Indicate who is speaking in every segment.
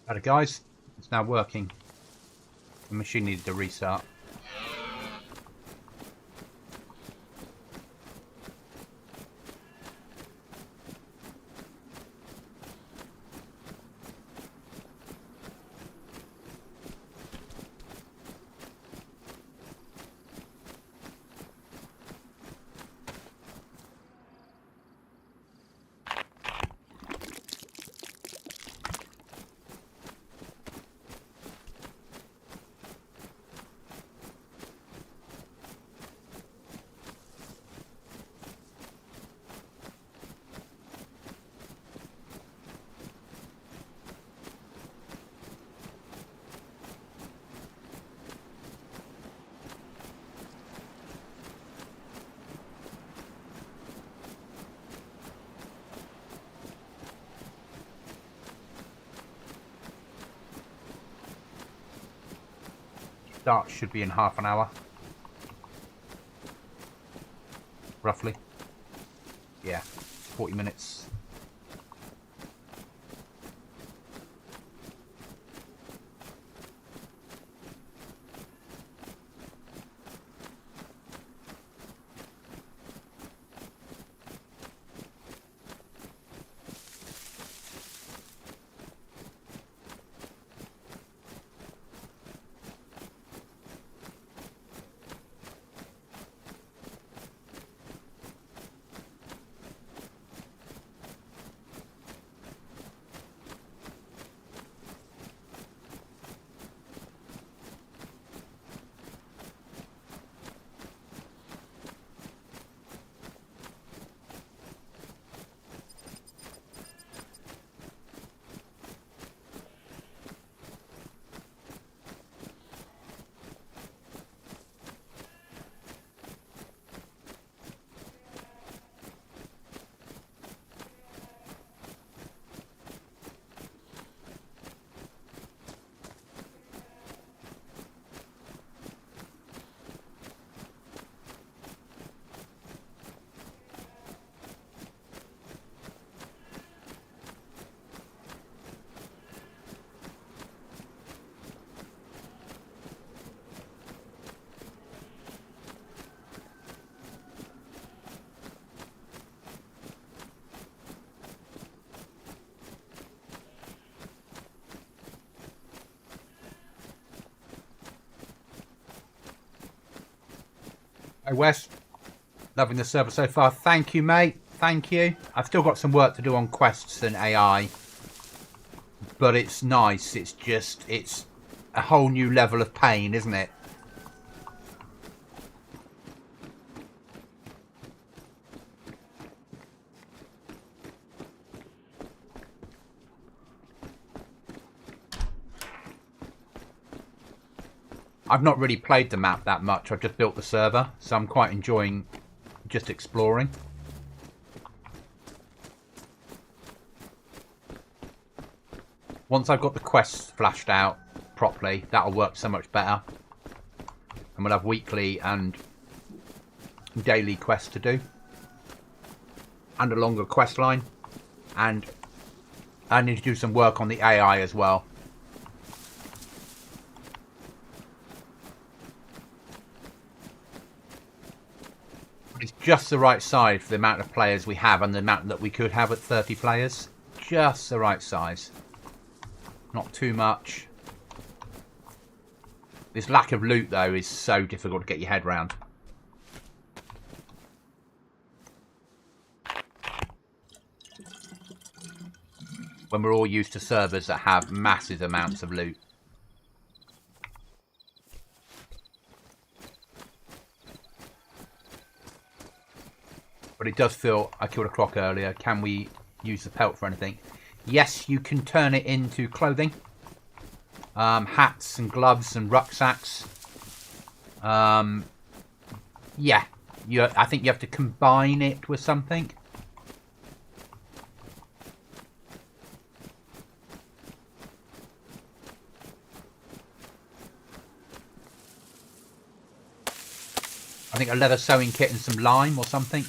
Speaker 1: Better, guys. It's now working. The machine needed to restart. Start should be in half an hour. Roughly. Yeah, 40 minutes. Hey Wes, loving the server so far. Thank you, mate. Thank you. I've still got some work to do on quests and AI, but it's nice. It's a whole new level of pain, isn't it? I've not really played the map that much. I've just built the server, so I'm quite enjoying just exploring. Once I've got the quests flashed out properly, that'll work so much better. And we'll have weekly and daily quests to do. And a longer quest line. And I need to do some work on the AI as well. It's just the right size for the amount of players we have and the amount that we could have at 30 players. Just the right size. Not too much. This lack of loot, though, is so difficult to get your head round. When we're all used to servers that have massive amounts of loot. But it does feel... I killed a croc earlier. Can we use the pelt for anything? Yes, you can turn it into clothing. Hats and gloves and rucksacks. Yeah. I think you have to combine it with something. I think a leather sewing kit and some lime or something.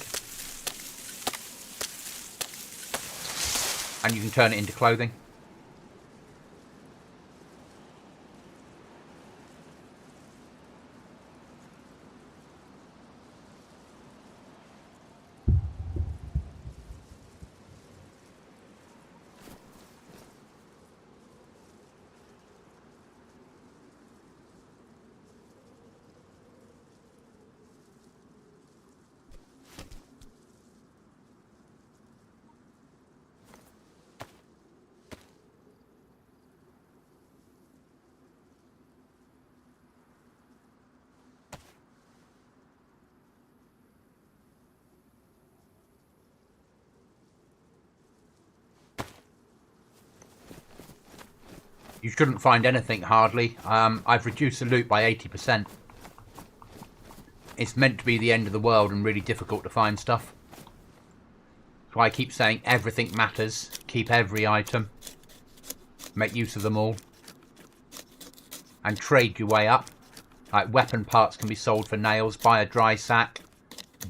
Speaker 1: And you can turn it into clothing. You shouldn't find anything, hardly. I've reduced the loot by 80%. It's meant to be the end of the world and really difficult to find stuff. That's why I keep saying everything matters. Keep every item. Make use of them all. And trade your way up. Like weapon parts can be sold for nails. Buy a dry sack.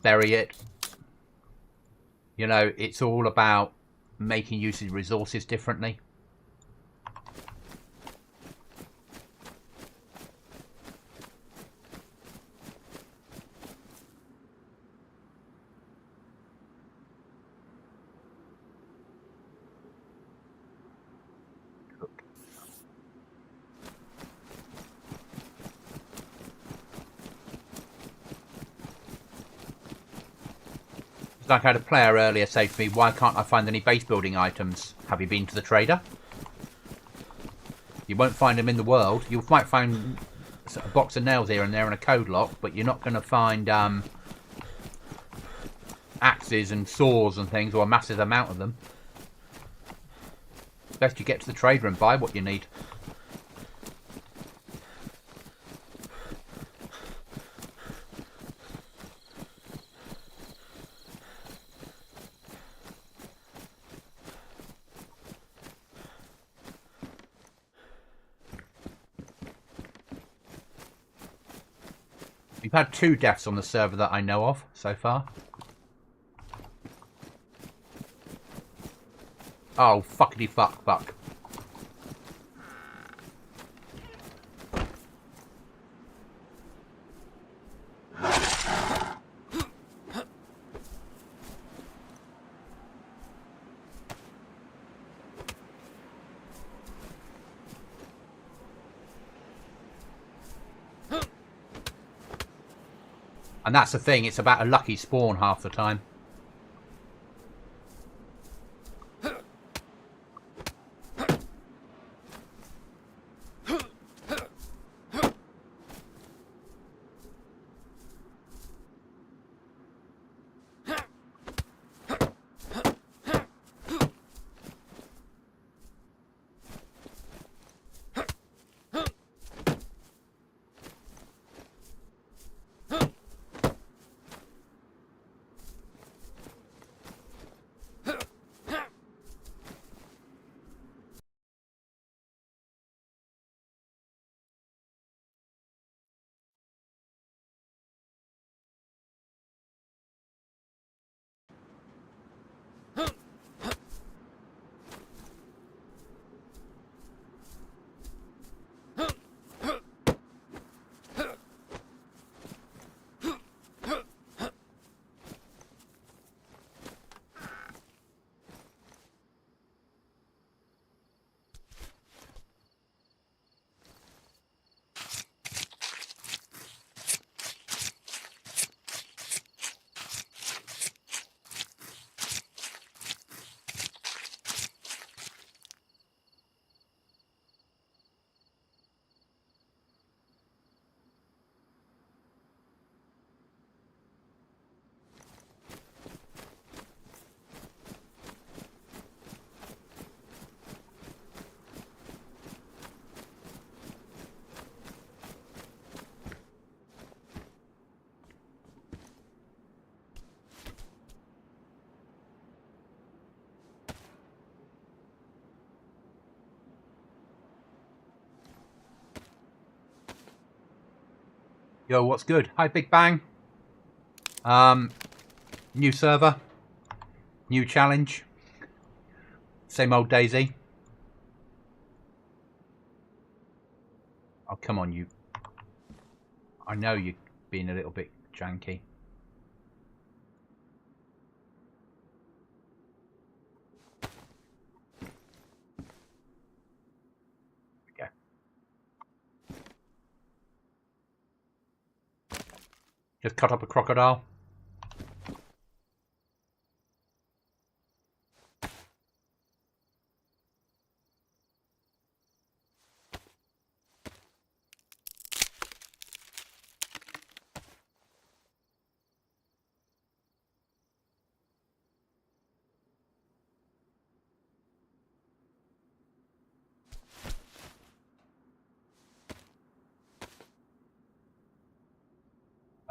Speaker 1: Bury it. You know, it's all about making use of resources differently. It's like I had a player earlier say to me, why can't I find any base building items? Have you been to the trader? You won't find them in the world. You might find a box of nails here and there and a code lock, but you're not going to find axes and saws and things, or a massive amount of them. Best you get to the trader and buy what you need. We've had 2 deaths on the server that I know of so far. Oh, fuckity fuck. And that's the thing, it's about a lucky spawn half the time. Yo, what's good? Hi, Big Bang. New server. New challenge. Same old Daisy. Oh, come on, you. I know you're being a little bit janky. Okay. Just cut up a crocodile.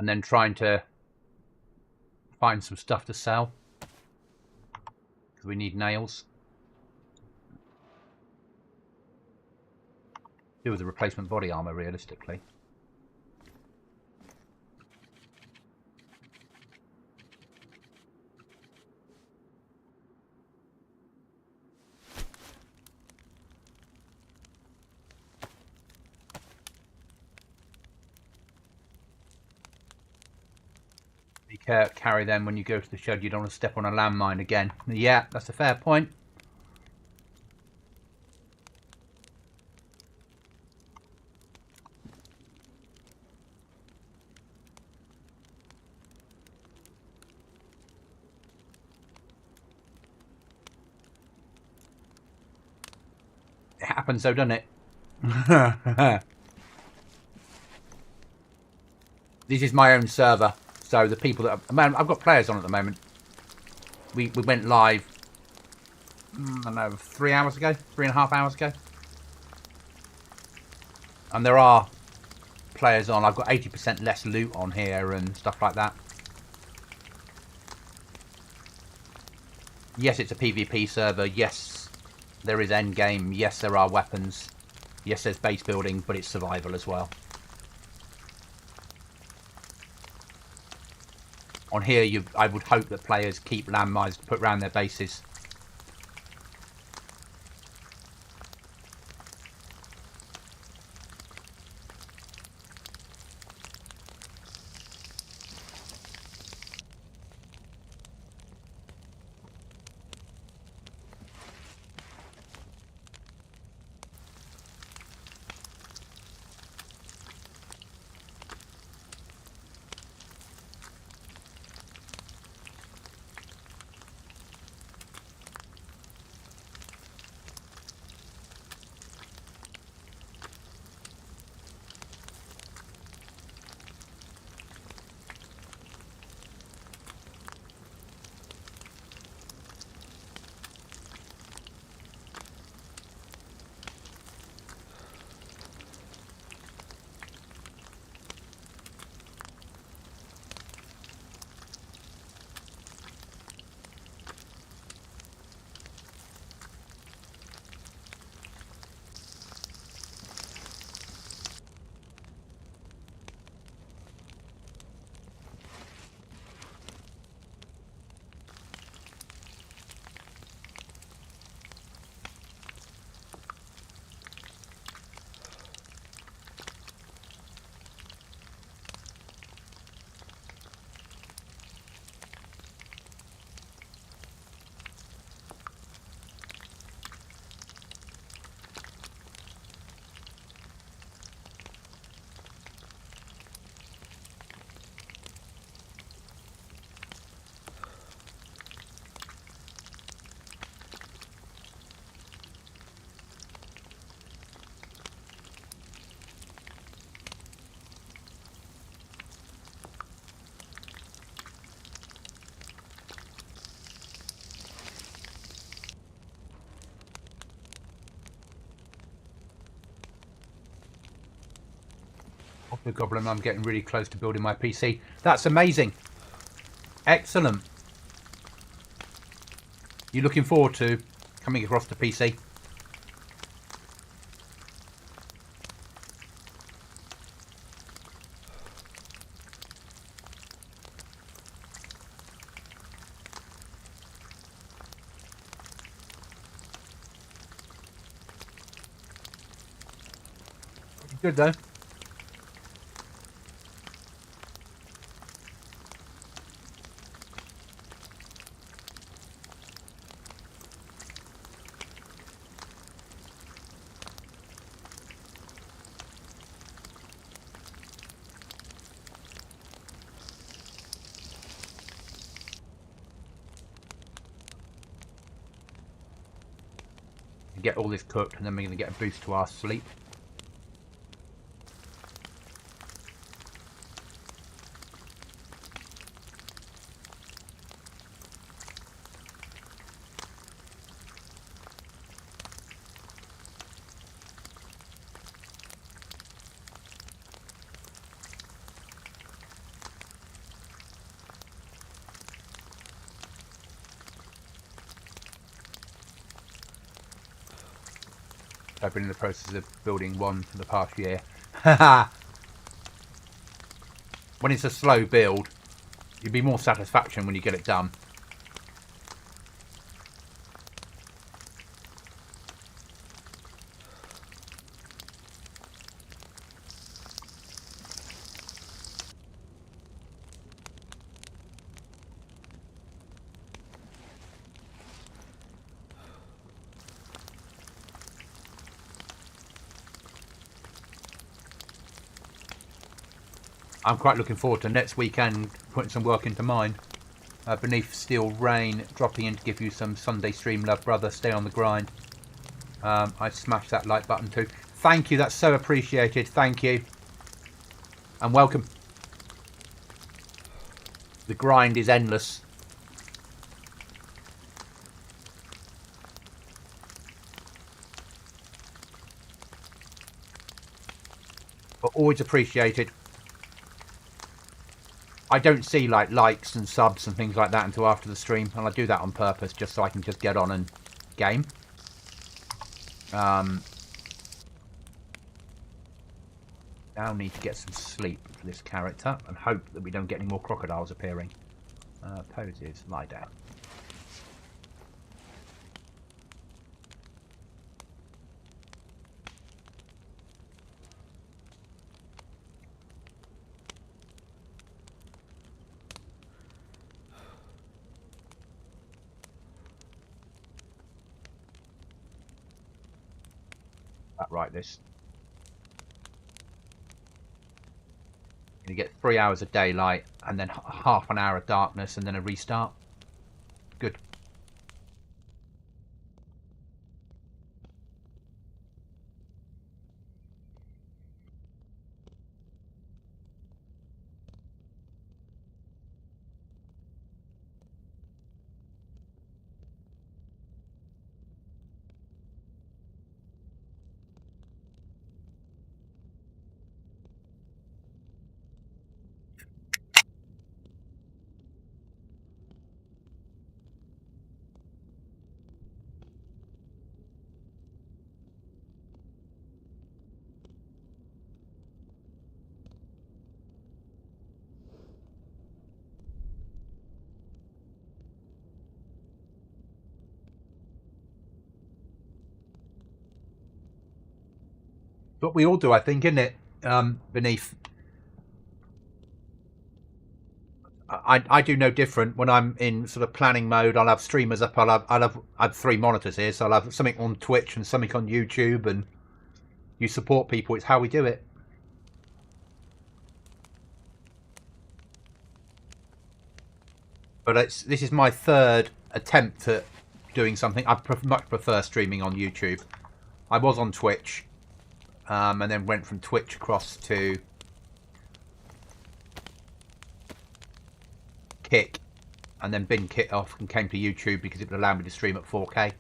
Speaker 1: and then trying to find some stuff to sell because we need nails. Do with the replacement body armor realistically. Carry them when you go to the shed. You don't want to step on a landmine again. Yeah, that's a fair point. It happens though, doesn't it? This is my own server, so the people that man, I've got players on at the moment. We went live, I don't know, 3 hours ago, 3.5 hours ago, and there are players on. I've got 80% less loot on here and stuff like that. Yes, it's a PvP server. Yes, there is endgame. Yes, there are weapons. Yes, there's base building, but it's survival as well. On here, I would hope that players keep landmines to put around their bases. The Goblin, I'm getting really close to building my PC. That's amazing. Excellent. You looking forward to coming across to PC? Good though. Get all this cooked and then we're going to get a boost to our sleep. I've been in the process of building one for the past year. When it's a slow build, you'd be more satisfaction when you get it done. I'm quite looking forward to next weekend putting some work into mine. Beneath Steel Rain, dropping in to give you some Sunday stream love, brother. Stay on the grind. I smashed that like button too. Thank you, that's so appreciated. Thank you. And welcome. The grind is endless. But always appreciated. I don't see like likes and subs and things like that until after the stream, and I do that on purpose just so I can just get on and game. Now need to get some sleep for this character and hope that we don't get any more crocodiles appearing. Poses, lie down. Right, this. You get 3 hours of daylight and then half an hour of darkness and then a restart. Good. But we all do, I think, isn't it? Beneath. I do no different when I'm in sort of planning mode. I'll have streamers up. I have 3 monitors here, so I'll have something on Twitch and something on YouTube, and you support people. It's how we do it. But this is my 3rd attempt at doing something. I much prefer streaming on YouTube. I was on Twitch, and then went from Twitch across to Kick, and then bin Kick off and came to YouTube because it would allow me to stream at 4K.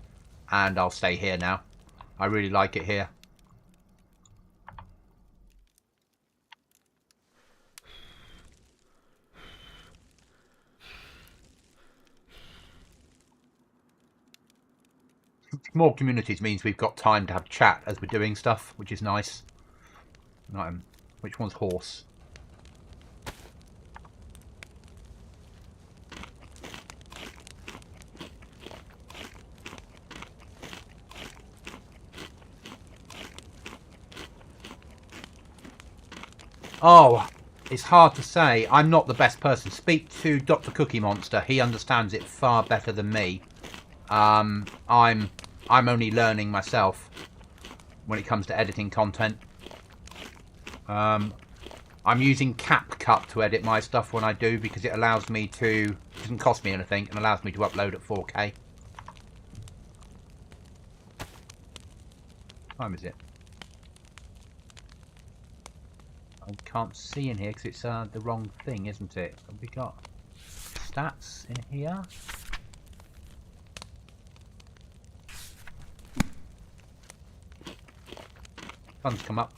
Speaker 1: And I'll stay here now. I really like it here. More communities means we've got time to have chat as we're doing stuff, which is nice. Which one's horse? Oh, it's hard to say. I'm not the best person. Speak to Dr. Cookie Monster. He understands it far better than me. I'm only learning myself when it comes to editing content. I'm using CapCut to edit my stuff when I do because it allows me to. It doesn't cost me anything and allows me to upload at 4K. What time is it? I can't see in here because it's the wrong thing, isn't it? Have we got stats in here? Sun's come up.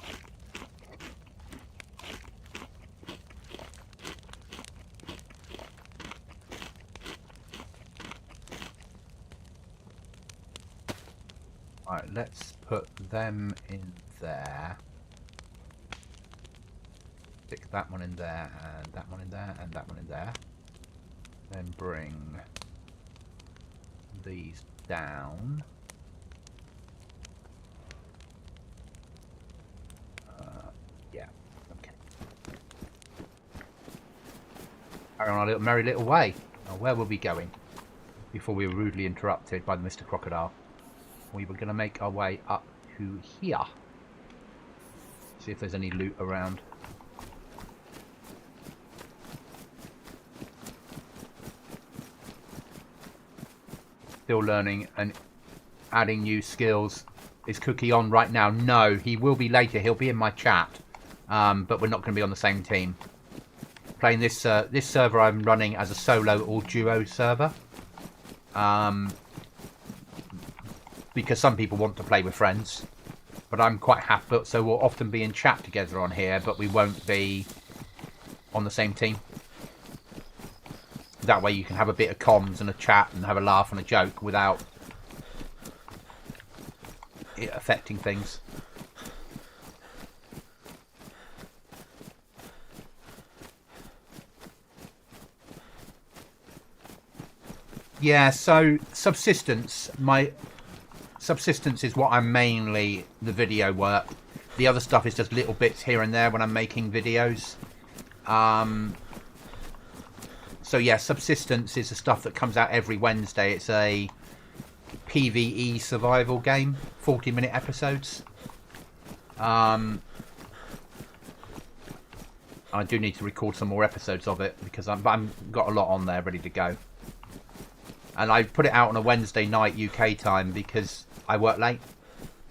Speaker 1: Right, let's put them in there. Stick that one in there, and that one in there, and that one in there. Then bring these down. Yeah, okay. Carry on our little merry little way. Now, where were we going before we were rudely interrupted by the Mr. Crocodile? We were going to make our way up to here. See if there's any loot around. Still learning and adding new skills. Is Cookie on right now? No, he will be later. He'll be in my chat, but we're not going to be on the same team. Playing this this server I'm running as a solo or duo server, because some people want to play with friends, but I'm quite happy. So we'll often be in chat together on here, but we won't be on the same team. That way you can have a bit of comms and a chat and have a laugh and a joke without it affecting things. Yeah, so subsistence. My subsistence is what I'm mainly the video work. The other stuff is just little bits here and there when I'm making videos. So yeah, subsistence is the stuff that comes out every Wednesday. It's a PvE survival game, 40-minute episodes. I do need to record some more episodes of it because I've got a lot on there ready to go. And I put it out on a Wednesday night UK time because I work late.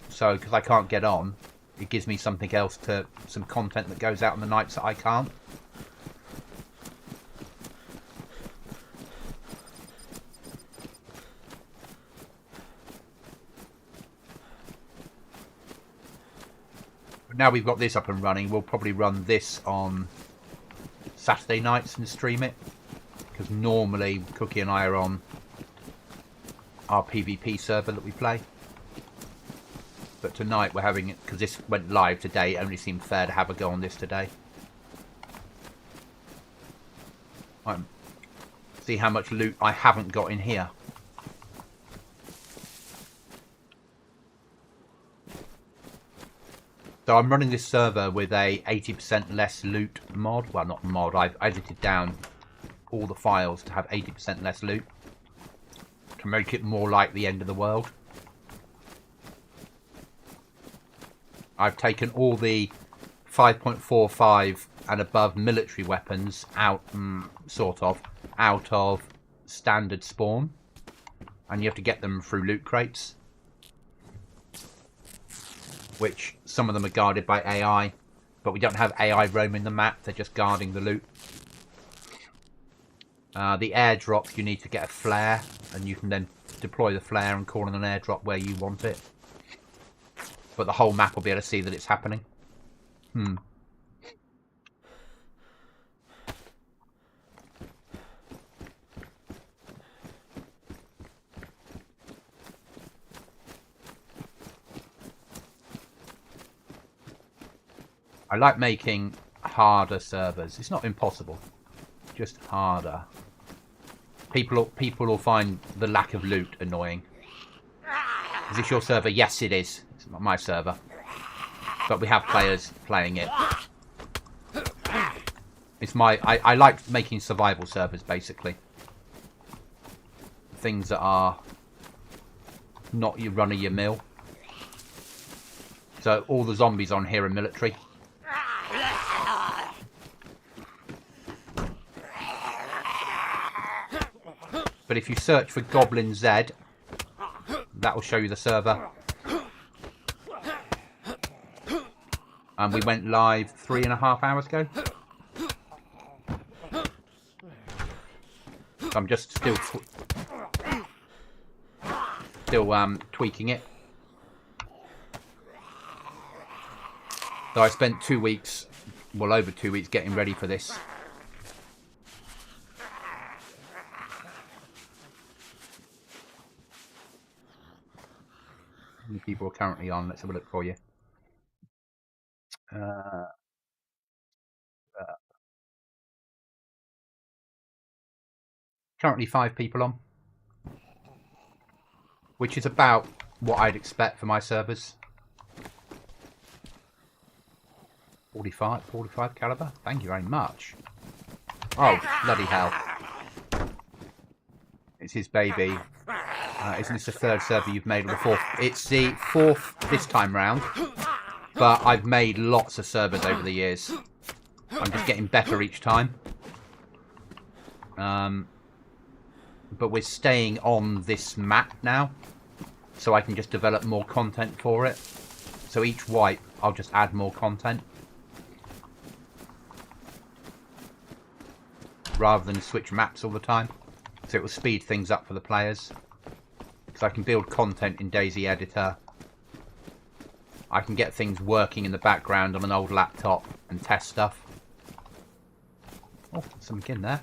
Speaker 1: So because I can't get on, it gives me something else to some content that goes out on the nights that I can't. Now we've got this up and running, we'll probably run this on Saturday nights and stream it, because normally Cookie and I are on our PvP server that we play, but tonight we're having it because this went live today. It only seemed fair to have a go on this today. See how much loot I haven't got in here. So I'm running this server with a 80% less loot mod. Well, not mod. I've edited down all the files to have 80% less loot to make it more like the end of the world. I've taken all the 5.45 and above military weapons out, out of standard spawn, and you have to get them through loot crates, which some of them are guarded by AI, but we don't have AI roaming the map. They're just guarding the loot. The airdrop, you need to get a flare, and you can then deploy the flare and call in an airdrop where you want it. But the whole map will be able to see that it's happening. I like making harder servers. It's not impossible, just harder. People will find the lack of loot annoying. Is this your server? Yes, it is. It's not my server, but we have players playing it. It's my. I like making survival servers, basically. Things that are not your run-of-your-mill. So all the zombies on here are military. But if you search for Goblin Z, that will show you the server. And we went live 3.5 hours ago. So I'm just still tweaking it. So I spent 2 weeks, well over 2 weeks, getting ready for this. people are currently on? Let's have a look for you. Currently 5 people on, which is about what I'd expect for my servers. 45 caliber. Thank you very much. Oh, bloody hell. It's his baby. Isn't this the 3rd server you've made, or the 4th? It's the 4th this time round, but I've made lots of servers over the years. I'm just getting better each time. But we're staying on this map now, so I can just develop more content for it. So each wipe, I'll just add more content, rather than switch maps all the time. So it will speed things up for the players. Because I can build content in Dayz Editor. I can get things working in the background on an old laptop and test stuff. Oh, something in there.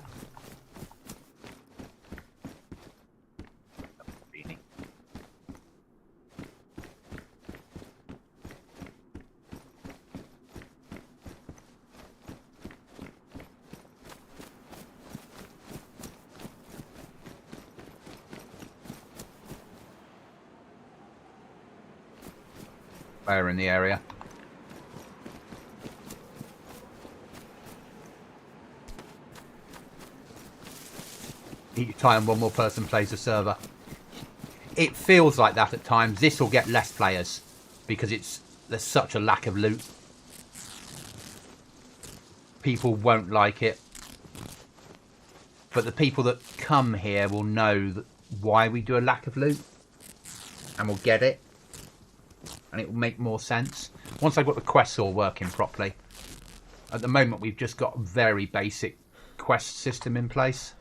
Speaker 1: Player in the area. Each time one more person plays a server. It feels like that at times. This will get less players because there's such a lack of loot. People won't like it. But the people that come here will know why we do a lack of loot, and will get it. And it will make more sense once I've got the quests all working properly. At the moment, we've just got a very basic quest system in place.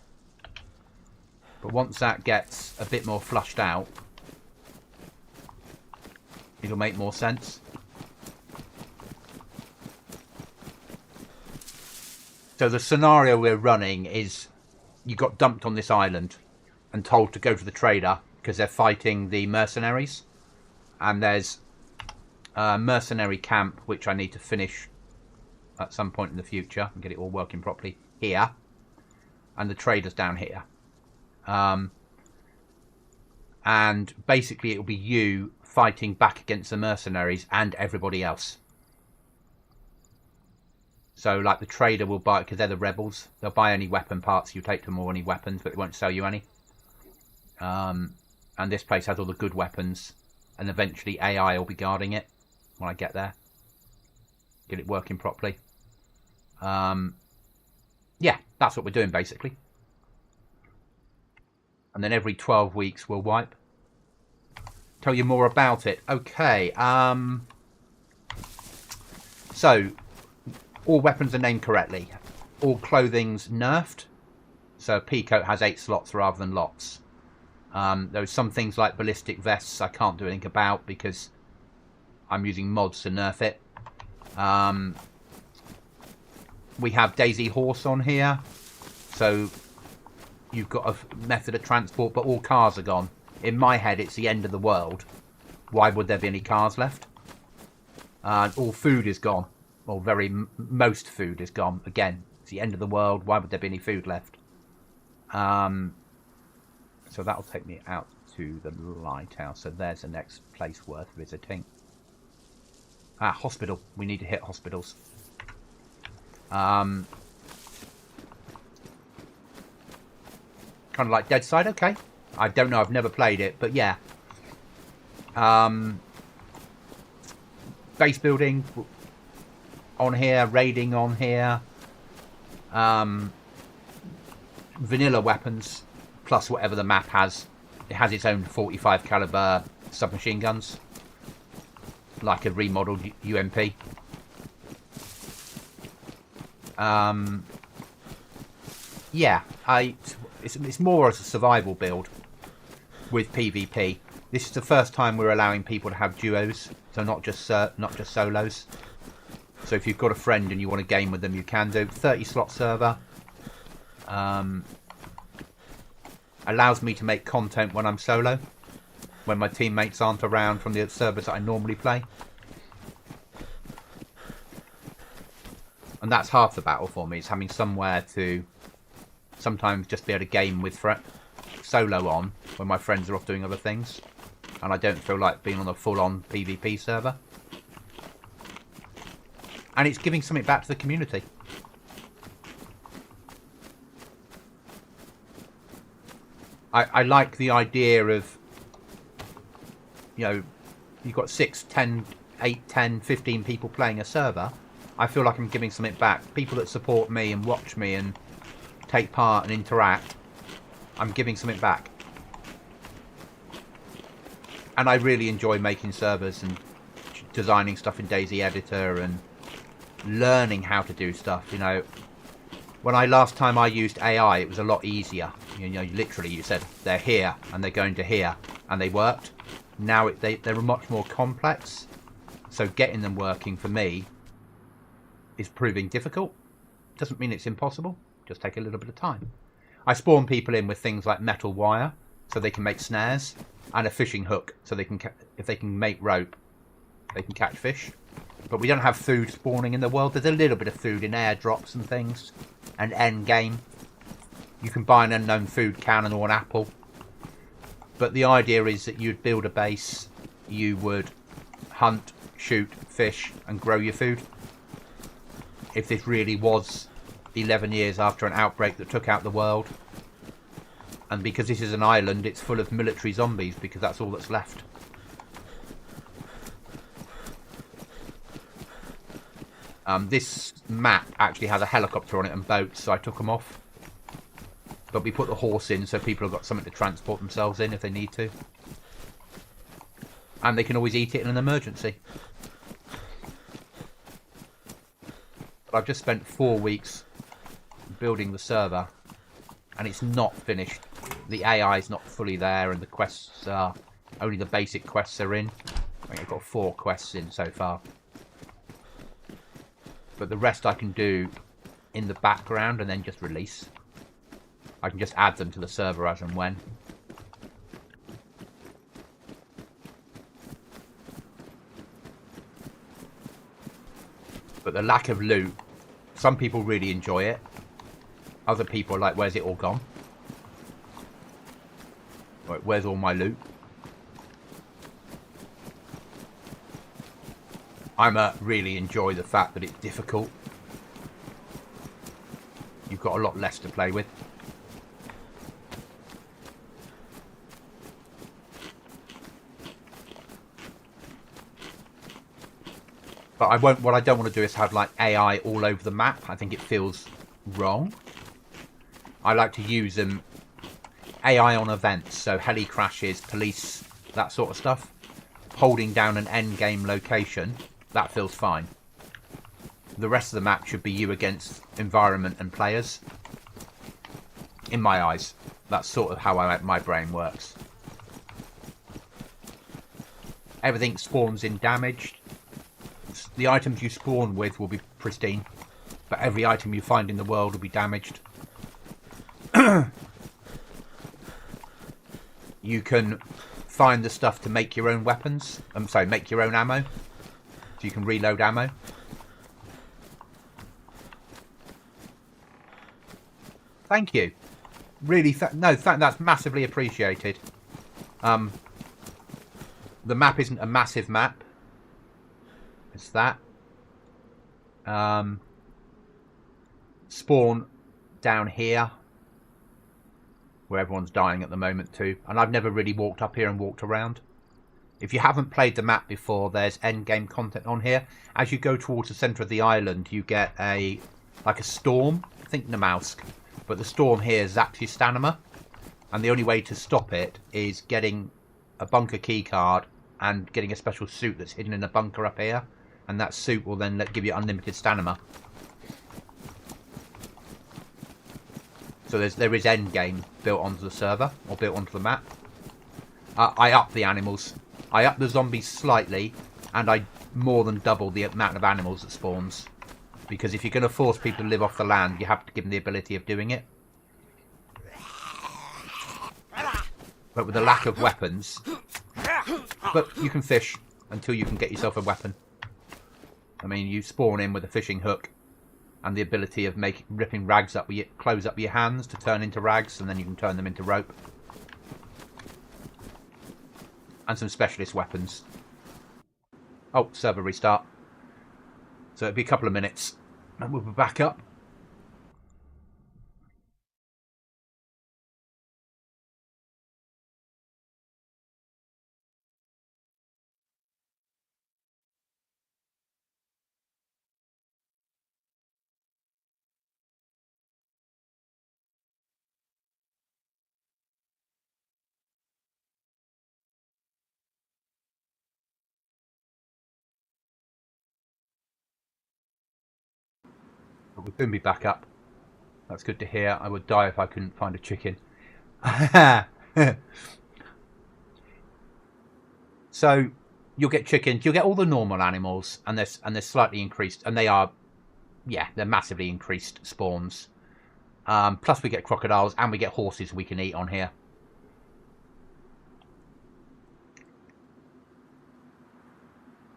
Speaker 1: But once that gets a bit more flushed out, it'll make more sense. So the scenario we're running is you got dumped on this island and told to go to the trader because they're fighting the mercenaries. And there's mercenary camp which I need to finish at some point in the future and get it all working properly here, and the traders down here, and basically it will be you fighting back against the mercenaries and everybody else. So like the trader will buy, because they're the rebels, they'll buy any weapon parts you take to them, or any weapons, but they won't sell you any. And this place has all the good weapons, and eventually AI will be guarding it when I get there. Get it working properly. Yeah, that's what we're doing basically. And then every 12 weeks we'll wipe. Tell you more about it. Okay. So, all weapons are named correctly. All clothing's nerfed. So a Peacoat has 8 slots rather than lots. There are some things like ballistic vests I can't do anything about because I'm using mods to nerf it. We have Dayz Horse on here, so you've got a method of transport, but all cars are gone. In my head, it's the end of the world. Why would there be any cars left? All food is gone. Well, most food is gone. Again, it's the end of the world. Why would there be any food left? So that'll take me out to the lighthouse. So there's the next place worth visiting. Hospital. We need to hit hospitals. Kind of like Dead Side. Okay. I don't know. I've never played it, but yeah. Base building on here. Raiding on here. Vanilla weapons. Plus whatever the map has. It has its own 45 caliber submachine guns. Like a remodeled UMP. Yeah, it's more as a survival build with PvP. This is the first time we're allowing people to have duos, so not just solos. So if you've got a friend and you want to game with them, you can do. 30 slot server. Allows me to make content when I'm solo. when my teammates aren't around from the servers that I normally play. And that's half the battle for me, is having somewhere to sometimes just be able to game with solo on when my friends are off doing other things. And I don't feel like being on a full-on PvP server. And it's giving something back to the community. I like the idea of, you know, you've got 6, 10, 8, 10, 15 people playing a server. I feel like I'm giving something back. People that support me and watch me and take part and interact, I'm giving something back. And I really enjoy making servers and designing stuff in Dayz Editor and learning how to do stuff. You know, when last time I used AI, it was a lot easier. You know, literally you said they're here and they're going to here, and they worked. Now they're much more complex, so getting them working for me is proving difficult. Doesn't mean it's impossible, just take a little bit of time. I spawn people in with things like metal wire so they can make snares, and a fishing hook so they can, if they can make rope, they can catch fish. But we don't have food spawning in the world. There's a little bit of food in airdrops and things, and end game. You can buy an unknown food cannon or an apple. But the idea is that you'd build a base, you would hunt, shoot, fish, and grow your food. If this really was 11 years after an outbreak that took out the world. And because this is an island, it's full of military zombies, because that's all that's left. This map actually has a helicopter on it and boats, so I took them off. But we put the horse in so people have got something to transport themselves in if they need to. And they can always eat it in an emergency. But I've just spent 4 weeks building the server, and it's not finished. The AI is not fully there, and the quests are only the basic quests are in. I think I've got 4 quests in so far. But the rest I can do in the background and then just release. I can just add them to the server as and when. But the lack of loot, some people really enjoy it. Other people are like, where's it all gone? Like, where's all my loot? I really enjoy the fact that it's difficult. You've got a lot less to play with. But what I don't want to do is have like AI all over the map. I think it feels wrong. I like to use them AI on events, so heli crashes, police, that sort of stuff. Holding down an end game location, that feels fine. The rest of the map should be you against environment and players. In my eyes, that's sort of how my brain works. Everything spawns in damaged. The items you spawn with will be pristine, but every item you find in the world will be damaged. You can find the stuff to make your own weapons. Make your own ammo. So you can reload ammo. Thank you. Really, that's massively appreciated. The map isn't a massive map. It's that. Spawn down here, where everyone's dying at the moment too. And I've never really walked up here and walked around. If you haven't played the map before, there's end game content on here. As you go towards the centre of the island, you get like a storm. Think Namausk. But the storm here zaps your stamina. And the only way to stop it is getting a bunker key card and getting a special suit that's hidden in a bunker up here. And that suit will then give you unlimited stamina. So there is end game built onto the server, or built onto the map. I up the animals. I up the zombies slightly, and I more than double the amount of animals that spawns. Because if you're going to force people to live off the land, you have to give them the ability of doing it. But with the lack of weapons, But you can fish until you can get yourself a weapon. I mean, you spawn in with a fishing hook and the ability of ripping rags up with your clothes up with your hands to turn into rags, and then you can turn them into rope. And some specialist weapons. Oh, server restart. So it'll be a couple of minutes and we'll be back up. But we'll soon be back up. That's good to hear. I would die if I couldn't find a chicken. So you'll get chickens, you'll get all the normal animals, and they're slightly increased, and they are, yeah, they're massively increased spawns. Plus we get crocodiles and we get horses we can eat on here.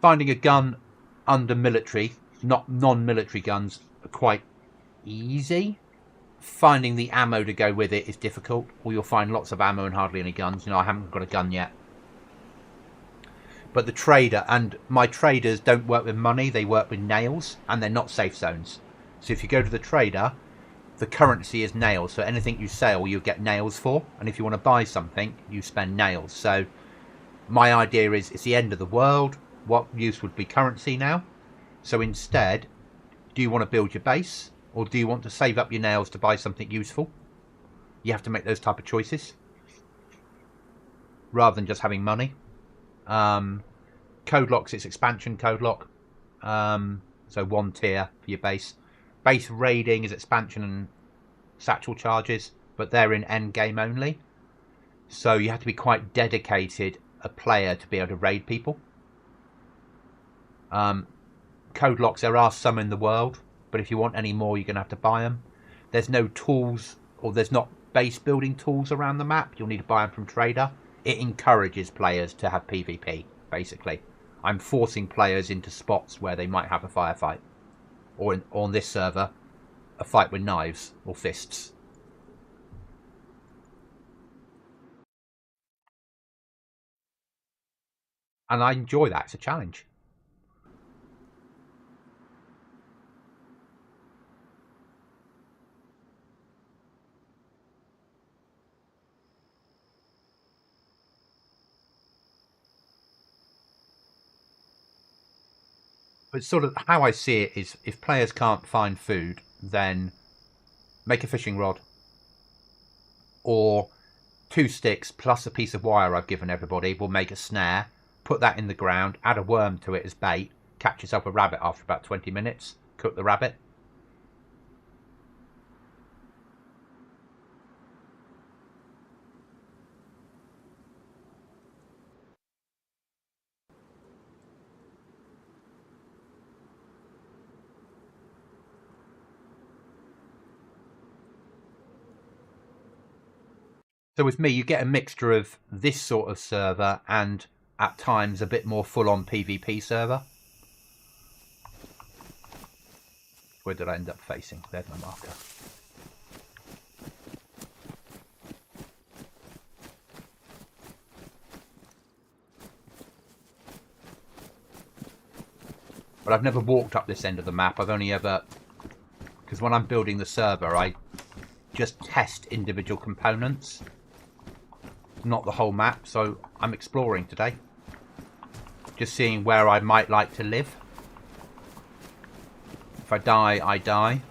Speaker 1: Finding a gun under military, not non-military guns, are quite easy. Finding the ammo to go with it is difficult, or you'll find lots of ammo and hardly any guns. You know, I haven't got a gun yet. But the trader, and my traders don't work with money, they work with nails, and they're not safe zones. So if you go to the trader, the currency is nails. So anything you sell, you get nails for. And if you want to buy something, you spend nails. So my idea is, it's the end of the world. What use would be currency now? So instead, do you want to build your base? Or do you want to save up your nails to buy something useful? You have to make those type of choices. Rather than just having money. Code locks, it's expansion code lock. So 1 tier for your base. Base raiding is expansion and satchel charges, but they're in end game only. So you have to be quite dedicated a player to be able to raid people. Code locks, there are some in the world, but if you want any more, you're going to have to buy them. There's no tools, or there's not base building tools around the map. You'll need to buy them from trader. It encourages players to have PvP, basically. I'm forcing players into spots where they might have a firefight. Or on this server, a fight with knives or fists. And I enjoy that. It's a challenge. But sort of how I see it is, if players can't find food, then make a fishing rod. Or 2 sticks plus a piece of wire I've given everybody will make a snare. Put that in the ground, add a worm to it as bait, catch yourself a rabbit after about 20 minutes, cook the rabbit. So with me, you get a mixture of this sort of server and at times a bit more full-on PvP server. Where did I end up facing? There's my marker. But I've never walked up this end of the map. I've only ever... Because when I'm building the server, I just test individual components. Not the whole map, so I'm exploring today. Just seeing where I might like to live. If I die, I die.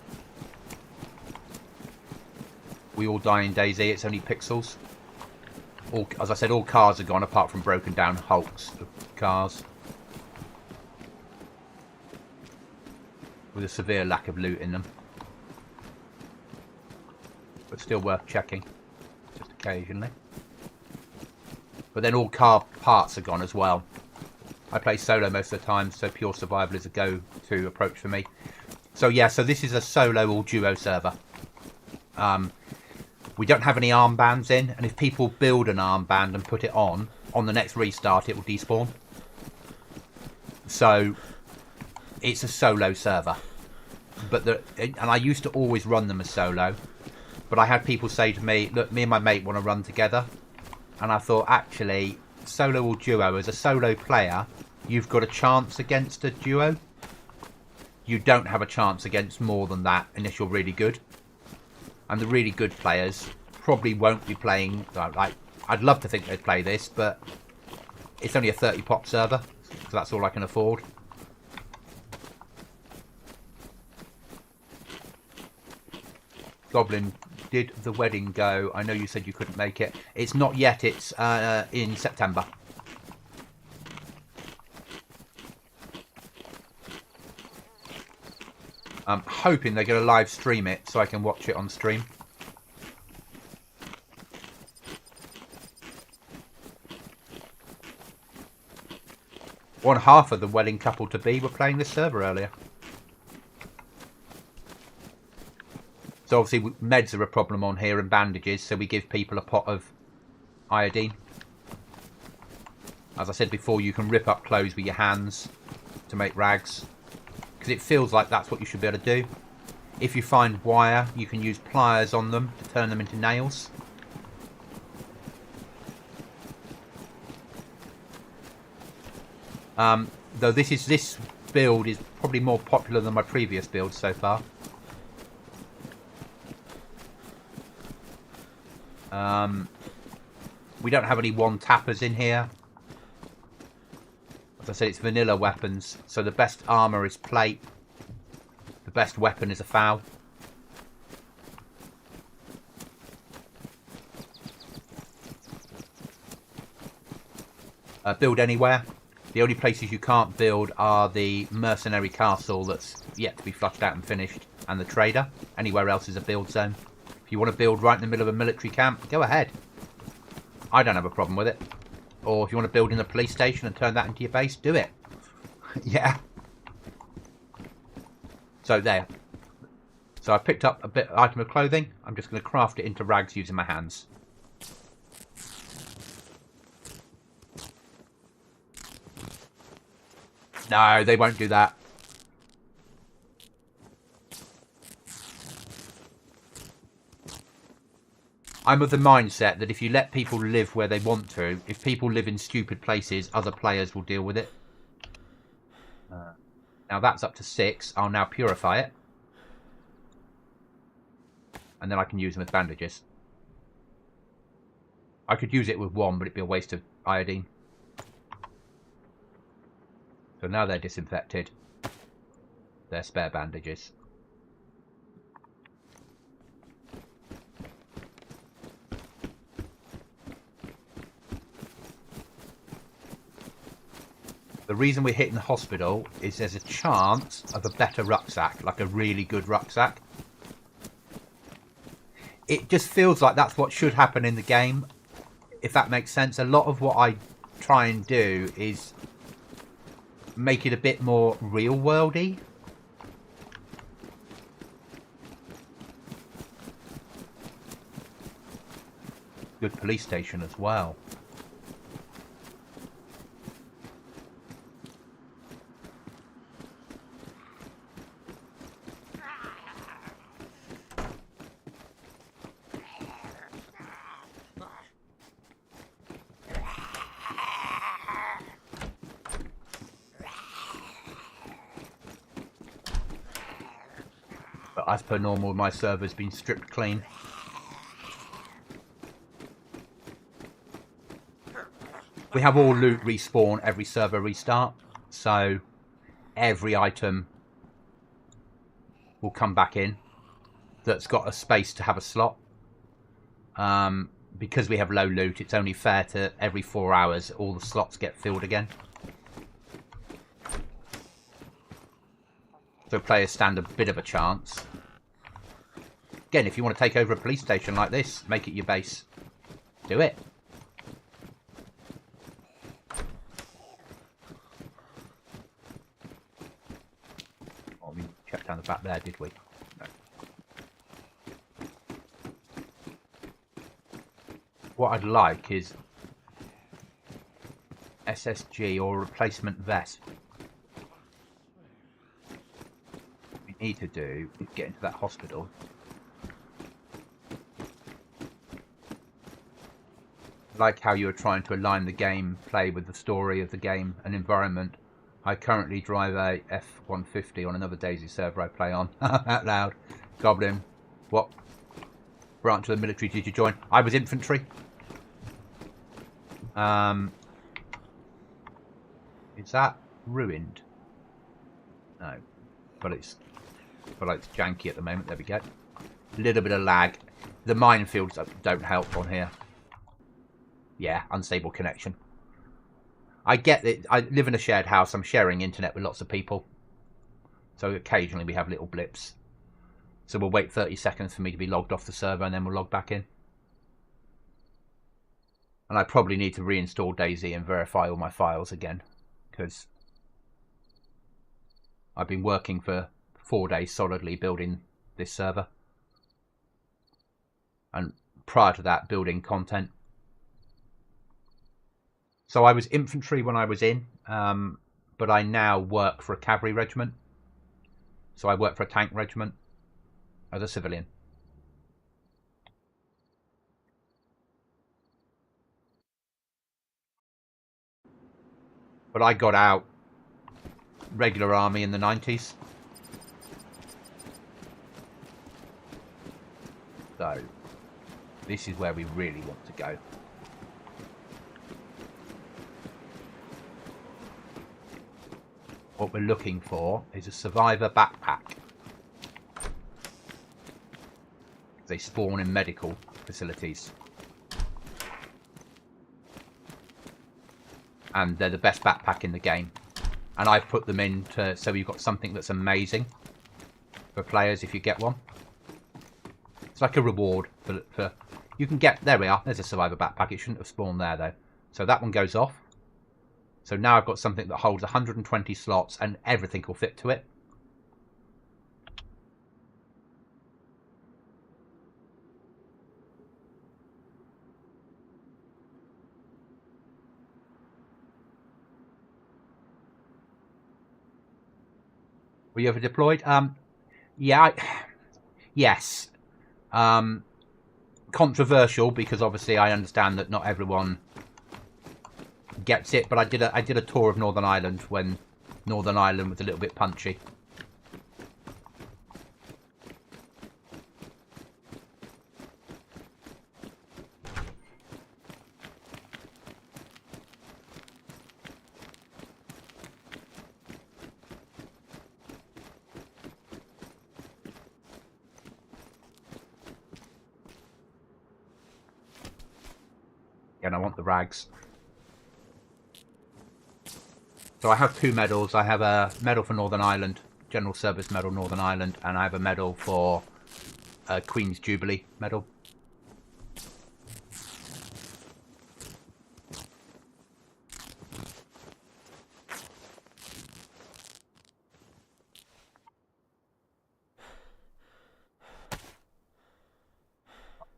Speaker 1: We all die in Dayz, it's only pixels. As I said, all cars are gone apart from broken down hulks of cars. With a severe lack of loot in them. But still worth checking. Just occasionally. But then all car parts are gone as well. I play solo most of the time, so pure survival is a go-to approach for me. So yeah, so this is a solo or duo server. We don't have any armbands in, and if people build an armband and put it on, on the next restart it will despawn. So it's a solo server. And I used to always run them as solo. But I had people say to me, look, me and my mate want to run together. And I thought, actually, solo or duo, as a solo player, you've got a chance against a duo. You don't have a chance against more than that unless you're really good. And the really good players probably won't be playing. Like, I'd love to think they'd play this, but it's only a 30 pop server, so that's all I can afford. Goblin, did the wedding go? I know you said you couldn't make it. It's not yet. It's in September. I'm hoping they're going to live stream it so I can watch it on stream. One half of the wedding couple to be were playing this server earlier. So obviously meds are a problem on here and bandages, so we give people a pot of iodine. As I said before, you can rip up clothes with your hands to make rags, because it feels like that's what you should be able to do. If you find wire, you can use pliers on them to turn them into nails. Though this build is probably more popular than my previous build so far. We don't have any one-tappers in here. As I said, it's vanilla weapons, so the best armour is plate. The best weapon is a foul. Build anywhere. The only places you can't build are the mercenary castle that's yet to be flushed out and finished, and the trader. Anywhere else is a build zone. If you want to build right in the middle of a military camp, go ahead. I don't have a problem with it. Or if you want to build in a police station and turn that into your base, do it. Yeah. So there. So I picked up a bit item of clothing. I'm just going to craft it into rags using my hands. No, they won't do that. I'm of the mindset that if you let people live where they want to, if people live in stupid places, other players will deal with it. Now that's up to 6. I'll now purify it. And then I can use them as bandages. I could use it with 1, but it'd be a waste of iodine. So now they're disinfected. They're spare bandages. The reason we're hitting the hospital is there's a chance of a better rucksack, like a really good rucksack. It just feels like that's what should happen in the game, if that makes sense. A lot of what I try and do is make it a bit more real worldy. Good police station as well. But as per normal, my server's been stripped clean. We have all loot respawn every server restart, so every item will come back in that's got a space to have a slot. Because we have low loot, it's only fair to every 4 hours all the slots get filled again. So players stand a bit of a chance. Again, if you want to take over a police station like this, make it your base. Do it. Oh, we checked down the back there, did we? No. What I'd like is SSG or replacement vest. What we need to do is get into that hospital. Like how you were trying to align the gameplay with the story of the game and environment. I currently drive a F-150 on another Dayz server I play on. Out loud. Goblin. What branch of the military did you join? I was infantry. Is that ruined? No. But it's janky at the moment. There we go. A little bit of lag. The minefields don't help on here. Yeah, unstable connection. I get it. I live in a shared house. I'm sharing internet with lots of people. So occasionally we have little blips. So we'll wait 30 seconds for me to be logged off the server and then we'll log back in. And I probably need to reinstall Dayz and verify all my files again. Because I've been working for 4 days solidly building this server. And prior to that, building content. So I was infantry when I was in, but I now work for a cavalry regiment. So I work for a tank regiment as a civilian. But I got out regular army in the 90s. So this is where we really want to go. What we're looking for is a survivor backpack. They spawn in medical facilities. And they're the best backpack in the game. And I've put them in so you've got something that's amazing for players if you get one. It's like a reward for you can get. There we are. There's a survivor backpack. It shouldn't have spawned there though. So that one goes off. So now I've got something that holds 120 slots and everything will fit to it. Were you ever deployed? Yeah. Yes. Controversial because obviously I understand that not everyone gets it, but I did a tour of Northern Ireland when Northern Ireland was a little bit punchy. And I want the rags. So I have 2 medals. I have a medal for Northern Ireland, General Service Medal Northern Ireland, and I have a medal for Queen's Jubilee medal.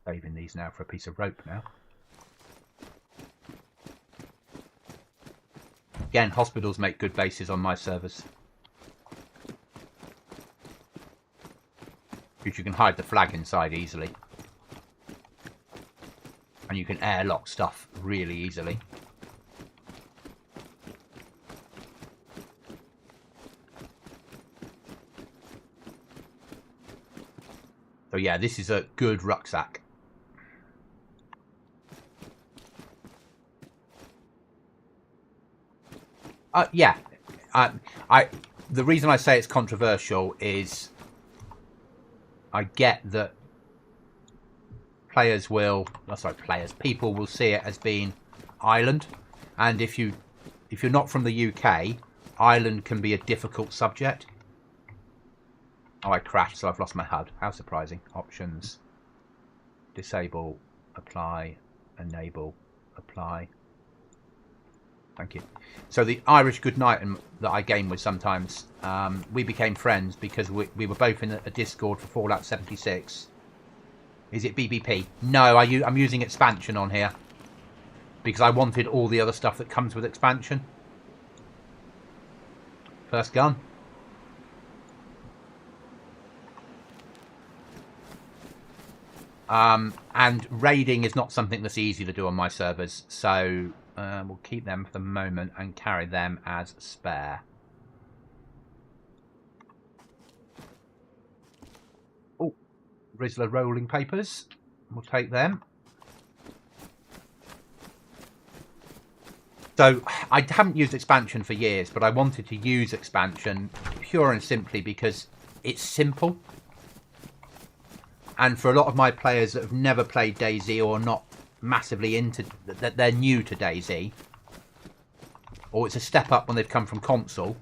Speaker 1: I'm saving these now for a piece of rope now. Again, hospitals make good bases on my servers. Because you can hide the flag inside easily. And you can airlock stuff really easily. So yeah, this is a good rucksack. Yeah, the reason I say it's controversial is I get that people will see it as being Ireland, and if you're not from the UK, Ireland can be a difficult subject. Oh, I crashed, so I've lost my HUD. How surprising. Options, disable, apply, enable, apply. Thank you. So the Irish Goodnight that I game with sometimes, we became friends because we were both in a Discord for Fallout 76. Is it BBP? No, I'm using expansion on here. because I wanted all the other stuff that comes with expansion. First gun. And raiding is not something that's easy to do on my servers, so we'll keep them for the moment and carry them as spare. Oh, Rizzler rolling papers. We'll take them. So I haven't used expansion for years, but I wanted to use expansion pure and simply because it's simple. And for a lot of my players that have never played Dayz or not massively into that, they're new to Dayz, or it's a step up when they've come from console,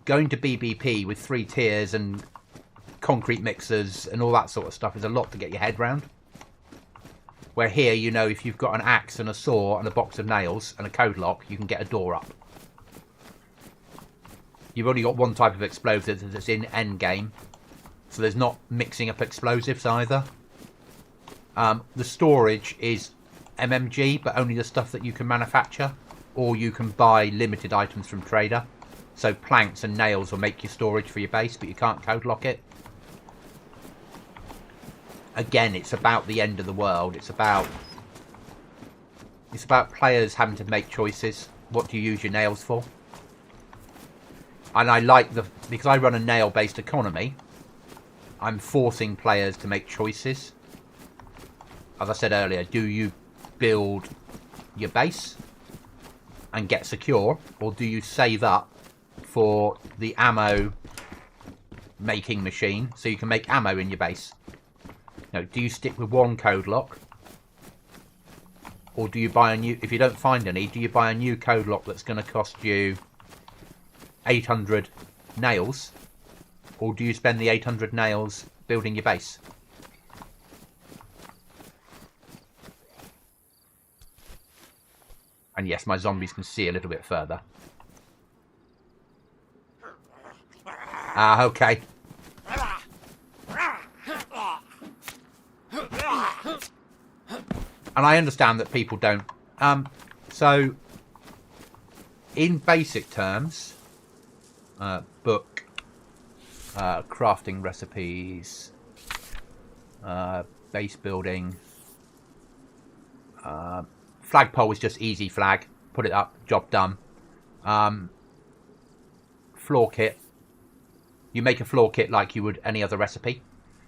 Speaker 1: going to BBP with 3 tiers and concrete mixers and all that sort of stuff is a lot to get your head round. Where here, you know, if you've got an axe and a saw and a box of nails and a code lock, you can get a door up. You've only got one type of explosive that's in endgame, so there's not mixing up explosives either. The storage is MMG, but only the stuff that you can manufacture, or you can buy limited items from trader. So planks and nails will make your storage for your base, but you can't code lock it. Again, it's about the end of the world. It's about players having to make choices. What do you use your nails for? And I like because I run a nail-based economy, I'm forcing players to make choices. As I said earlier, do you build your base and get secure, or do you save up for the ammo making machine so you can make ammo in your base? No, do you stick with one code lock, or do you buy a new, if you don't find any, do you buy a new code lock that's going to cost you 800 nails, or do you spend the 800 nails building your base? And yes, my zombies can see a little bit further. Ah, okay. And I understand that people don't. So, in basic terms, book, crafting recipes, base building, flagpole is just easy flag. Put it up, job done. Floor kit. You make a floor kit like you would any other recipe.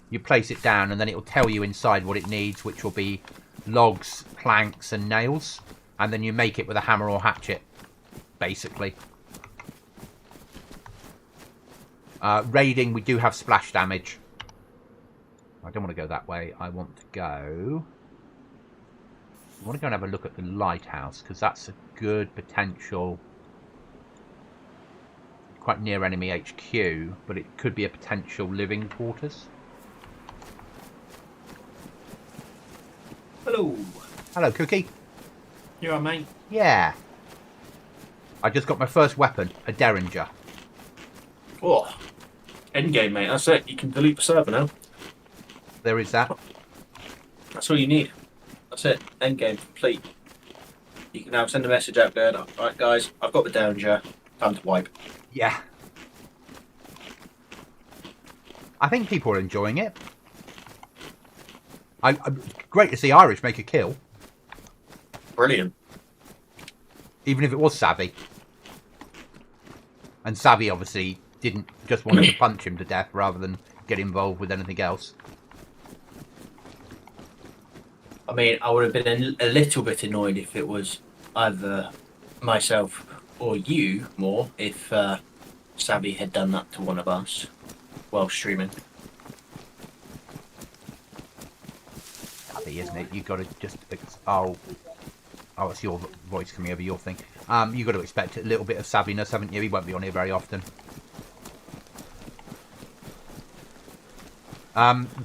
Speaker 1: You place it down and then it will tell you inside what it needs, which will be logs, planks and nails, and then you make it with a hammer or hatchet, basically. Raiding, we do have splash damage. I don't want to go that way. I want to go and have a look at the lighthouse, because that's a good potential, quite near enemy HQ, but it could be a potential living quarters.
Speaker 2: Hello.
Speaker 1: Hello, Cookie.
Speaker 2: You alright, mate?
Speaker 1: Yeah. I just got my first weapon, a Derringer.
Speaker 2: Oh, endgame, mate. That's it. You can delete the server now.
Speaker 1: There is that.
Speaker 2: That's all you need. That's it. Endgame complete. You can now send a message out going, alright, guys, I've got the Derringer. Time to wipe.
Speaker 1: Yeah. I think people are enjoying it. Great to see Irish make a kill.
Speaker 2: Brilliant.
Speaker 1: Even if it was Savvy. And Savvy obviously didn't just want to punch him to death rather than get involved with anything else.
Speaker 2: I mean, I would have been a little bit annoyed if it was either myself or you more if Savvy had done that to one of us while streaming.
Speaker 1: Isn't it? You've got to just... Oh, it's your voice coming over your thing. You've got to expect a little bit of savviness, haven't you? He won't be on here very often.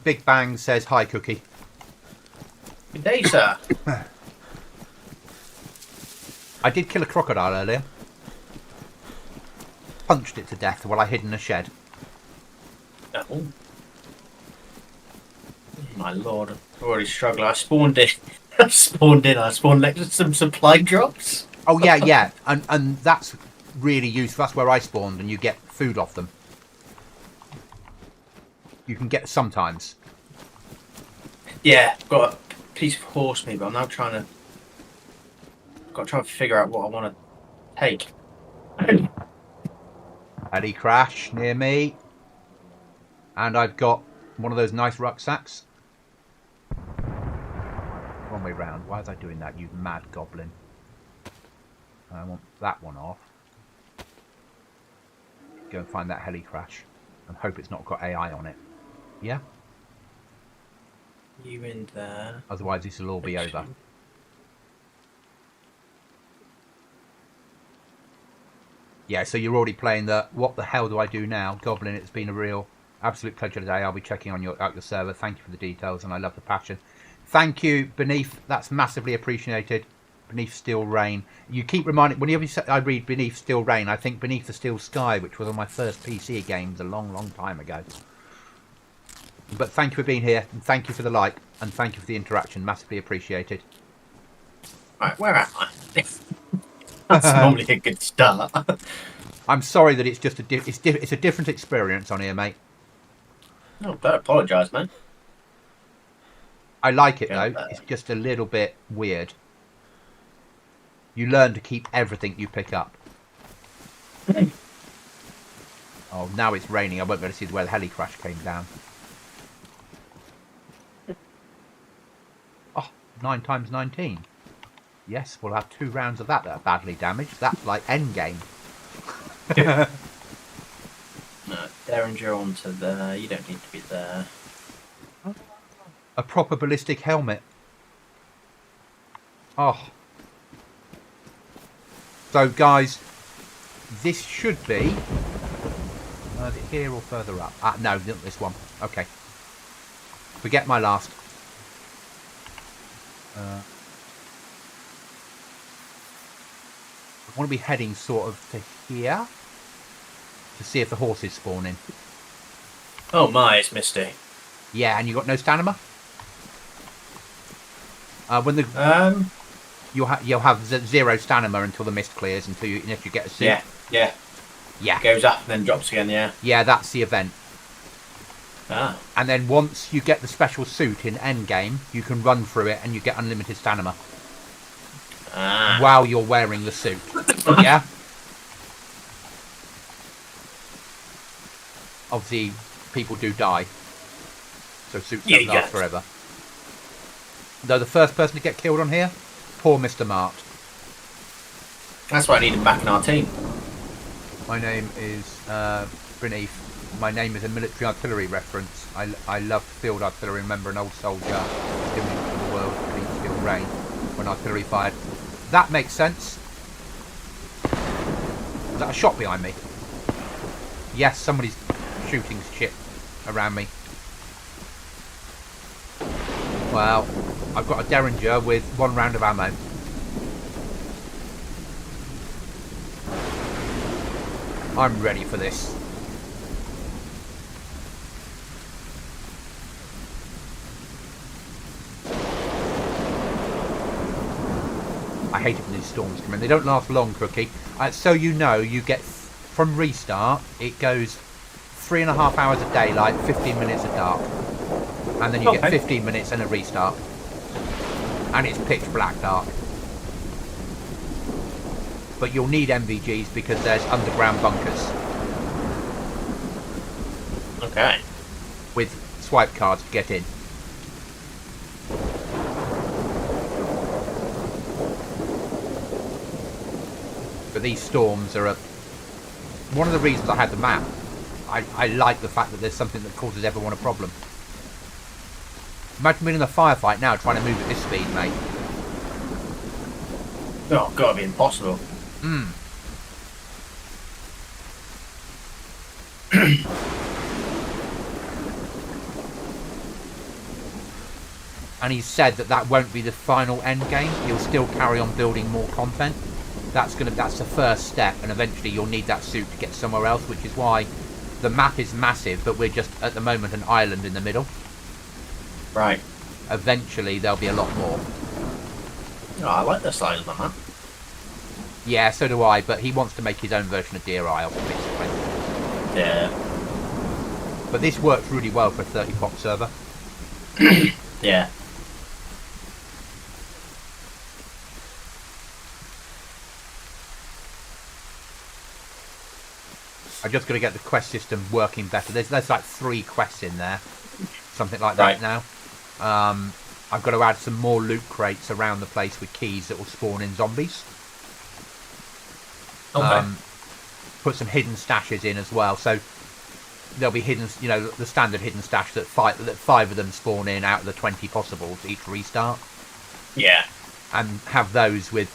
Speaker 1: Big Bang says, hi, Cookie.
Speaker 2: Good day, sir.
Speaker 1: I did kill a crocodile earlier. Punched it to death while I hid in a shed.
Speaker 2: Oh. My lord, I'm already struggling. I spawned it I spawned in. I spawned next to some supply drops.
Speaker 1: Oh yeah, yeah, and that's really useful. That's where I spawned, and you get food off them. You can get sometimes.
Speaker 2: Yeah, got a piece of horse meat, but I'm now trying to. Got to try and figure out what I want to take.
Speaker 1: Heli crash near me, and I've got one of those nice rucksacks. Wrong way round. Why was I doing that, you mad goblin? I want that one off. Go and find that heli crash and hope it's not got AI on it. Yeah?
Speaker 2: You in there?
Speaker 1: Otherwise this will all be over. Yeah, so you're already playing the what the hell do I do now? Goblin, it's been a real absolute pleasure today. I'll be checking on out your server. Thank you for the details and I love the passion. Thank you, Beneath. That's massively appreciated. Beneath Steel Rain. You keep reminding, whenever I read Beneath Steel Rain, I think Beneath the Steel Sky, which was on my first PC games a long, long time ago. But thank you for being here, and thank you for the like, and thank you for the interaction. Massively appreciated.
Speaker 2: Right, where am I? That's normally a good start.
Speaker 1: I'm sorry that it's just it's a different experience on here, mate.
Speaker 2: No, don't apologise, man.
Speaker 1: I like it though. It's just a little bit weird. You learn to keep everything you pick up. Oh, now it's raining. I won't be able to see where the heli crash came down. Oh, 9 times 19. Yes, we'll have 2 rounds of that are badly damaged. That's like endgame.
Speaker 2: No, Derringer onto there. You don't need to be there.
Speaker 1: A proper ballistic helmet. Oh. So, guys, this should be... is it here or further up? No, not this one. Okay. Forget my last. I want to be heading sort of to here to see if the horses spawn in.
Speaker 2: Oh my, it's misty.
Speaker 1: Yeah, and you got no stamina? When the you'll have 0 stamina until the mist clears, until you get a suit.
Speaker 2: Yeah.
Speaker 1: Yeah.
Speaker 2: Goes up and then drops again, yeah.
Speaker 1: Yeah, that's the event.
Speaker 2: Ah.
Speaker 1: And then once you get the special suit in endgame, you can run through it and you get unlimited stamina.
Speaker 2: Ah.
Speaker 1: While you're wearing the suit. Yeah? Obviously, people do die. So suits don't last forever. Though the first person to get killed on here, poor Mr. Mart.
Speaker 2: That's why I need him back in our team.
Speaker 1: My name is Beneath. My name is a military artillery reference. I love field artillery. Remember an old soldier giving it to the world beneath steel rain when artillery fired. That makes sense. Is that a shot behind me? Yes, somebody's shooting shit around me. Well, I've got a Derringer with 1 round of ammo. I'm ready for this. I hate it when these storms come in. They don't last long, Crookie. So you know, you get from restart, it goes 3.5 hours of daylight, 15 minutes of dark. And then you get 15 minutes and a restart. And it's pitch black dark. But you'll need MVGs because there's underground bunkers.
Speaker 2: Okay.
Speaker 1: With swipe cards to get in. But these storms are one of the reasons I had the map. I like the fact that there's something that causes everyone a problem. Imagine being in a firefight now trying to move at this speed, mate.
Speaker 2: Oh, gotta be impossible.
Speaker 1: And he said that won't be the final end game. He'll still carry on building more content. That's the first step, and eventually you'll need that suit to get somewhere else, which is why the map is massive, but we're just at the moment an island in the middle.
Speaker 2: Right.
Speaker 1: Eventually there'll be a lot more.
Speaker 2: Oh, I like the size of the map.
Speaker 1: Yeah, so do I, but he wants to make his own version of Deer Isle, basically.
Speaker 2: Yeah.
Speaker 1: But this works really well for a 30 pop server.
Speaker 2: Yeah.
Speaker 1: I just got to get the quest system working better. There's like 3 quests in there, something like that now. I've got to add some more loot crates around the place with keys that will spawn in zombies.
Speaker 2: Okay.
Speaker 1: Put some hidden stashes in as well, so there'll be hidden, you know, the standard hidden stash that 5 of them spawn in out of the 20 possibles each restart.
Speaker 2: Yeah.
Speaker 1: And have those with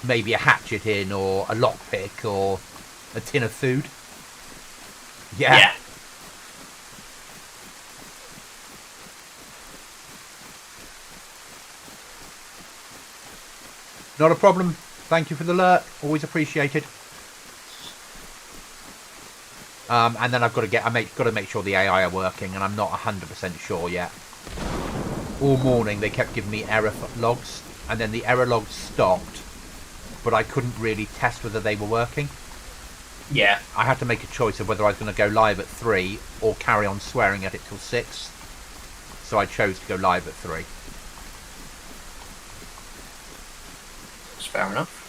Speaker 1: maybe a hatchet in, or a lockpick, or a tin of food. Yeah. Not a problem. Thank you for the alert. Always appreciated. And then I've got to got to make sure the AI are working, and I'm not 100% sure yet. All morning they kept giving me error logs, and then the error logs stopped, but I couldn't really test whether they were working.
Speaker 2: Yeah.
Speaker 1: I had to make a choice of whether I was going to go live at 3 or carry on swearing at it till 6. So I chose to go live at 3.
Speaker 2: That's fair enough.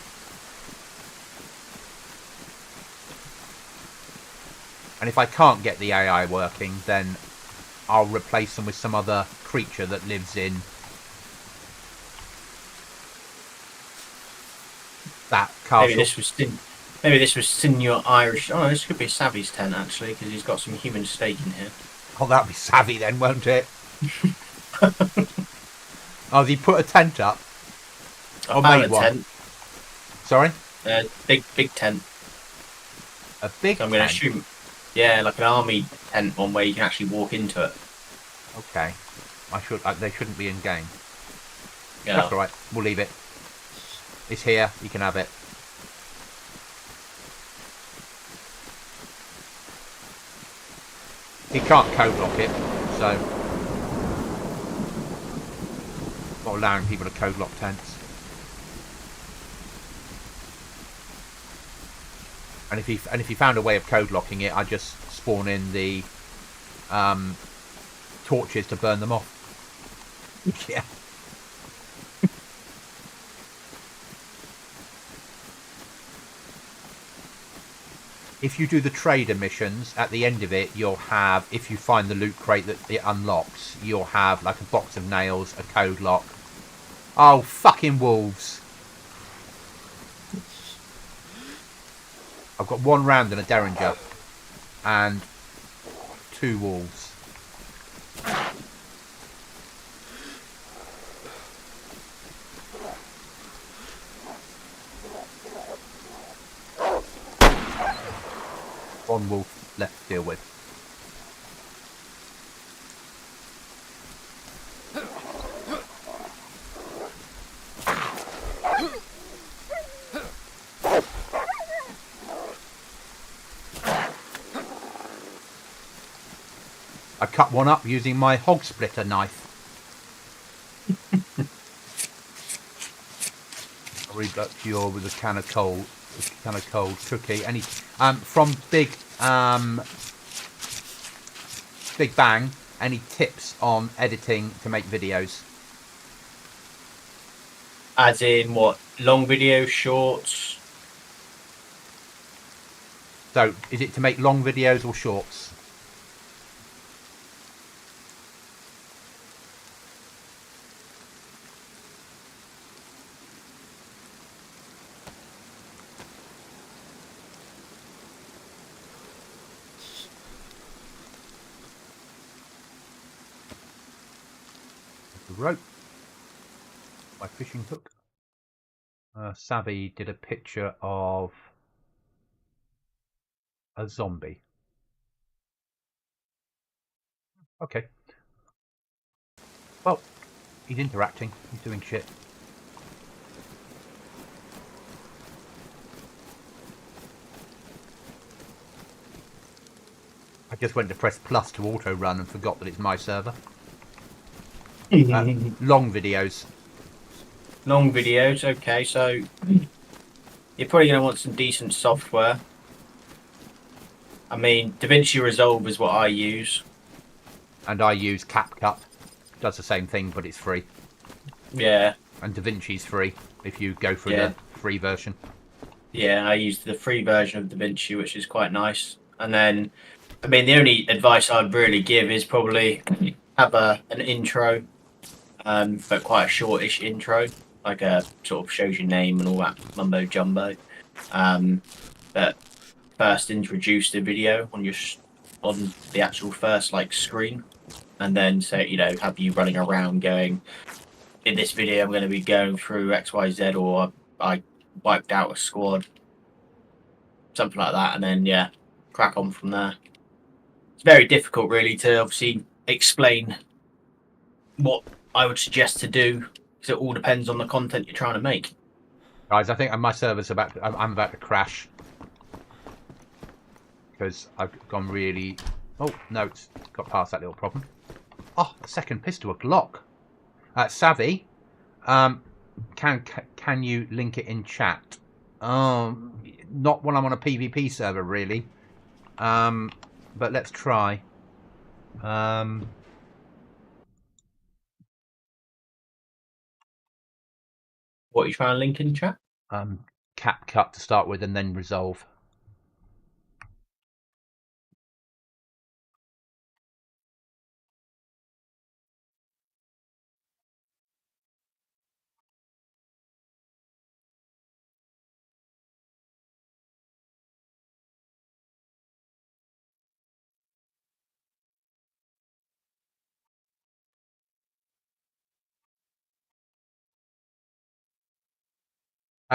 Speaker 1: And if I can't get the AI working, then I'll replace them with some other creature that lives in that castle.
Speaker 2: Maybe this was Senior Irish. Oh, this could be Savvy's tent actually, because he's got some human steak in here.
Speaker 1: Oh, that'll be savvy then, won't it? Oh, has he put a tent up?
Speaker 2: I found a tent.
Speaker 1: Sorry?
Speaker 2: Big tent.
Speaker 1: A big
Speaker 2: So I'm going to shoot. Yeah, like an army tent, one where you can actually walk into it.
Speaker 1: Okay. They shouldn't be in game.
Speaker 2: Yeah.
Speaker 1: That's alright. We'll leave it. It's here. You can have it. He can't code lock it, so not allowing people to code lock tents. And if he found a way of code locking it, I'd just spawn in the torches to burn them off. Yeah. If you do the trader missions, at the end of it, you'll have, if you find the loot crate that it unlocks, you'll have like a box of nails, a code lock. Oh, fucking wolves. I've got 1 round and a derringer. And 2 wolves. One wolf left to deal with. I cut one up using my hog splitter knife. I'll read back to you with a can of cold cookie. Any from Big Bang, any tips on editing to make videos?
Speaker 2: As in what? Long videos, shorts?
Speaker 1: So, is it to make long videos or shorts? Rope, my fishing hook. Savvy did a picture of a zombie. Okay. Well, he's interacting. He's doing shit. I just went to press plus to auto run and forgot that it's my server. Long videos.
Speaker 2: Long videos. Okay, so you're probably going to want some decent software. I mean, DaVinci Resolve is what I use.
Speaker 1: And I use CapCut. Does the same thing, but it's free.
Speaker 2: Yeah.
Speaker 1: And DaVinci's free if you go for
Speaker 2: Yeah.
Speaker 1: the free version.
Speaker 2: Yeah, I use the free version of DaVinci, which is quite nice. And then, I mean, the only advice I'd really give is probably have an intro, but quite a shortish intro, like a sort of shows your name and all that mumbo jumbo. That first introduce the video on the actual first like screen, and then say have you running around going, in this video I'm going to be going through XYZ, or I wiped out a squad, something like that, and then yeah, crack on from there. It's very difficult really to obviously explain what I would suggest to do, because it all depends on the content you're trying to make.
Speaker 1: Guys, I think my server's I'm about to crash. Because I've gone really... Oh, no, it's got past that little problem. Oh, a second pistol, a Glock. Savvy, can you link it in chat? Not when I'm on a PvP server, really. But let's try.
Speaker 2: What are you trying to link in chat?
Speaker 1: CapCut to start with, and then Resolve.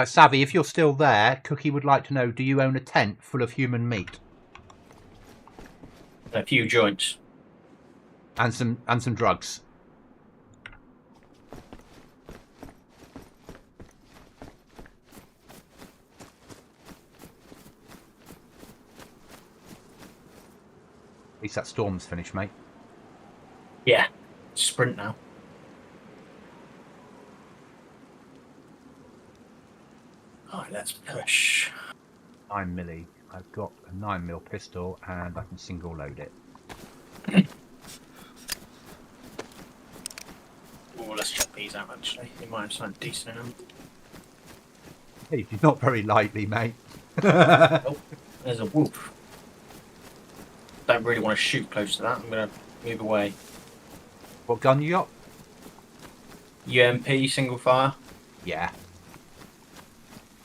Speaker 1: Savvy, if you're still there, Cookie would like to know, do you own a tent full of human meat?
Speaker 2: A few joints.
Speaker 1: And some drugs. At least that storm's finished, mate.
Speaker 2: Yeah, sprint now. Alright, let's push.
Speaker 1: 9 milli. I've got a 9mm pistol and I can single load it.
Speaker 2: Oh, let's check these out actually. They might have something decent in them.
Speaker 1: Hey, you're not very lightly, mate.
Speaker 2: Oh, there's a wolf. Don't really want to shoot close to that. I'm going to move away.
Speaker 1: What gun you got?
Speaker 2: UMP, single fire.
Speaker 1: Yeah.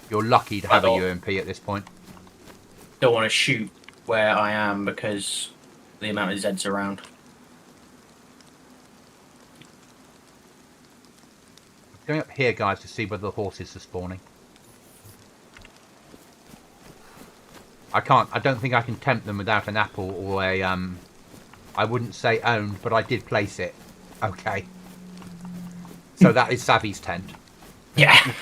Speaker 1: You're lucky to have a UMP at this point.
Speaker 2: Don't want to shoot where I am because the amount of Zeds around.
Speaker 1: Going up here, guys, to see whether the horses are spawning. I don't think I can tempt them without an apple or a, I wouldn't say owned, but I did place it. Okay. So that is Savvy's tent.
Speaker 2: Yeah.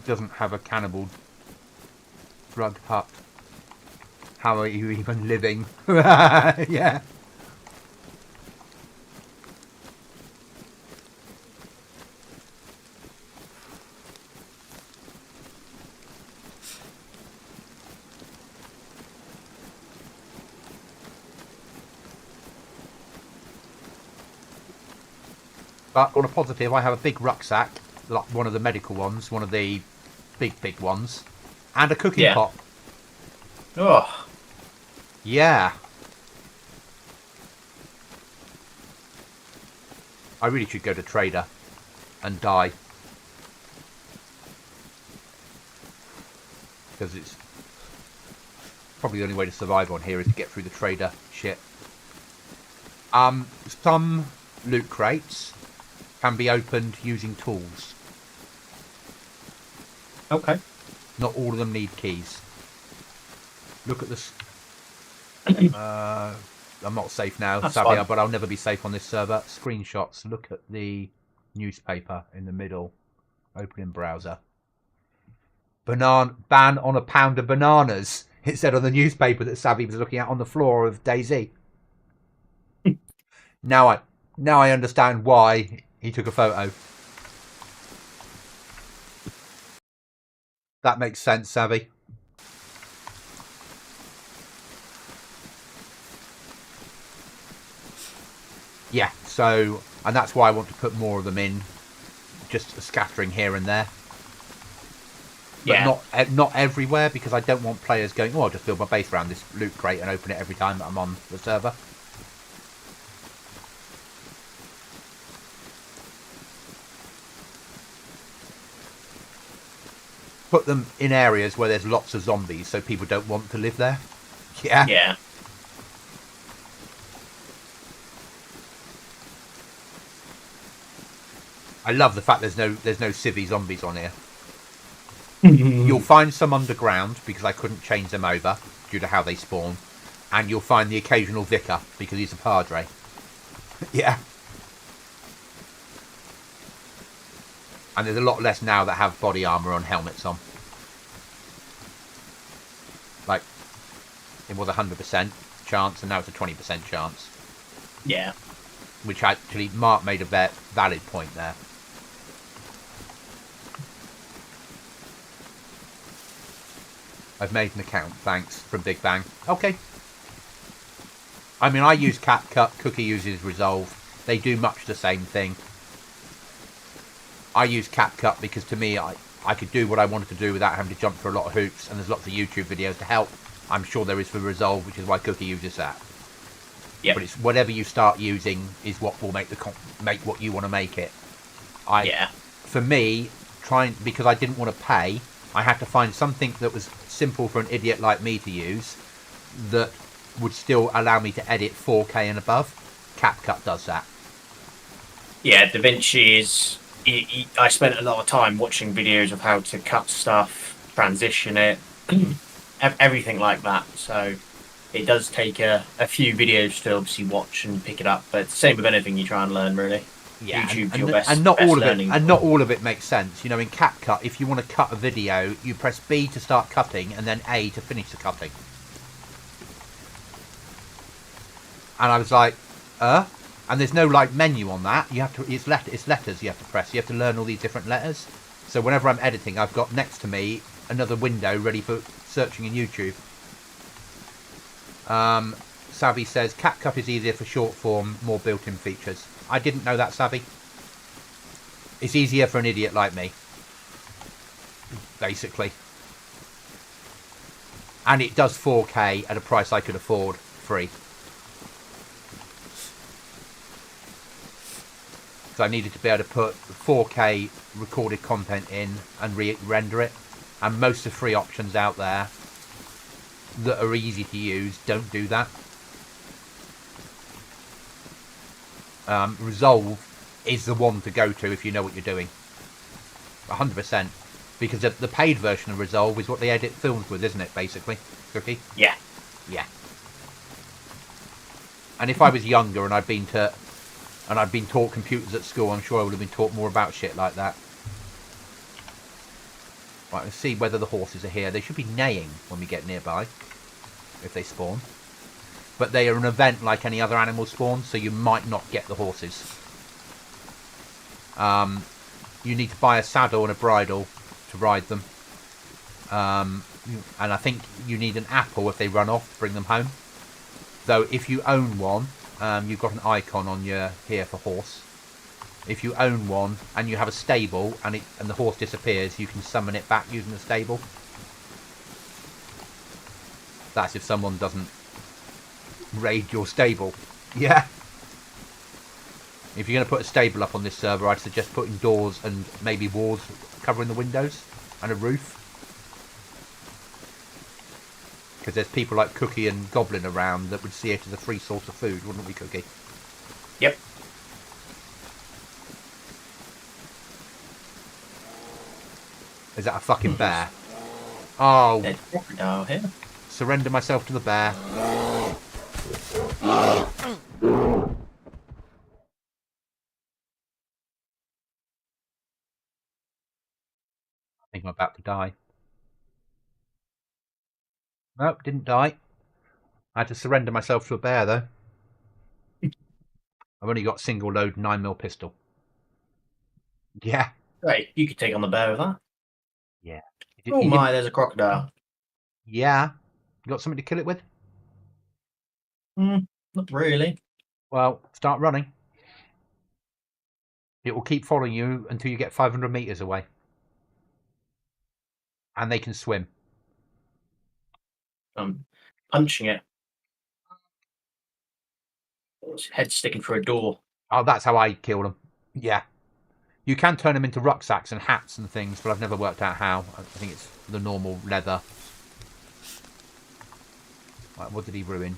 Speaker 1: Doesn't have a cannibal drug hut. How are you even living? Yeah. But on a positive, I have a big rucksack, like one of the medical ones, one of the big ones, and a cooking pot.
Speaker 2: Oh.
Speaker 1: Yeah. I really should go to Trader and die. Because it's probably the only way to survive on here is to get through the Trader shit. Some loot crates can be opened using tools.
Speaker 2: Okay.
Speaker 1: Not all of them need keys. Look at this. I'm not safe now, Savia, but I'll never be safe on this server. Screenshots. Look at the newspaper in the middle. Open in browser. ban on a pound of bananas. It said on the newspaper that Savvy was looking at on the floor of Dayz. Now I understand why he took a photo. That makes sense, Savvy. Yeah, so, and that's why I want to put more of them in, just a scattering here and there. But not everywhere, because I don't want players going, oh, I'll just build my base around this loot crate and open it every time that I'm on the server. Put them in areas where there's lots of zombies so people don't want to live there. Yeah.
Speaker 2: Yeah.
Speaker 1: I love the fact there's no civvy zombies on here. You'll find some underground because I couldn't change them over due to how they spawn. And you'll find the occasional vicar because he's a padre. Yeah. And there's a lot less now that have body armour on helmets on. Like, it was 100% chance and now it's a 20% chance.
Speaker 2: Yeah.
Speaker 1: Which actually, Mark made a valid point there. I've made an account, thanks, from Big Bang. Okay. I mean, I use CapCut, Cookie uses Resolve. They do much the same thing. I use CapCut because to me, I could do what I wanted to do without having to jump through a lot of hoops, and there's lots of YouTube videos to help. I'm sure there is for Resolve, which is why Cookie uses that.
Speaker 2: Yeah.
Speaker 1: But it's whatever you start using is what will make what you want to make it. For me, because I didn't want to pay, I had to find something that was simple for an idiot like me to use that would still allow me to edit 4K and above. CapCut does that.
Speaker 2: Yeah, DaVinci is... I spent a lot of time watching videos of how to cut stuff, transition it, everything like that. So it does take a few videos to obviously watch and pick it up. But it's the same with anything you try and learn, really.
Speaker 1: Yeah,
Speaker 2: YouTube's your best,
Speaker 1: and not
Speaker 2: best
Speaker 1: all of it,
Speaker 2: learning
Speaker 1: and not all of it makes sense. You know, in CapCut, if you want to cut a video, you press B to start cutting, and then A to finish the cutting. And I was like, and there's no like menu on that. You have to, it's letters you have to press. You have to learn all these different letters. So whenever I'm editing, I've got next to me another window ready for searching in YouTube. Savvy says CapCut is easier for short form, more built-in features. I didn't know that, Savvy. It's easier for an idiot like me, basically. And it does 4K at a price I could afford, free. So I needed to be able to put 4K recorded content in and render it. And most of the free options out there that are easy to use don't do that. Resolve is the one to go to if you know what you're doing. 100%. Because the paid version of Resolve is what they edit films with, isn't it, basically? Cookie?
Speaker 2: Yeah.
Speaker 1: Yeah. And if I was younger and I'd been taught computers at school, I'm sure I would have been taught more about shit like that. Right, let's see whether the horses are here. They should be neighing when we get nearby, if they spawn. But they are an event like any other animal spawn, so you might not get the horses. You need to buy a saddle and a bridle to ride them. And I think you need an apple if they run off to bring them home. Though if you own one, you've got an icon on your here for horse. If you own one and you have a stable and the horse disappears, you can summon it back using the stable. That's if someone doesn't raid your stable. Yeah. If you're going to put a stable up on this server, I'd suggest putting doors and maybe walls covering the windows and a roof. Because there's people like Cookie and Goblin around that would see it as a free source of food, wouldn't we, Cookie?
Speaker 2: Yep.
Speaker 1: Is that a fucking bear? Oh.
Speaker 2: There's a crocodile here.
Speaker 1: Surrender myself to the bear. I think I'm about to die. Nope, didn't die. I had to surrender myself to a bear, though. I've only got single load 9mm pistol. Yeah.
Speaker 2: Right, you could take on the bear with that.
Speaker 1: Yeah.
Speaker 2: Oh my, there's a crocodile.
Speaker 1: Yeah. You got something to kill it with?
Speaker 2: Not really.
Speaker 1: Well, start running. It will keep following you until you get 500 meters away. And they can swim.
Speaker 2: I'm punching it. Its head sticking through a door.
Speaker 1: Oh, that's how I kill them. Yeah. You can turn them into rucksacks and hats and things, but I've never worked out how. I think it's the normal leather. Right, what did he ruin?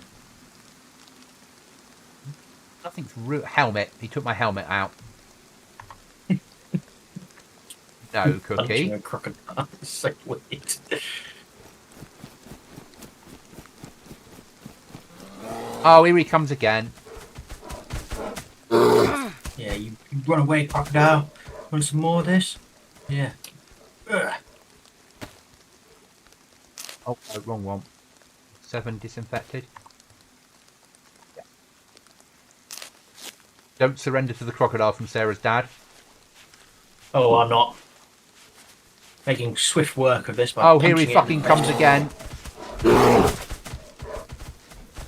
Speaker 1: Nothing's helmet. He took my helmet out. No, Cookie.
Speaker 2: Punching a crocodile. It's so weird.
Speaker 1: Oh, here he comes again.
Speaker 2: Yeah, you run away, crocodile. Want some more of this? Yeah. Ugh.
Speaker 1: Oh, no, wrong one. 7 disinfected. Yeah. Don't surrender to the crocodile from Sarah's dad.
Speaker 2: Oh, I'm not. Making swift work of this.
Speaker 1: Oh, here he fucking comes again.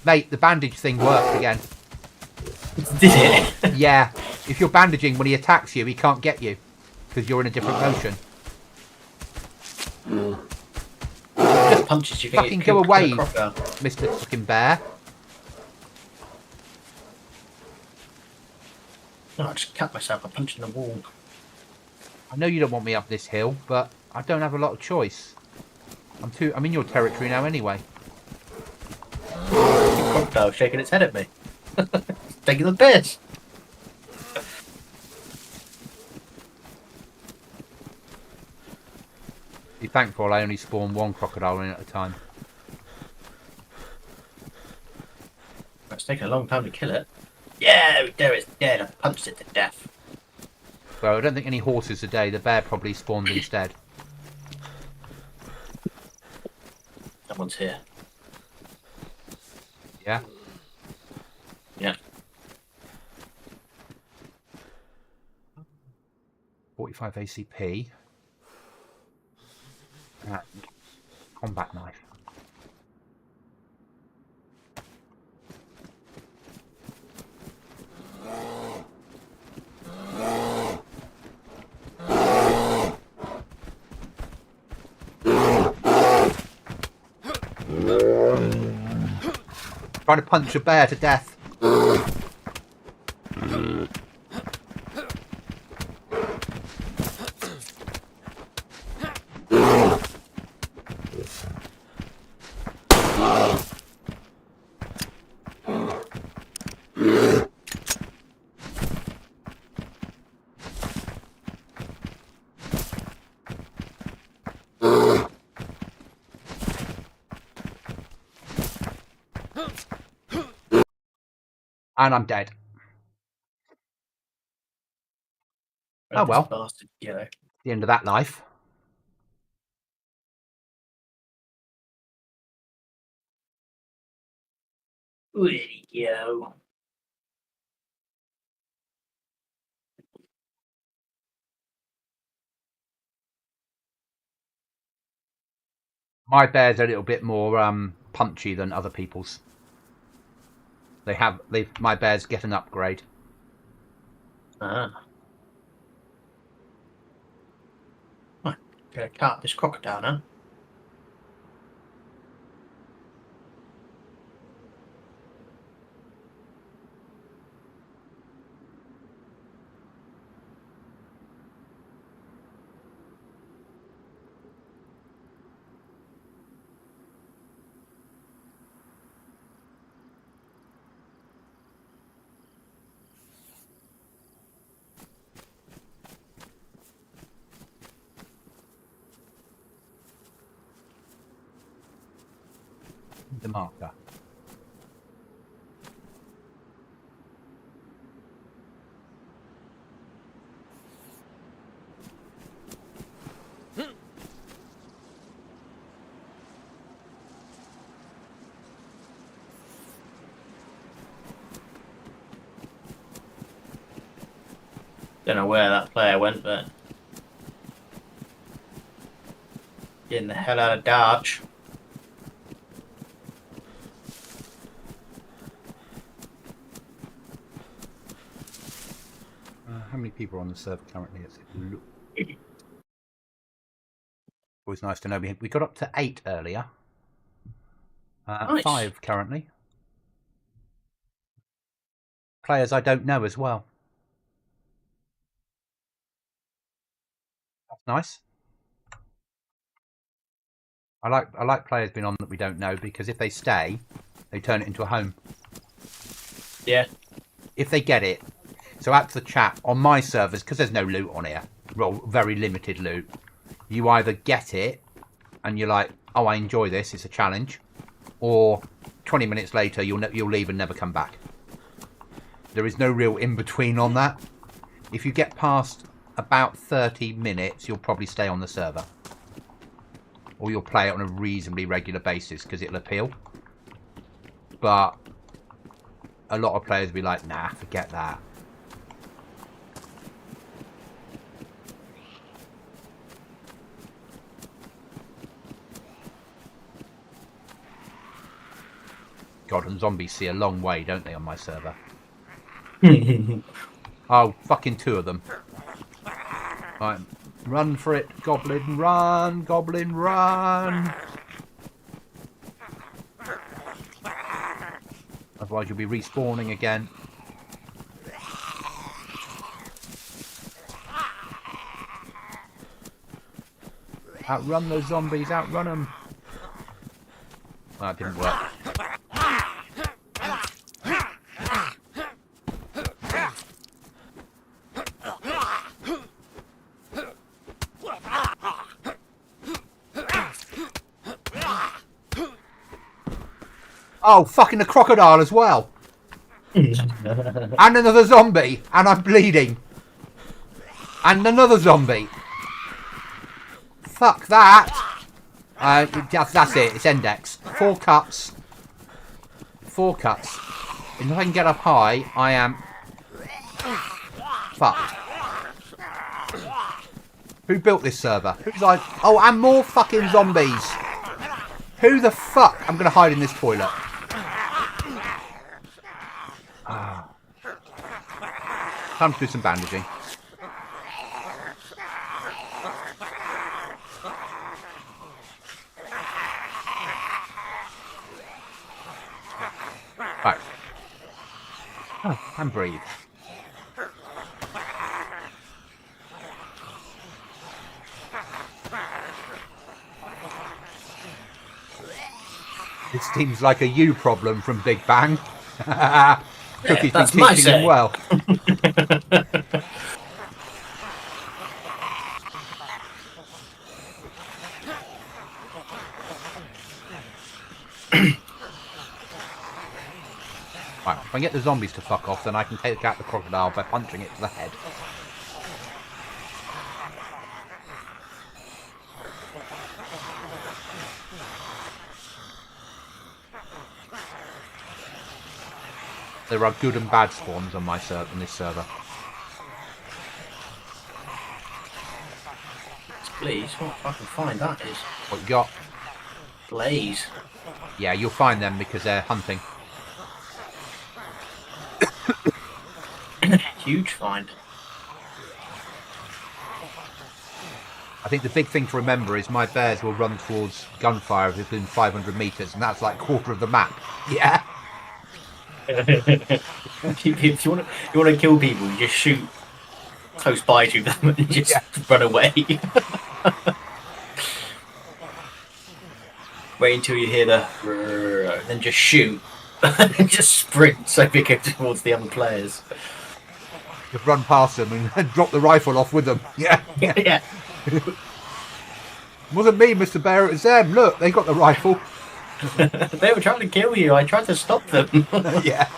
Speaker 1: Mate, the bandage thing worked again.
Speaker 2: Did it?
Speaker 1: Yeah. If you're bandaging when he attacks you, he can't get you. Because you're in a different motion.
Speaker 2: Just punches you.
Speaker 1: Fucking go away, Mr. fucking bear.
Speaker 2: No, I just cut myself by punching the wall.
Speaker 1: I know you don't want me up this hill, but I don't have a lot of choice. I'm in your territory now anyway.
Speaker 2: Crocodile shaking its head at me. Taking the piss.
Speaker 1: Be thankful I only spawn one crocodile in at a time.
Speaker 2: It's taken a long time to kill it. Yeah, there it's dead. I punched it to death.
Speaker 1: Well, I don't think any horses a day. The bear probably spawns instead.
Speaker 2: Someone's here.
Speaker 1: Yeah?
Speaker 2: Yeah.
Speaker 1: 45 ACP. And combat knife. Trying to punch a bear to death. And I'm dead. Oh well.
Speaker 2: Bastard, you know.
Speaker 1: The end of that life.
Speaker 2: There you go.
Speaker 1: My bear's a little bit more punchy than other people's. My bears get an upgrade.
Speaker 2: Ah. Right, gonna cut this crocodile now.
Speaker 1: The marker.
Speaker 2: Don't know where that player went, but getting the hell out of Dodge.
Speaker 1: How many people are on the server currently? Always nice to know. We got up to 8 earlier.
Speaker 2: Nice.
Speaker 1: 5 currently. Players I don't know as well. That's nice. I like players being on that we don't know, because if they stay, they turn it into a home.
Speaker 2: Yeah.
Speaker 1: If they get it. So out to the chat on my servers, because there's no loot on here, well, very limited loot. You either get it and you're like, oh, I enjoy this, it's a challenge, or 20 minutes later you'll leave and never come back. There is no real in between on that. If you get past about 30 minutes, you'll probably stay on the server, or you'll play it on a reasonably regular basis because it'll appeal. But a lot of players will be like, nah, forget that. God, and zombies see a long way, don't they, on my server? Oh, fucking 2 of them. Right, run for it, Goblin, run! Goblin, run! Otherwise you'll be respawning again. Outrun those zombies, outrun them! That didn't work. Oh, fucking the crocodile as well. And another zombie. And I'm bleeding. And another zombie. Fuck that. That's it. It's index. 4 cuts. 4 cuts. And if I can get up high, I am fucked. Who built this server? Who's like... Oh, and more fucking zombies. Who the fuck? I'm going to hide in this toilet. Time to do some bandaging. Right. Oh, and breathe. This seems like a you problem from Big Bang. Cookie's been teaching him well. Right, if I can get the zombies to fuck off, then I can take out the crocodile by punching it to the head. There are good and bad spawns on my on this server.
Speaker 2: Please, what if I can find that is?
Speaker 1: What you got?
Speaker 2: Blaze.
Speaker 1: Yeah, you'll find them because they're hunting.
Speaker 2: Huge find.
Speaker 1: I think the big thing to remember is my bears will run towards gunfire within 500 metres, and that's like a quarter of the map. Yeah.
Speaker 2: If you want to kill people, you just shoot close by to them and just run away. Wait until you hear the then just shoot and just sprint so they go towards the other players.
Speaker 1: Just run past them and drop the rifle off with them. Yeah.
Speaker 2: Yeah.
Speaker 1: Wasn't me, Mr. Bear, it was them. Look, they got the rifle.
Speaker 2: They were trying to kill you. I tried to stop them.
Speaker 1: Yeah.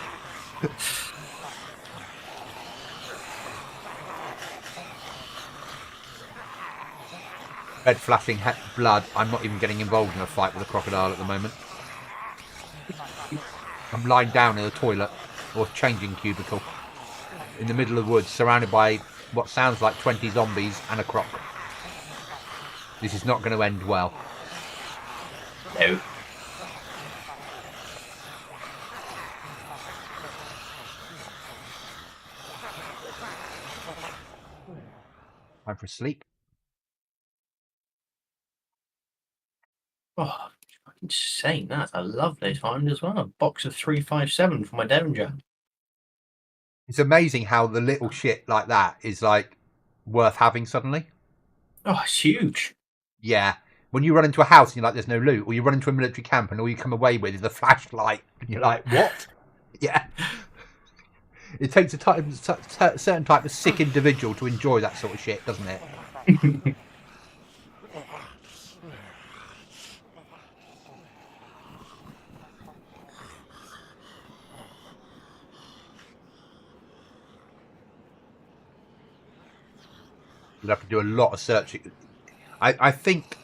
Speaker 1: Red flashing blood. I'm not even getting involved in a fight with a crocodile at the moment. I'm lying down in a toilet or changing cubicle in the middle of the woods, surrounded by what sounds like 20 zombies and a croc. This is not going to end well.
Speaker 2: No.
Speaker 1: Time for sleep.
Speaker 2: Oh, fucking insane. That's a lovely time as well. A box of 357 for my Derringer.
Speaker 1: It's amazing how the little shit like that is like worth having suddenly.
Speaker 2: Oh, it's huge.
Speaker 1: Yeah. When you run into a house and you're like, there's no loot, or you run into a military camp and all you come away with is a flashlight, and you're like, what? Yeah. It takes a certain type of sick individual to enjoy that sort of shit, doesn't it? You'd have to do a lot of searching. I think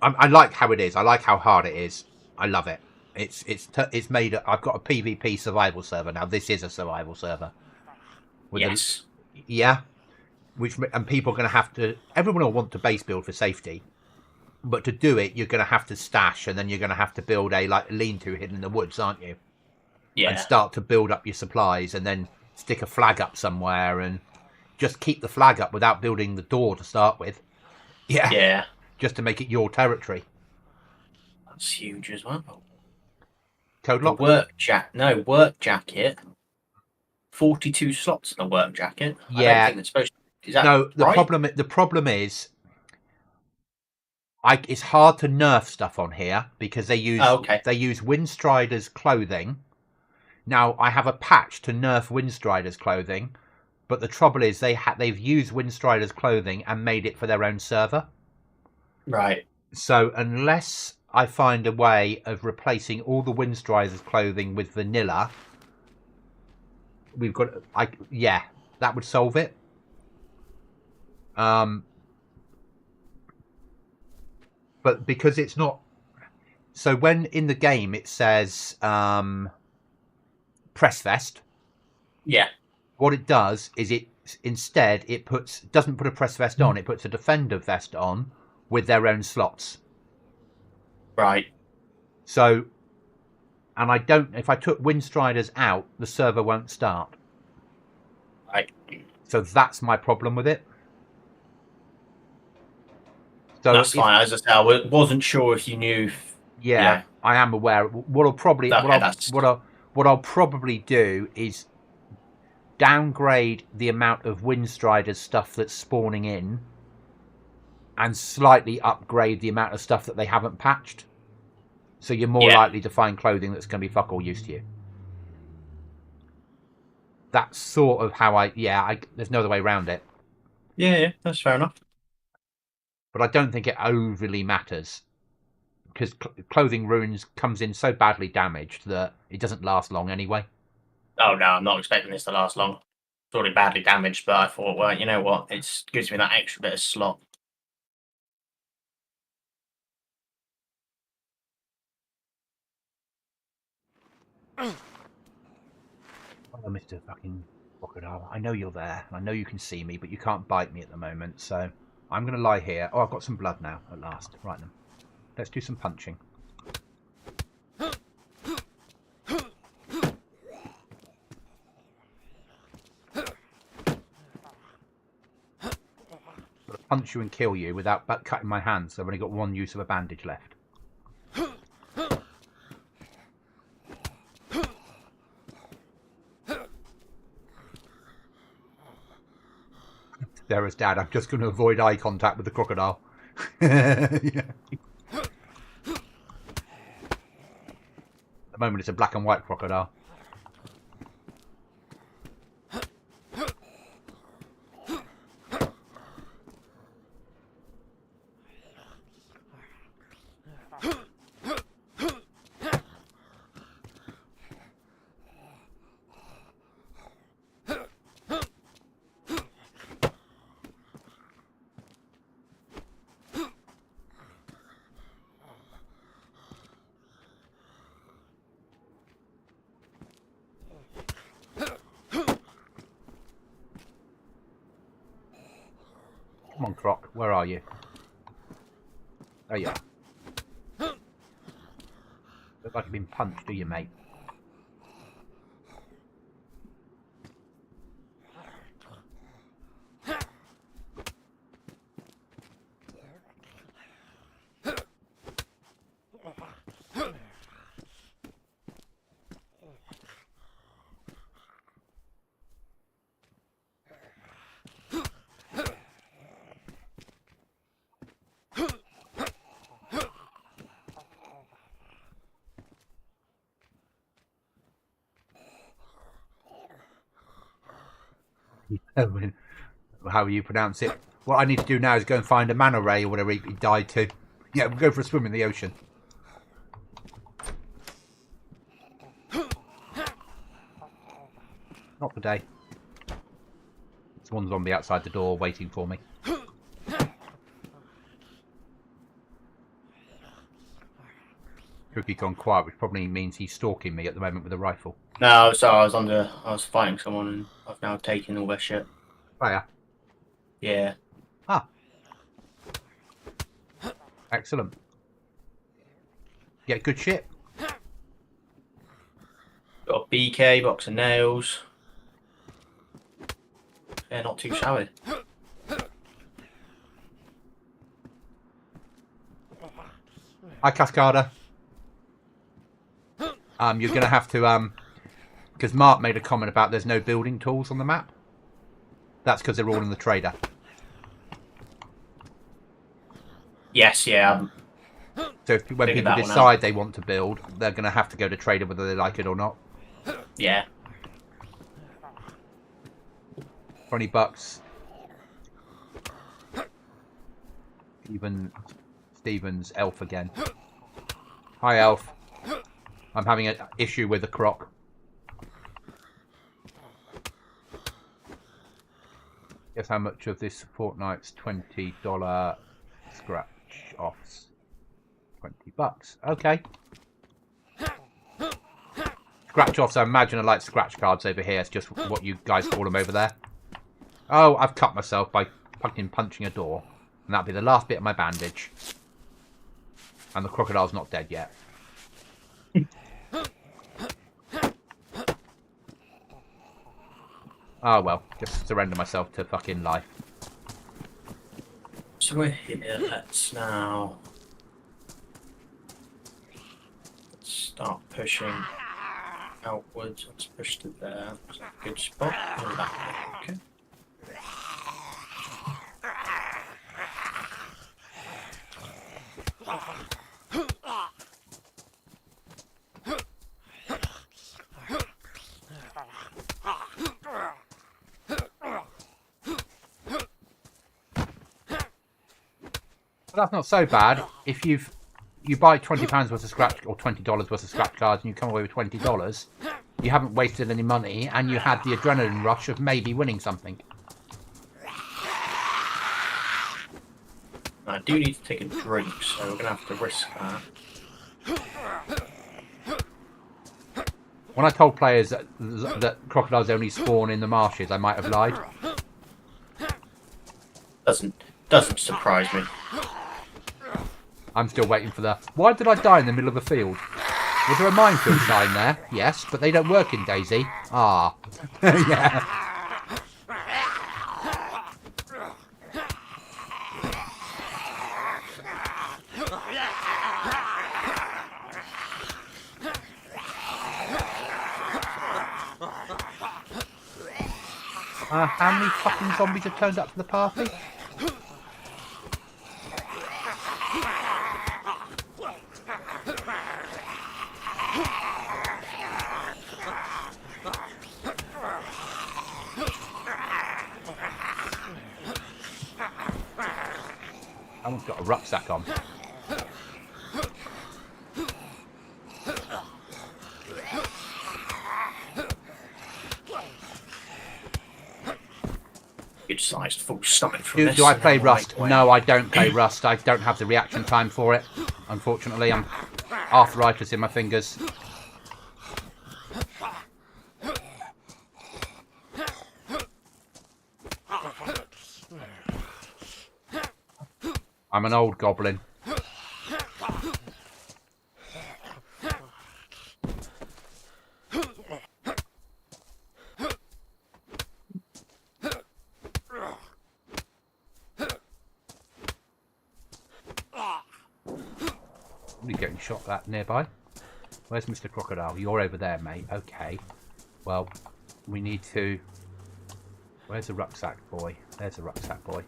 Speaker 1: I like how it is. I like how hard it is. I love it. It's made. I've got a PvP survival server now. This is a survival server.
Speaker 2: Yes.
Speaker 1: Yeah. And people are going to have to. Everyone will want to base build for safety, but to do it, you're going to have to stash, and then you're going to have to build a lean-to hidden in the woods, aren't you?
Speaker 2: Yeah.
Speaker 1: And start to build up your supplies, and then stick a flag up somewhere, and just keep the flag up without building the door to start with. Yeah.
Speaker 2: Yeah.
Speaker 1: Just to make it your territory.
Speaker 2: That's huge as well.
Speaker 1: Code
Speaker 2: The
Speaker 1: lock?
Speaker 2: work jacket. 42 slots in the work jacket.
Speaker 1: Yeah.
Speaker 2: I don't think it's supposed to. Is that
Speaker 1: no, the
Speaker 2: right?
Speaker 1: problem is it's hard to nerf stuff on here because they use Windstrider's clothing. Now I have a patch to nerf Windstrider's clothing, but the trouble is they've used Windstrider's clothing and made it for their own server.
Speaker 2: Right.
Speaker 1: So unless I find a way of replacing all the Windstrider's clothing with vanilla, we've got that would solve it. But because it's not, so when in the game it says press vest,
Speaker 2: Yeah.
Speaker 1: what it does is it doesn't put a press vest on, it puts a defender vest on with their own slots.
Speaker 2: Right.
Speaker 1: So, and if I took Windstriders out, the server won't start.
Speaker 2: Right.
Speaker 1: So that's my problem with it. So
Speaker 2: that's fine. As I say, I wasn't sure if you knew.
Speaker 1: Yeah, I am aware. What I'll probably do is downgrade the amount of Windstriders stuff that's spawning in, and slightly upgrade the amount of stuff that they haven't patched. So you're more likely to find clothing that's going to be fuck all use to you. That's sort of how there's no other way around it.
Speaker 2: Yeah, that's fair enough.
Speaker 1: But I don't think it overly matters, because clothing runes comes in so badly damaged that it doesn't last long anyway.
Speaker 2: Oh no, I'm not expecting this to last long. It's already badly damaged, but I thought, well, you know what? It gives me that extra bit of slot.
Speaker 1: Oh, Mr. fucking crocodile, I know you're there, and I know you can see me, but you can't bite me at the moment, so I'm going to lie here. Oh, I've got some blood now, at last. Right then. Let's do some punching. I'll punch you and kill you without cutting my hands, so I've only got one use of a bandage left. Sarah's dad, I'm just going to avoid eye contact with the crocodile. Yeah. At the moment it's a black and white crocodile. Come on, Croc. Where are you? There you are. Look like you've been punched, do you, mate? How you pronounce it. What I need to do now is go and find a manta ray or whatever he died to. Yeah, we'll go for a swim in the ocean. Not today. There's one zombie outside the door waiting for me. Cookie gone quiet, which probably means he's stalking me at the moment with a rifle.
Speaker 2: No, so I was fighting someone and I've now taken all their shit.
Speaker 1: Oh yeah.
Speaker 2: Yeah.
Speaker 1: Ah. Excellent. Get good shit.
Speaker 2: Got a BK, box of nails. Yeah, not too shabby.
Speaker 1: Hi, Cascada. You're going to have to, because Mark made a comment about there's no building tools on the map. That's because they're all in the trader.
Speaker 2: Yes, yeah.
Speaker 1: So when people decide they want to build, they're going to have to go to trader whether they like it or not.
Speaker 2: Yeah.
Speaker 1: $20. Steven's elf again. Hi, elf. I'm having an issue with the croc. Guess how much of this fortnight's $20 scratch offs? $20. Okay. Scratch offs, I imagine, are like scratch cards over here. It's just what you guys call them over there. Oh, I've cut myself by fucking punching a door. And that'll be the last bit of my bandage. And the crocodile's not dead yet. Oh well, just surrender myself to fucking life.
Speaker 2: So we're here, let's now start pushing outwards. Let's push to there. That's a good spot. Okay.
Speaker 1: But that's not so bad. If you buy £20 worth of scratch or $20 worth of scratch cards and you come away with $20, you haven't wasted any money and you had the adrenaline rush of maybe winning something.
Speaker 2: I do need to take a drink, so we're gonna have to risk that.
Speaker 1: When I told players that crocodiles only spawn in the marshes, I might have lied.
Speaker 2: Doesn't surprise me.
Speaker 1: I'm still waiting for the... Why did I die in the middle of a field? Was there a minefield sign there? Yes, but they don't work in Dayz. Ah. Yeah. How many fucking zombies have turned up to the party? Someone's got a rucksack on.
Speaker 2: Good sized full stomach from this.
Speaker 1: Do I play Rust? No, I don't play Rust. I don't have the reaction time for it. Unfortunately, I'm arthritis in my fingers. I'm an old goblin. You're getting shot at nearby. Where's Mr. Crocodile? You're over there, mate. Okay. Well, we need to... Where's the rucksack boy? There's the rucksack boy.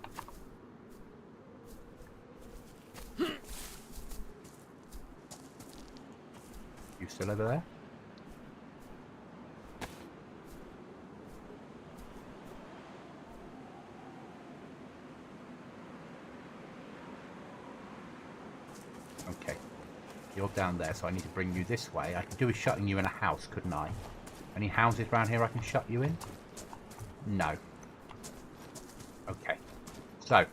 Speaker 1: You still over there? Okay. You're down there, so I need to bring you this way. I could do with shutting you in a house, couldn't I? Any houses around here I can shut you in? No. Okay. So,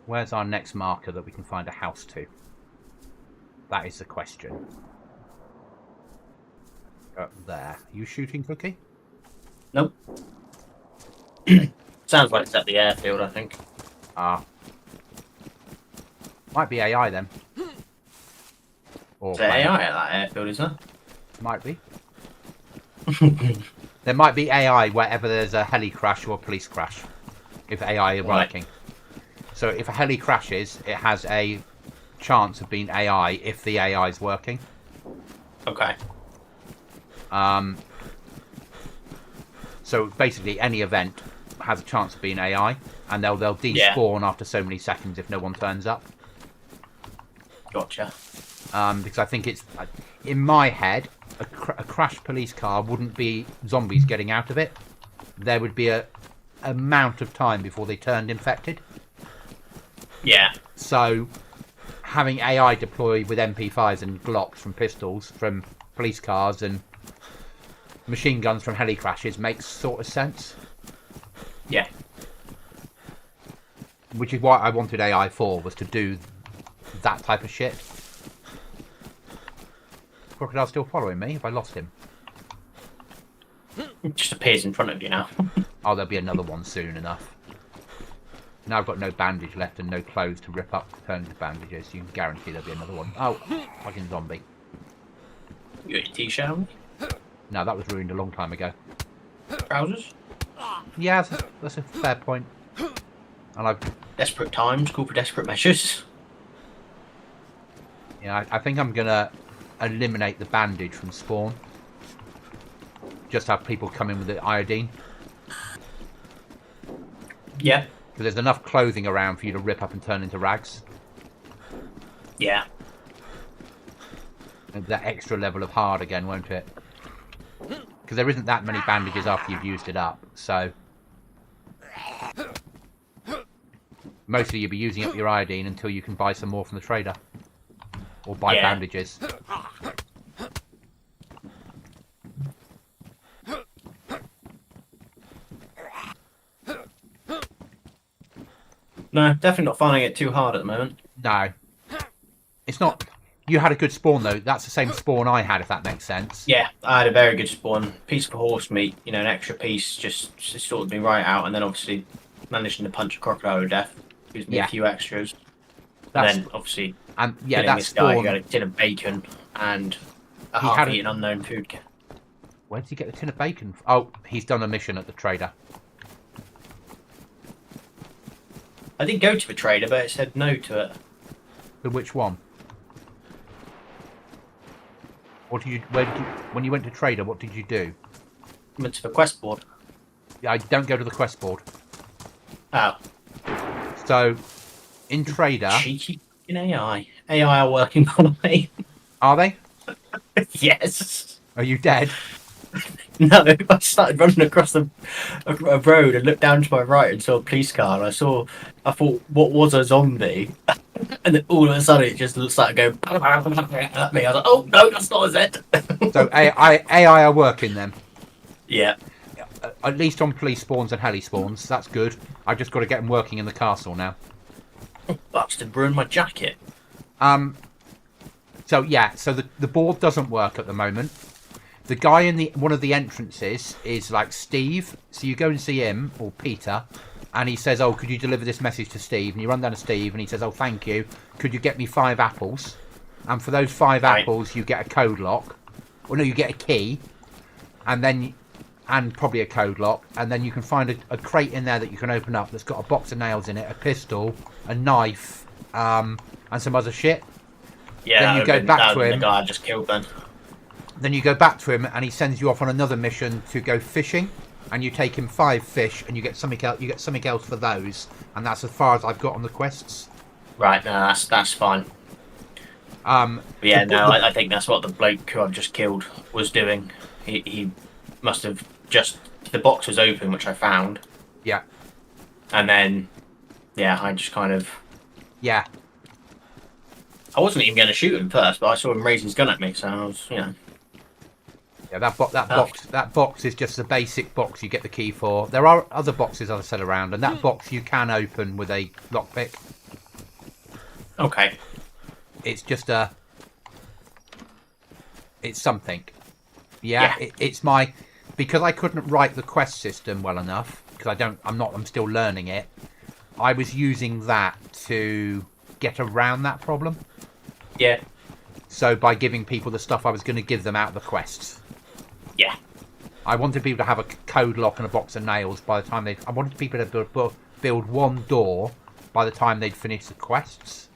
Speaker 1: where's our next marker that we can find a house to? That is the question. Up there. Are you shooting, Cookie?
Speaker 2: Nope. Sounds like it's at the airfield, I think.
Speaker 1: Ah. Might be AI then. Or
Speaker 2: Is there AI at that airfield, is there?
Speaker 1: Might be. There might be AI wherever there's a heli crash or a police crash. If AI is working. So if a heli crashes, it has a chance of being AI if the AI is working.
Speaker 2: Okay.
Speaker 1: So basically any event has a chance of being AI, and they'll despawn after so many seconds if no one turns up.
Speaker 2: Gotcha.
Speaker 1: Because I think it's, in my head, a crashed police car wouldn't be zombies getting out of it. There would be a amount of time before they turned infected.
Speaker 2: Yeah.
Speaker 1: So having AI deploy with MP5s and Glocks from pistols from police cars and machine guns from heli crashes makes sort of sense.
Speaker 2: Yeah.
Speaker 1: Which is what I wanted AI for, was to do that type of shit. Crocodile still following me? Have I lost him?
Speaker 2: It just appears in front of you now.
Speaker 1: Oh, there'll be another one soon enough. Now I've got no bandage left and no clothes to rip up to turn into bandages. You can guarantee there'll be another one. Oh, fucking zombie.
Speaker 2: You got your t-shirt on?
Speaker 1: No, that was ruined a long time ago.
Speaker 2: Trousers?
Speaker 1: Yeah, that's a fair point. And I've...
Speaker 2: Desperate times call for desperate measures.
Speaker 1: Yeah, I think I'm going to eliminate the bandage from spawn. Just have people come in with the iodine.
Speaker 2: Yeah.
Speaker 1: Because there's enough clothing around for you to rip up and turn into rags.
Speaker 2: Yeah.
Speaker 1: And that extra level of hard again, won't it? Because there isn't that many bandages after you've used it up, so... Mostly you'll be using up your iodine until you can buy some more from the trader. Or buy bandages.
Speaker 2: No, definitely not finding it too hard at the moment.
Speaker 1: No. It's not... You had a good spawn, though. That's the same spawn I had, if that makes sense.
Speaker 2: Yeah, I had a very good spawn. Piece of horse meat, you know, an extra piece, just sorted me right out, and then obviously managing to punch a crocodile to death. Gives me a few extras. And then, obviously, killing this guy who had a tin of bacon and a half-eaten unknown food.
Speaker 1: Where did he get the tin of bacon? Oh, he's done a mission at the trader.
Speaker 2: I did go to the trader, but it said no to it.
Speaker 1: But which one? What did you? When you went to trader, what did you do?
Speaker 2: Went to the quest board.
Speaker 1: Yeah, I don't go to the quest board.
Speaker 2: Oh.
Speaker 1: So, in trader...
Speaker 2: Cheeky AI. AI are working on me.
Speaker 1: Are they?
Speaker 2: Yes.
Speaker 1: Are you dead?
Speaker 2: No, I started running across a road and looked down to my right and saw a police car, and I thought, what was a zombie? And then all of a sudden it just started going at me. I was like, oh no, that's not a Z.
Speaker 1: So AI are working then?
Speaker 2: Yeah.
Speaker 1: At least on police spawns and heli spawns. That's good. I've just got to get them working in the castle now.
Speaker 2: Bastard ruined my jacket.
Speaker 1: So yeah, so the board doesn't work at the moment. The guy in one of the entrances is like Steve, so you go and see him, or Peter, and he says, "Oh, could you deliver this message to Steve?" And you run down to Steve, and he says, "Oh, thank you. Could you get me 5 apples? And for those 5 apples, you get a code lock. Or no, you get a key, and probably a code lock, and then you can find a crate in there that you can open up that's got a box of nails in it, a pistol, a knife, and some other shit."
Speaker 2: Yeah,
Speaker 1: then you go back to him.
Speaker 2: The guy I just killed then.
Speaker 1: Then you go back to him, and he sends you off on another mission to go fishing, and you take him 5 fish, and you get something else. You get something else for those, and that's as far as I've got on the quests.
Speaker 2: Right, no, that's fine. But yeah, I think that's what the bloke who I've just killed was doing. He must have just the box was open, which I found.
Speaker 1: Yeah.
Speaker 2: And then, yeah, I just kind of.
Speaker 1: Yeah.
Speaker 2: I wasn't even going to shoot him first, but I saw him raise his gun at me, so I was, Yeah,
Speaker 1: that box is just the basic box you get the key for. There are other boxes, as I said, around, and that box you can open with a lockpick.
Speaker 2: Okay.
Speaker 1: It's just it's something. Yeah. Because I couldn't write the quest system well enough, because I'm still learning it. I was using that to get around that problem.
Speaker 2: Yeah.
Speaker 1: So by giving people the stuff I was going to give them out of the quests.
Speaker 2: Yeah.
Speaker 1: I wanted people to have a code lock and a box of nails by the time I wanted people to build 1 door by the time they'd finished the quests.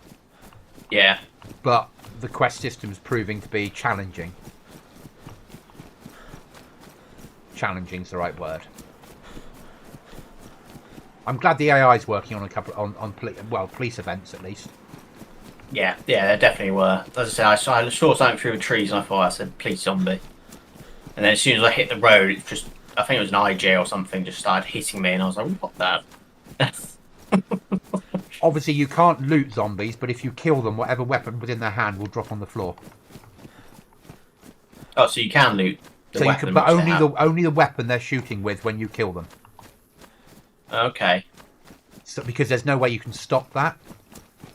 Speaker 2: Yeah.
Speaker 1: But the quest system's proving to be challenging. Challenging's the right word. I'm glad the AI is working on a couple on police events at least.
Speaker 2: Yeah, there definitely were. As I said, I saw something through the trees and I thought I said police zombie. And then as soon as I hit the road, it just, I think it was an IJ or something, just started hitting me and I was like, what that?
Speaker 1: Obviously you can't loot zombies, but if you kill them, whatever weapon within their hand will drop on the floor.
Speaker 2: Oh, so you can loot the weapon, but
Speaker 1: only the weapon they're shooting with when you kill them.
Speaker 2: Okay.
Speaker 1: So, because there's no way you can stop that.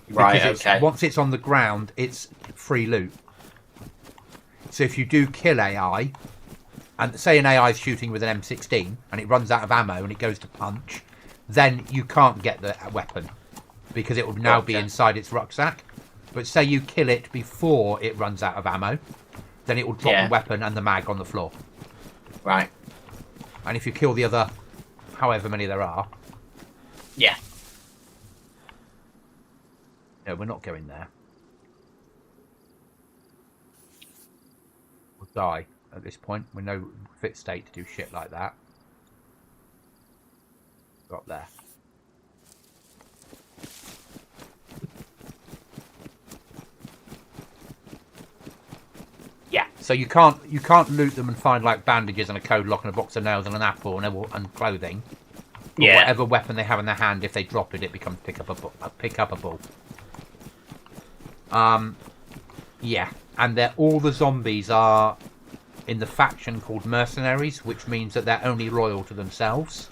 Speaker 2: Right, okay.
Speaker 1: Once it's on the ground, it's free loot. So if you do kill AI, and say an AI is shooting with an M16, and it runs out of ammo and it goes to punch, then you can't get the weapon, because it will now be inside its rucksack. But say you kill it before it runs out of ammo, then it will drop the weapon and the mag on the floor.
Speaker 2: Right.
Speaker 1: And if you kill the other, however many there are...
Speaker 2: Yeah.
Speaker 1: No, we're not going there. We'll die at this point. We're no fit state to do shit like that. Got there. Yeah. So you can't loot them and find like bandages and a code lock and a box of nails and an apple and clothing. But whatever weapon they have in their hand, if they drop it, it becomes pickupable. Yeah, and all the zombies are in the faction called mercenaries, which means that they're only loyal to themselves.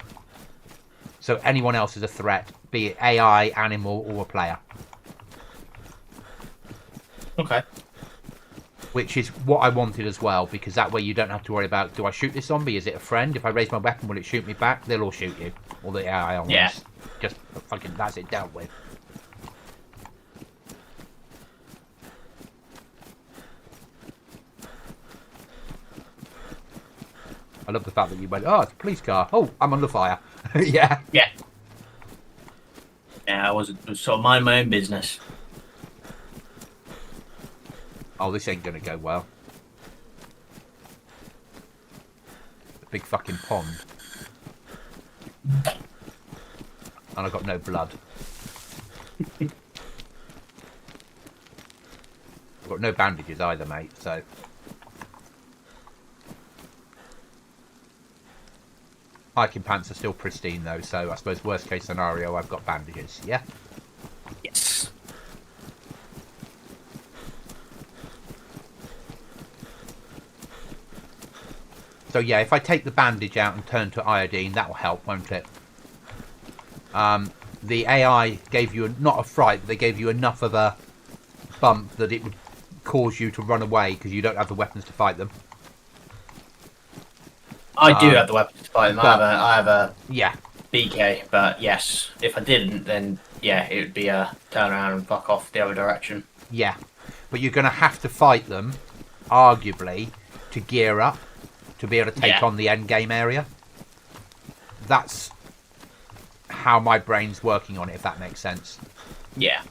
Speaker 1: So anyone else is a threat, be it AI, animal, or a player.
Speaker 2: Okay.
Speaker 1: Which is what I wanted as well, because that way you don't have to worry about, do I shoot this zombie? Is it a friend? If I raise my weapon, will it shoot me back? They'll all shoot you. Or the AI on this. Just fucking, that's it dealt with. I love the fact that you went, oh, it's a police car. Oh, I'm under fire. Yeah.
Speaker 2: Yeah. Yeah, I was sort of mind my own business.
Speaker 1: Oh, this ain't gonna go well. A big fucking pond. And I've got no blood. I've got no bandages either, mate, so... Hiking pants are still pristine though, so I suppose worst case scenario I've got bandages, yeah?
Speaker 2: Yes.
Speaker 1: So yeah, if I take the bandage out and turn to iodine, that will help, won't it? The AI gave you, not a fright, but they gave you enough of a bump that it would cause you to run away because you don't have the weapons to fight them.
Speaker 2: I do have the weapons to fight them. I have a
Speaker 1: yeah.
Speaker 2: BK, but yes, if I didn't, then yeah, it would be a turn around and fuck off the other direction.
Speaker 1: Yeah, but you're going to have to fight them, arguably, to gear up to be able to take on the end game area. That's how my brain's working on it, if that makes sense.
Speaker 2: Yeah.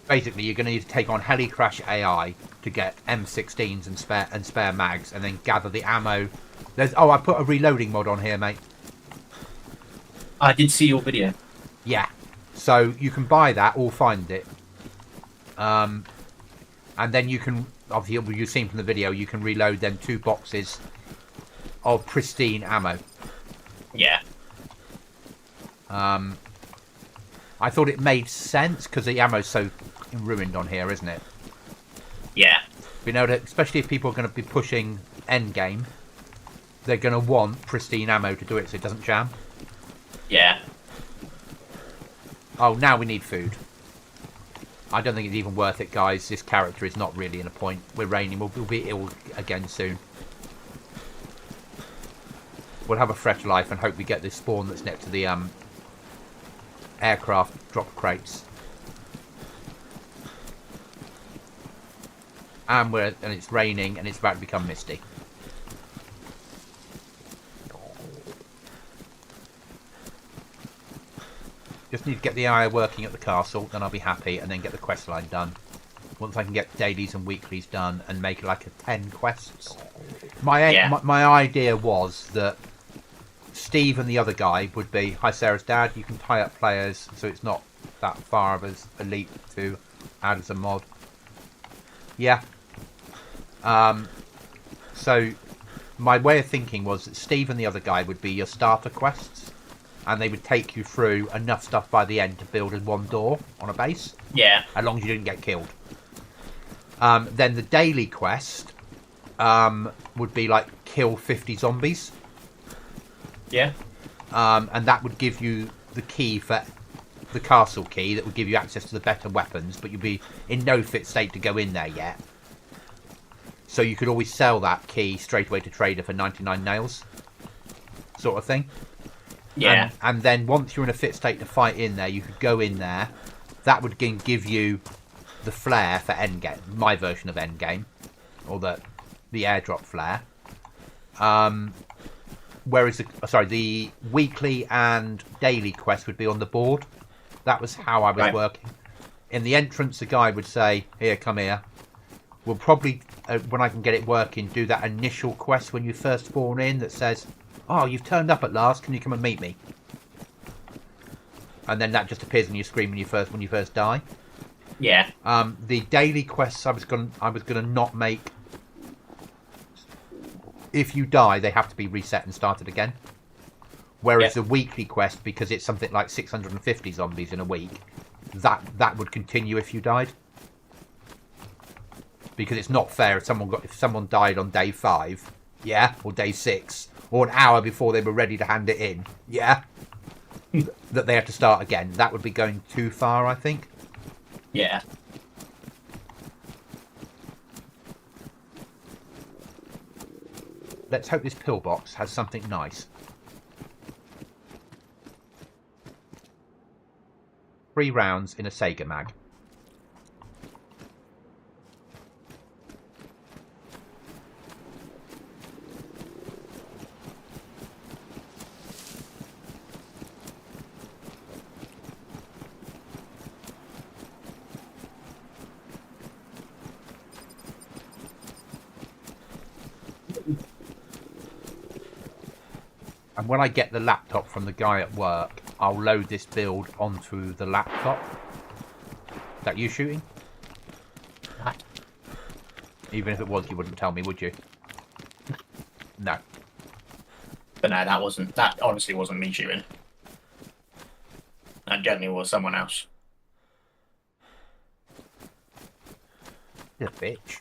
Speaker 1: Basically, you're going to need to take on Helicrash AI to get M16s and spare mags, and then gather the ammo. I put a reloading mod on here, mate.
Speaker 2: I did see your video.
Speaker 1: Yeah, so you can buy that or find it, and then you can, obviously you've seen from the video, you can reload them 2 boxes of pristine ammo.
Speaker 2: Yeah.
Speaker 1: I thought it made sense because the ammo's so ruined on here, isn't it?
Speaker 2: Yeah.
Speaker 1: You know, especially if people are going to be pushing endgame, they're going to want pristine ammo to do it so it doesn't jam.
Speaker 2: Yeah.
Speaker 1: Oh, now we need food. I don't think it's even worth it, guys. This character is not really in a point. We're raining. We'll be ill again soon. We'll have a fresh life and hope we get this spawn that's next to the aircraft drop crates. And it's raining and it's about to become misty. Just need to get the AI working at the castle, then I'll be happy, and then get the quest line done. Once I can get dailies and weeklies done and make like a 10 quests. My idea was that Steve and the other guy would be, hi Sarah's dad, you can tie up players so it's not that far of as elite to add as a mod. Yeah. So my way of thinking was that Steve and the other guy would be your starter quests, and they would take you through enough stuff by the end to build in one door on a base.
Speaker 2: Yeah.
Speaker 1: As long as you didn't get killed. Then the daily quest would be like kill 50 zombies.
Speaker 2: Yeah.
Speaker 1: And that would give you the key for the castle key that would give you access to the better weapons, but you'd be in no fit state to go in there yet. So you could always sell that key straight away to trader for 99 nails. Sort of thing.
Speaker 2: Yeah.
Speaker 1: And then once you're in a fit state to fight in there, you could go in there. That would give you the flare for endgame, my version of endgame, or the airdrop flare. Whereas the weekly and daily quest would be on the board. That was how I was working. In the entrance, the guy would say, "Here, come here." We'll probably, when I can get it working, do that initial quest when you first spawn in that says, "Oh, you've turned up at last. Can you come and meet me?" And then that just appears on your screen when you first die.
Speaker 2: Yeah.
Speaker 1: The daily quests I was gonna not make. If you die, they have to be reset and started again. Whereas the weekly quest, because it's something like 650 zombies in a week, that would continue if you died. Because it's not fair if someone died on day 5, or day 6, or an hour before they were ready to hand it in, that they have to start again. That would be going too far, I think.
Speaker 2: Yeah.
Speaker 1: Let's hope this pillbox has something nice. 3 rounds in a Sega mag. And when I get the laptop from the guy at work, I'll load this build onto the laptop. Is that you shooting? Even if it was, you wouldn't tell me, would you? No.
Speaker 2: But no, that honestly wasn't me shooting. That generally was someone else.
Speaker 1: You bitch.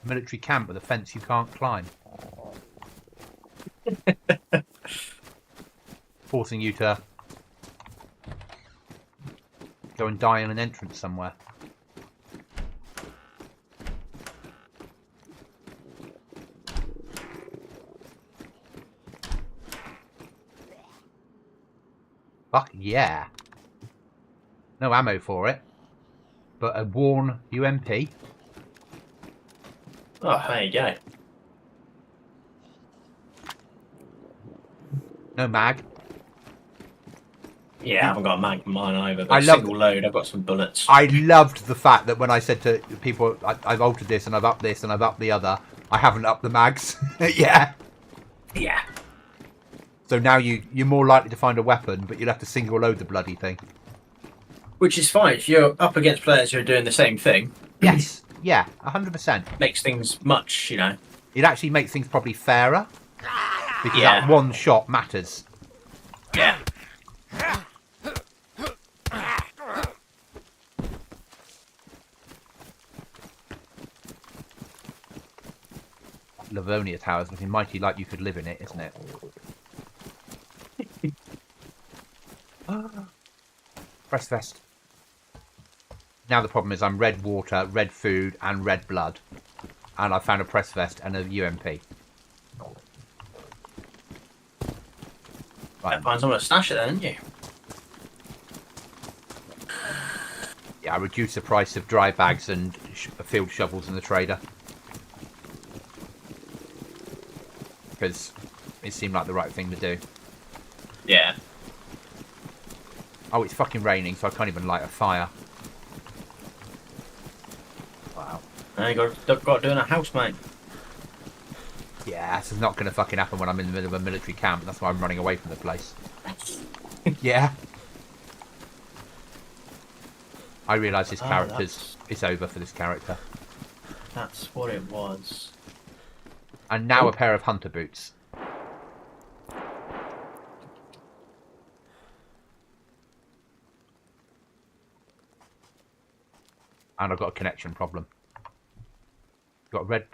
Speaker 1: Military camp with a fence you can't climb. Forcing you to Go and die in an entrance somewhere. Fuck yeah. No ammo for it. But a worn UMP.
Speaker 2: Oh, there you go.
Speaker 1: No mag.
Speaker 2: Yeah, I haven't got a mag in mine either. But
Speaker 1: I love
Speaker 2: single load, I've got some bullets.
Speaker 1: I loved the fact that when I said to people, I've altered this and I've upped this and I've upped the other, I haven't upped the mags. Yeah.
Speaker 2: Yeah.
Speaker 1: So now you're more likely to find a weapon, but you'll have to single load the bloody thing.
Speaker 2: Which is fine if you're up against players who are doing the same thing.
Speaker 1: Yes. Yeah, 100%.
Speaker 2: Makes things much, you know.
Speaker 1: It actually makes things probably fairer. Because
Speaker 2: Yeah.
Speaker 1: that one shot matters.
Speaker 2: Yeah.
Speaker 1: Livonia Tower's looking mighty like you could live in it, isn't it? Press vest. Now the problem is I'm red water, red food, and red blood. And I found a press vest and a UMP. Right.
Speaker 2: Find someone to stash it then, didn't you?
Speaker 1: Yeah, I reduced the price of dry bags and field shovels in the trader. Because it seemed like the right thing to do.
Speaker 2: Yeah.
Speaker 1: Oh, it's fucking raining, so I can't even light a fire. Wow.
Speaker 2: Now you got doing a house, mate.
Speaker 1: Yeah, this is not going to fucking happen when I'm in the middle of a military camp. That's why I'm running away from the place. Yeah. I realise this character's... It's over for this character.
Speaker 2: That's what it was.
Speaker 1: And now a pair of hunter boots. And I've got a connection problem. Got a red...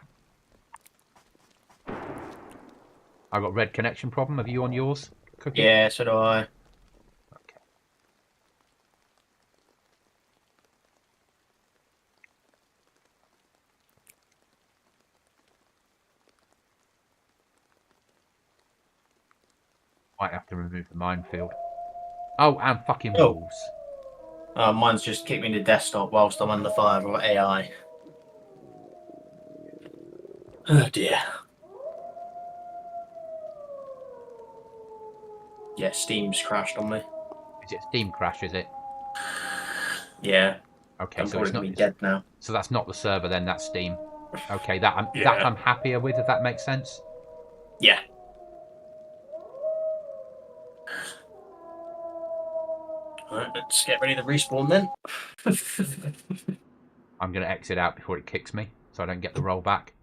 Speaker 1: I've got a red connection problem. Have you on yours, Cookie?
Speaker 2: Yeah, so do I.
Speaker 1: Okay. Might have to remove the minefield. Oh, and fucking wolves.
Speaker 2: Mine's just kicked me in the desktop whilst I'm under fire of AI. Oh dear. Yeah, Steam's crashed on me.
Speaker 1: Is it Steam crash, is it?
Speaker 2: Yeah.
Speaker 1: Okay,
Speaker 2: I'm
Speaker 1: so it's
Speaker 2: probably
Speaker 1: not...
Speaker 2: dead now.
Speaker 1: So that's not the server then, that's Steam. Okay, that I'm happier with, if that makes sense.
Speaker 2: Yeah. Alright, let's get ready to respawn then.
Speaker 1: I'm going to exit out before it kicks me, so I don't get the roll back.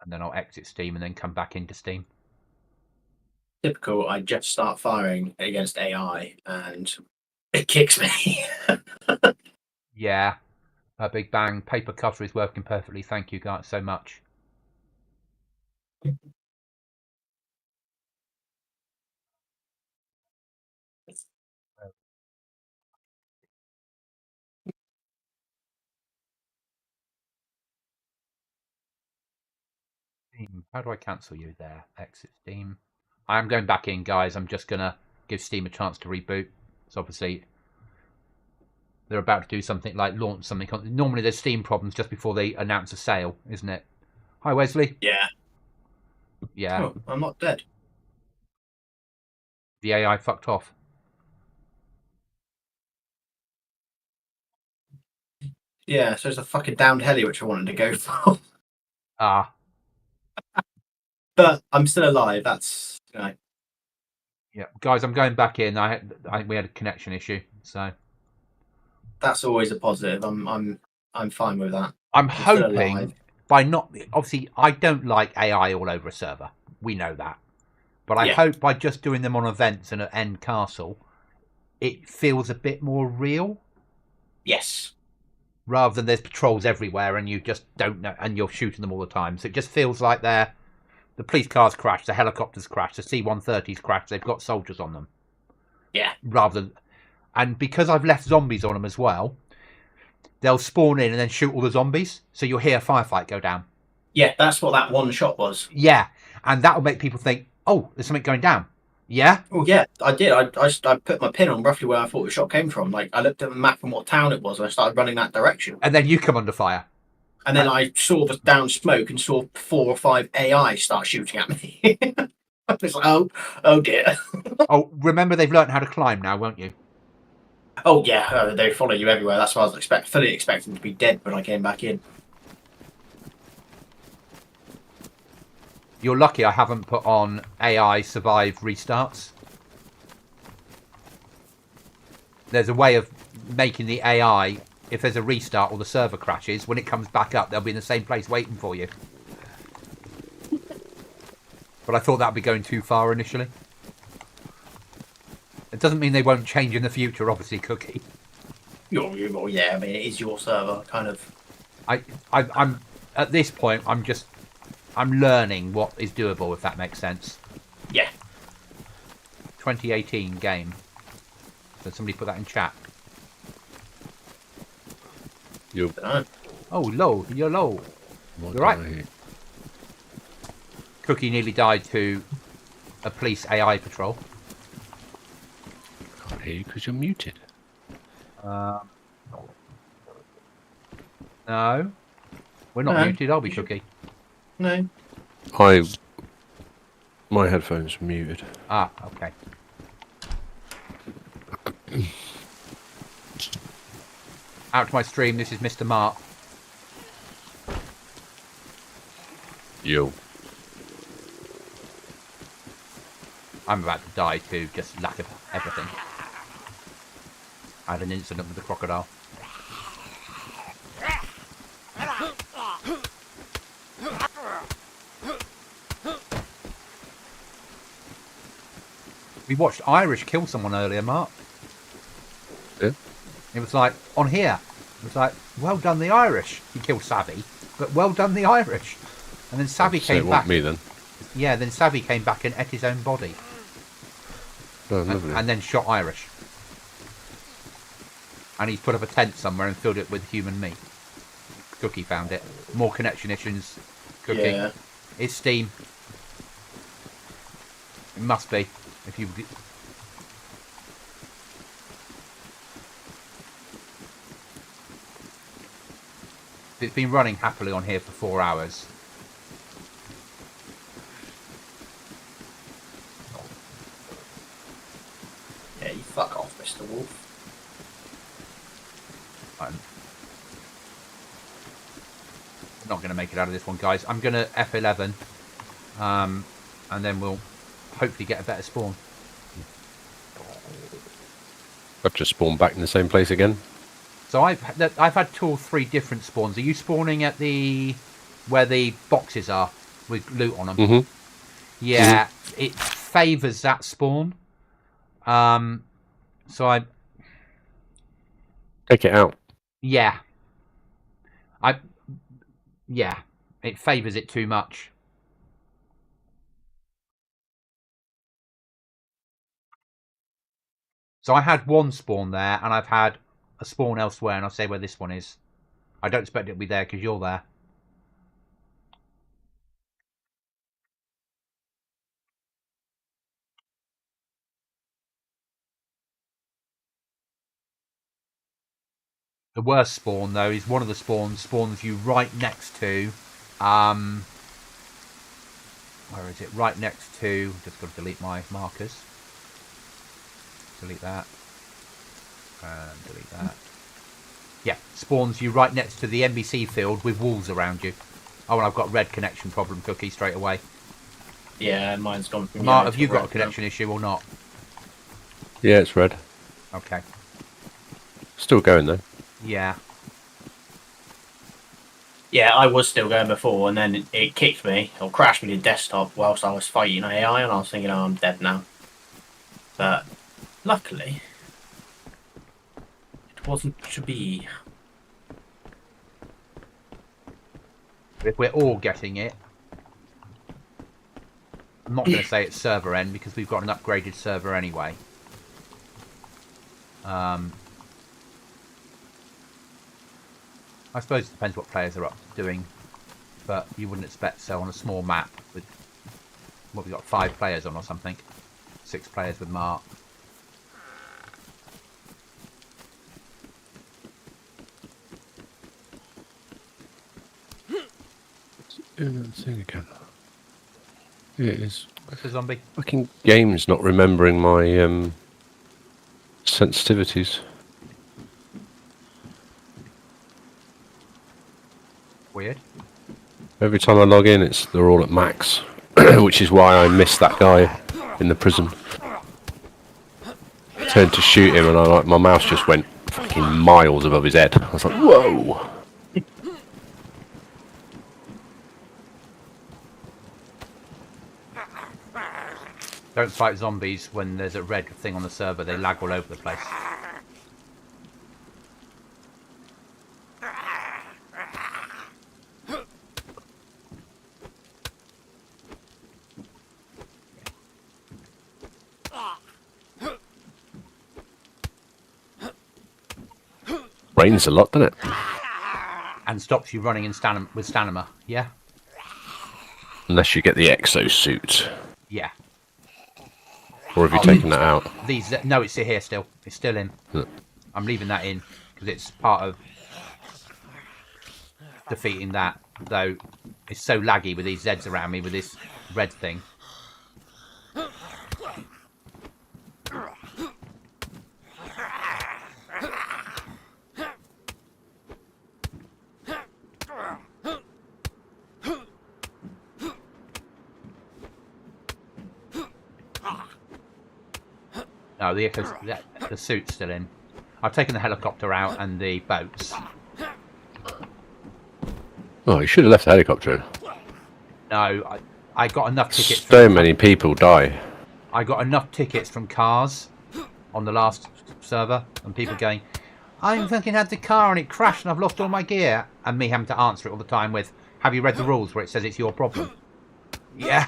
Speaker 1: And then I'll exit Steam and then come back into Steam.
Speaker 2: Typical, I just start firing against AI and it kicks me.
Speaker 1: Yeah. A big bang. Paper cutter is working perfectly. Thank you guys so much. Steam. How do I cancel you there? Exit Steam. I am going back in, guys. I'm just going to give Steam a chance to reboot. So obviously they're about to do something like launch something. Normally there's Steam problems just before they announce a sale, isn't it? Hi, Wesley.
Speaker 2: Yeah.
Speaker 1: Yeah.
Speaker 2: Oh, I'm not dead.
Speaker 1: The AI fucked off.
Speaker 2: Yeah, so it's a fucking downed heli which I wanted to go for.
Speaker 1: Ah.
Speaker 2: But I'm still alive, that's, you know.
Speaker 1: Yeah, guys, I'm going back in. We had a connection issue, so
Speaker 2: That's always a positive. I'm fine with that.
Speaker 1: I'm
Speaker 2: still
Speaker 1: hoping
Speaker 2: alive.
Speaker 1: by not... Obviously, I don't like AI all over a server. We know that. But I
Speaker 2: Yeah.
Speaker 1: hope by just doing them on events and at End Castle, it feels a bit more real.
Speaker 2: Yes.
Speaker 1: Rather than there's patrols everywhere and you just don't know, and you're shooting them all the time. So it just feels like the police cars crash, the helicopters crash, the C-130s crash. They've got soldiers on them.
Speaker 2: Yeah.
Speaker 1: Rather than, and because I've left zombies on them as well, they'll spawn in and then shoot all the zombies. So you'll hear a firefight go down.
Speaker 2: Yeah, that's what that one shot was.
Speaker 1: Yeah, and that'll make people think, oh, there's something going down. Yeah?
Speaker 2: Oh, yeah, I did. I put my pin on roughly where I thought the shot came from. Like, I looked at the map and what town it was, and I started running that direction.
Speaker 1: And then you come under fire.
Speaker 2: And then I saw the down smoke and saw 4 or 5 AI start shooting at me. I was like, oh dear.
Speaker 1: Oh, remember they've learnt how to climb now, won't you?
Speaker 2: Oh, yeah, they follow you everywhere. That's what I was fully expecting to be dead when I came back in.
Speaker 1: You're lucky I haven't put on AI survive restarts. There's a way of making the AI, if there's a restart or the server crashes, when it comes back up, they'll be in the same place waiting for you. But I thought that would be going too far initially. It doesn't mean they won't change in the future, obviously, Cookie.
Speaker 2: Oh, yeah, I mean, it is your server, kind of.
Speaker 1: I'm at this point, I'm learning what is doable, if that makes sense.
Speaker 2: Yeah.
Speaker 1: 2018 game. Did somebody put that in chat? Oh, low. You're low. You're right. Cookie nearly died to a police AI patrol.
Speaker 3: Can't hear you because you're muted.
Speaker 1: No. We're not muted, are we, Cookie?
Speaker 2: No.
Speaker 3: My headphones are muted.
Speaker 1: Ah, okay. Out to my stream, this is Mr. Mark.
Speaker 3: Yo.
Speaker 1: I'm about to die too, just lack of everything. I had an incident with the crocodile. We watched Irish kill someone earlier, Mark.
Speaker 3: Yeah?
Speaker 1: It was like, on here, it was like, well done the Irish. He killed Savvy, but well done the Irish. And then Savvy came back.
Speaker 3: Me then.
Speaker 1: Yeah, then Savvy came back and ate his own body.
Speaker 3: Oh, lovely.
Speaker 1: And then shot Irish. And he's put up a tent somewhere and filled it with human meat. Cookie found it. More connection issues. Cookie.
Speaker 2: Yeah.
Speaker 1: It's Steam. It must be. If you... It's been running happily on here for 4 hours.
Speaker 2: Yeah, you fuck off, Mr. Wolf.
Speaker 1: I'm not going to make it out of this one, guys. I'm going to F11. And then we'll hopefully get a better spawn.
Speaker 3: I've just spawned back in the same place again.
Speaker 1: So I've had 2 or 3 different spawns. Are you spawning at the where the boxes are with loot on them?
Speaker 3: Mm-hmm.
Speaker 1: Yeah, it favours that spawn. So I
Speaker 3: Take it out.
Speaker 1: yeah, it favours it too much. So I had 1 spawn there, and I've had a spawn elsewhere, and I'll say where this one is. I don't expect it to be there because you're there. The worst spawn, though, is one of the spawns you right next to... where is it? Right next to... Just got to delete my markers. Delete that. And delete that. Yeah, spawns you right next to the NBC field with walls around you. Oh, and I've got red connection problem, Cookie, straight away.
Speaker 2: Yeah, mine's gone from
Speaker 1: Mark, have you got a connection issue or not?
Speaker 3: Yeah, it's red.
Speaker 1: Okay.
Speaker 3: Still going though.
Speaker 1: Yeah.
Speaker 2: Yeah, I was still going before, and then it kicked me, or crashed me to desktop whilst I was fighting AI, and I was thinking, oh, I'm dead now. But luckily, it wasn't to be.
Speaker 1: If we're all getting it, I'm not going to say it's server end because we've got an upgraded server anyway. I suppose it depends what players are up to doing, but you wouldn't expect so on a small map with what we got 5 players on or something, 6 players with Mark.
Speaker 3: Doing that thing again. Yeah, it is.
Speaker 1: What's the zombie?
Speaker 3: Fucking game's not remembering my sensitivities.
Speaker 1: Weird.
Speaker 3: Every time I log in, they're all at max, which is why I missed that guy in the prison. I turned to shoot him, and my mouse just went fucking miles above his head. I was like, whoa!
Speaker 1: Don't fight zombies when there's a red thing on the server. They lag all over the place.
Speaker 3: Rains a lot, doesn't it?
Speaker 1: And stops you running in with stamina. Yeah?
Speaker 3: Unless you get the exosuit.
Speaker 1: Yeah.
Speaker 3: Or have you taken that out?
Speaker 1: No, it's here still. It's still in.
Speaker 3: Yeah.
Speaker 1: I'm leaving that in because it's part of defeating that. Though it's so laggy with these Zeds around me with this red thing. No, the suit's still in. I've taken the helicopter out and the boats.
Speaker 3: Oh, you should have left the helicopter in.
Speaker 1: No, I got enough tickets.
Speaker 3: So many people die.
Speaker 1: I got enough tickets from cars on the last server, and people going, "I fucking had the car and it crashed and I've lost all my gear," and me having to answer it all the time with, "Have you read the rules where it says it's your problem?" Yeah.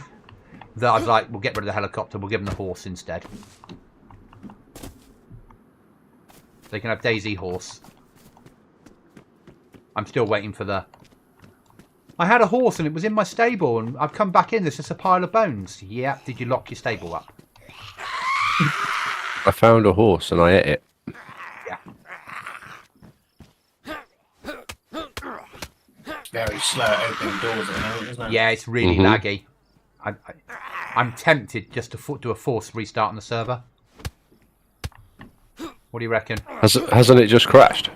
Speaker 1: That I was like, "We'll get rid of the helicopter. We'll give them the horse instead." They can have Daisy horse. I'm still waiting for the... I had a horse and it was in my stable and I've come back in. There's just a pile of bones. Yeah. Did you lock your stable up?
Speaker 3: I found a horse and I ate it.
Speaker 1: Yeah.
Speaker 2: It's very slow at opening doors at the moment, isn't it?
Speaker 1: Yeah, it's really laggy. I'm tempted just to do a forced restart on the server. What do you reckon?
Speaker 3: Hasn't it just crashed?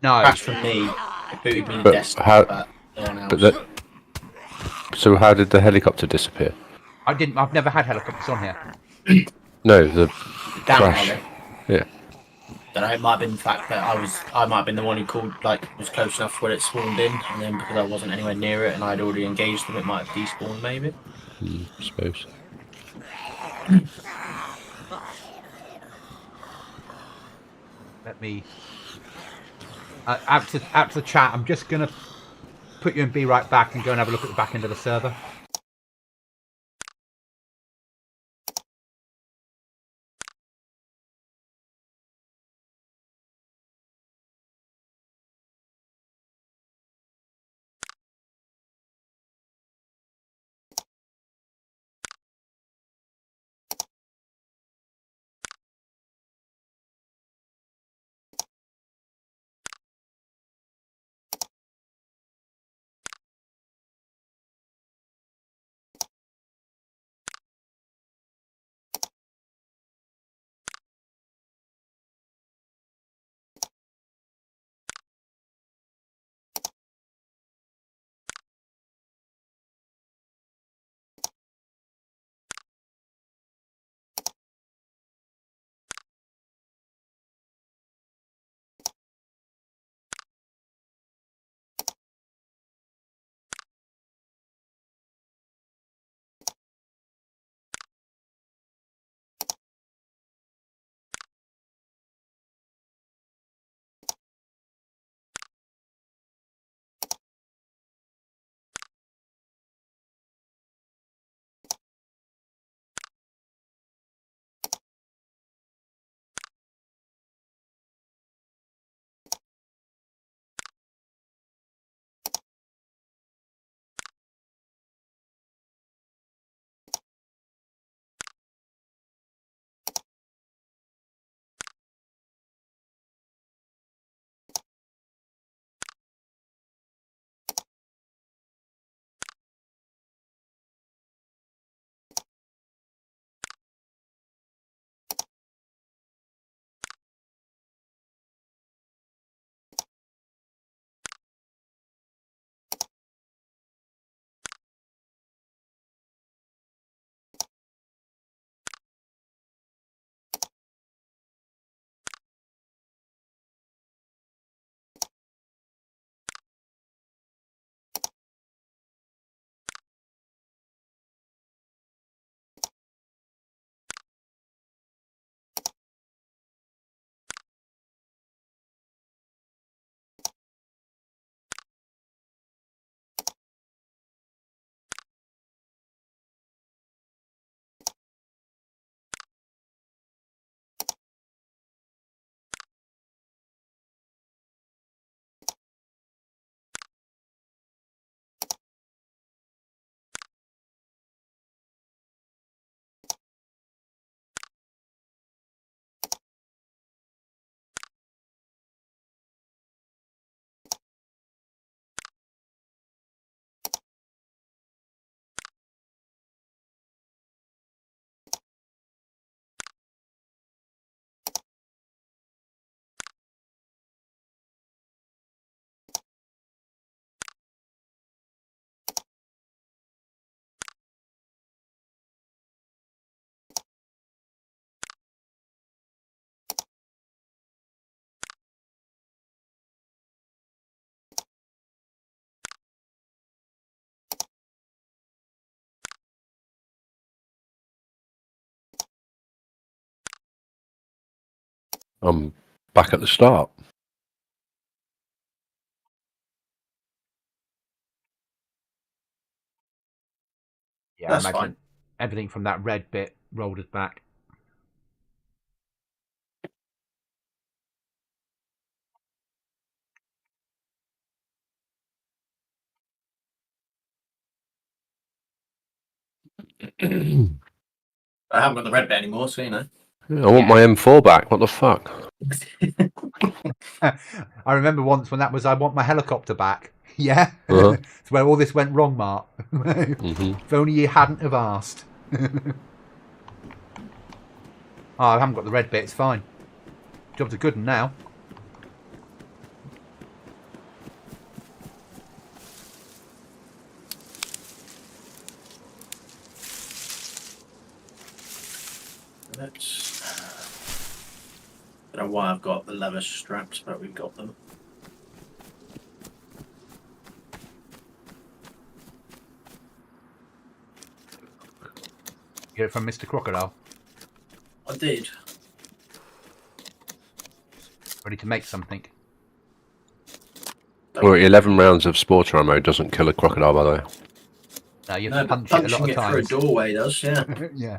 Speaker 1: No.
Speaker 2: Crash from me. It booted me in
Speaker 3: But
Speaker 2: desktop,
Speaker 3: how-
Speaker 2: but no one else.
Speaker 3: But so how did the helicopter disappear?
Speaker 1: I've never had helicopters on here.
Speaker 3: No, the
Speaker 2: Down
Speaker 3: crash.
Speaker 2: on it.
Speaker 3: Yeah.
Speaker 2: Don't know, it might have been the fact that I might have been the one who called, was close enough where it spawned in, and then because I wasn't anywhere near it and I'd already engaged them, it might have despawned maybe.
Speaker 3: I suppose.
Speaker 1: Let me... out to the chat, I'm just going to put you and be right back and go and have a look at the back end of the server.
Speaker 3: I'm back at the start.
Speaker 1: Yeah,
Speaker 2: That's
Speaker 1: I imagine
Speaker 2: fine.
Speaker 1: everything from that red bit rolled us back.
Speaker 2: I haven't got the red bit anymore, so you know.
Speaker 3: Yeah, I want my M4 back. What the fuck?
Speaker 1: I remember once when that was, I want my helicopter back. Yeah,
Speaker 3: Uh-huh.
Speaker 1: it's where all this went wrong, Mark. If only you hadn't have asked. Oh, I haven't got the red bit. It's fine. Job's a good one now.
Speaker 2: Let's. I don't know why I've got the leather straps, but we've got them.
Speaker 1: Get it from Mr. Crocodile.
Speaker 2: I did.
Speaker 1: Ready to make something.
Speaker 3: Well, 11 rounds of sporter ammo doesn't kill a crocodile, by the way.
Speaker 1: No, you
Speaker 2: No,
Speaker 1: have to
Speaker 2: but
Speaker 1: punch it a lot
Speaker 2: punching
Speaker 1: of
Speaker 2: it
Speaker 1: times.
Speaker 2: through a doorway does, yeah.
Speaker 1: Yeah.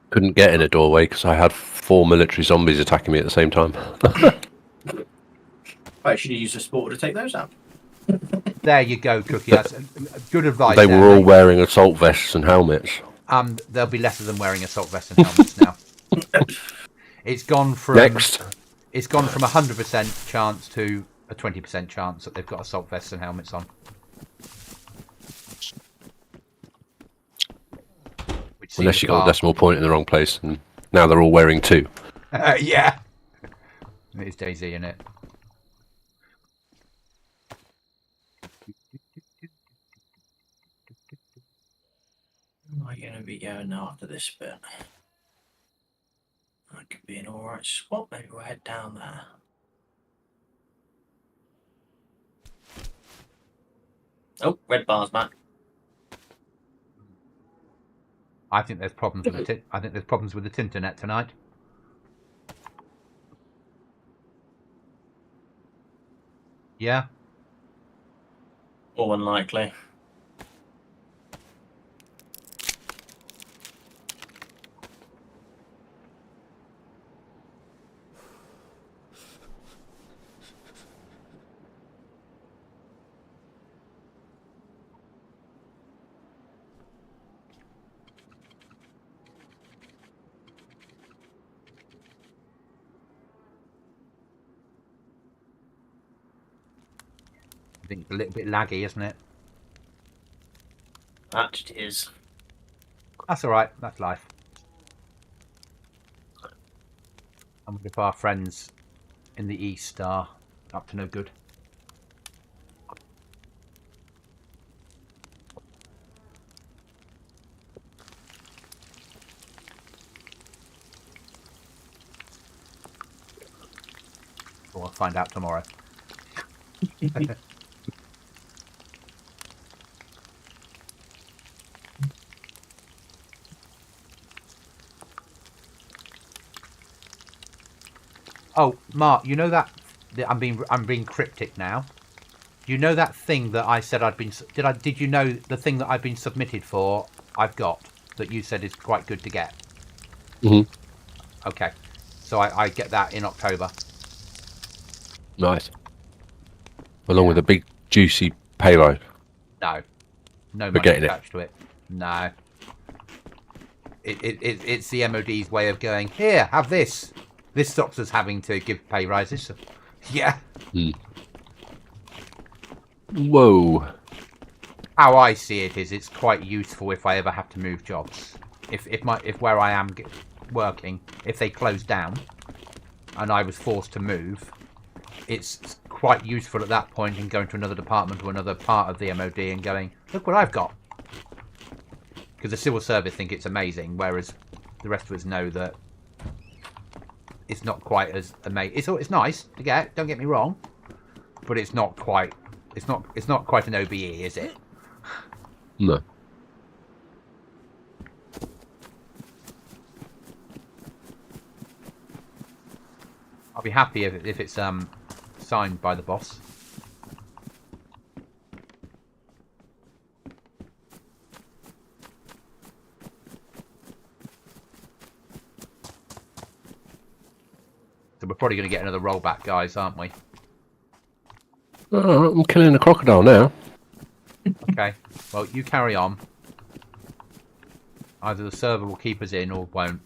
Speaker 3: Couldn't get in a doorway because I had 4 military zombies attacking me at the same time.
Speaker 2: I should have used a sport to take those out.
Speaker 1: There you go, Cookie. That's good advice.
Speaker 3: They
Speaker 1: there,
Speaker 3: were all
Speaker 1: mate.
Speaker 3: wearing assault vests and helmets.
Speaker 1: There'll be less of them wearing assault vests and helmets now. It's gone from
Speaker 3: Next.
Speaker 1: It's gone from 100% chance to a 20% chance that they've got assault vests and helmets on. Which
Speaker 3: Unless
Speaker 1: seems
Speaker 3: you got
Speaker 1: far.
Speaker 3: the decimal point in the wrong place, and now they're all wearing 2.
Speaker 1: Yeah. It is Daisy, isn't it?
Speaker 2: Am I going to be going after this bit? That could be an alright spot. Maybe we'll head down there. Oh, red bar's back.
Speaker 1: I think there's problems with the I think there's problems with the Tinternet tonight. Yeah.
Speaker 2: More than likely.
Speaker 1: I think it's a little bit laggy, isn't it?
Speaker 2: That it is.
Speaker 1: That's all right. That's life. I wonder if our friends in the east are up to no good. We'll find out tomorrow. Oh, Mark, you know that I'm being cryptic now. You know that thing that I said I'd been did you know the thing that I've been submitted for I've got that you said is quite good to get?
Speaker 3: Mhm.
Speaker 1: Okay. So I get that in October.
Speaker 3: Nice. Along
Speaker 1: Yeah.
Speaker 3: with a big, juicy payload.
Speaker 1: No. No
Speaker 3: We're
Speaker 1: money
Speaker 3: getting it.
Speaker 1: attached to it. No. It's the MOD's way of going, here, have this. This stops us having to give pay rises. Yeah.
Speaker 3: Whoa.
Speaker 1: How I see it is, it's quite useful if I ever have to move jobs. If where I am working, if they close down, and I was forced to move, it's quite useful at that point in going to another department or another part of the MOD and going, look what I've got. Because the civil service think it's amazing, whereas the rest of us know that it's not quite as amazing. It's nice to get. Don't get me wrong, but it's not quite. It's not quite an OBE, is it?
Speaker 3: No.
Speaker 1: I'll be happy if it's signed by the boss. So we're probably going to get another rollback, guys, aren't we?
Speaker 3: Oh, I'm killing a crocodile now.
Speaker 1: Okay. Well, you carry on. Either the server will keep us in or won't.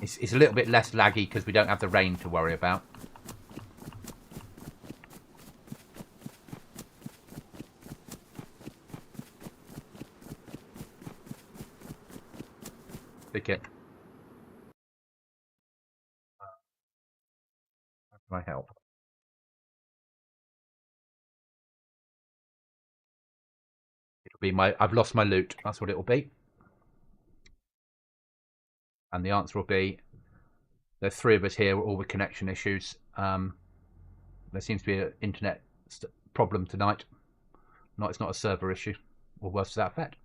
Speaker 1: It's a little bit less laggy because we don't have the rain to worry about. Ticket. How can I help? It'll be I've lost my loot. That's what it'll be. And the answer will be, there's 3 of us here, all with connection issues. There seems to be an internet problem tonight. No, it's not a server issue, or worse to that effect.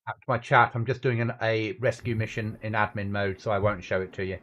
Speaker 1: Out to my chat, I'm just doing a rescue mission in admin mode, so I won't show it to you.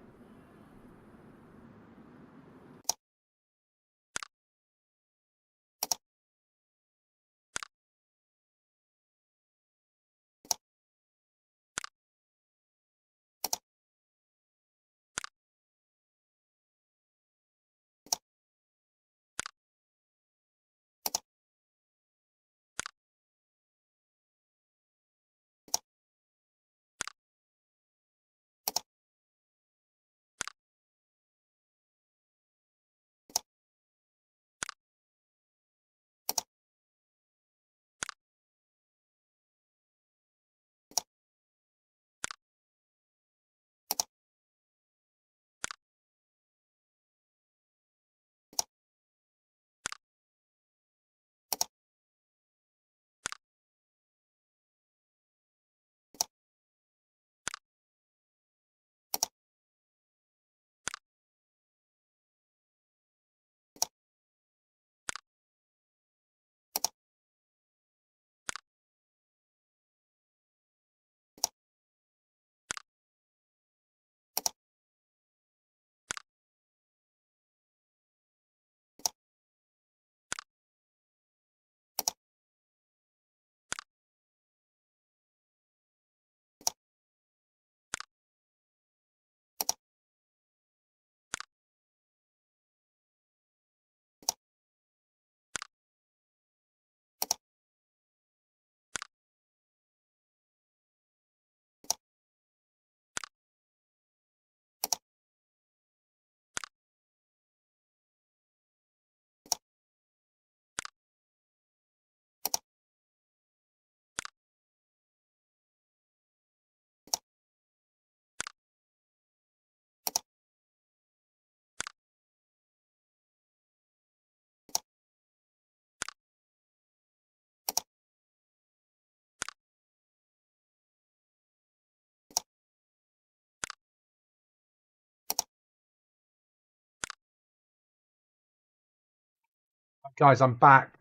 Speaker 1: Guys, I'm back.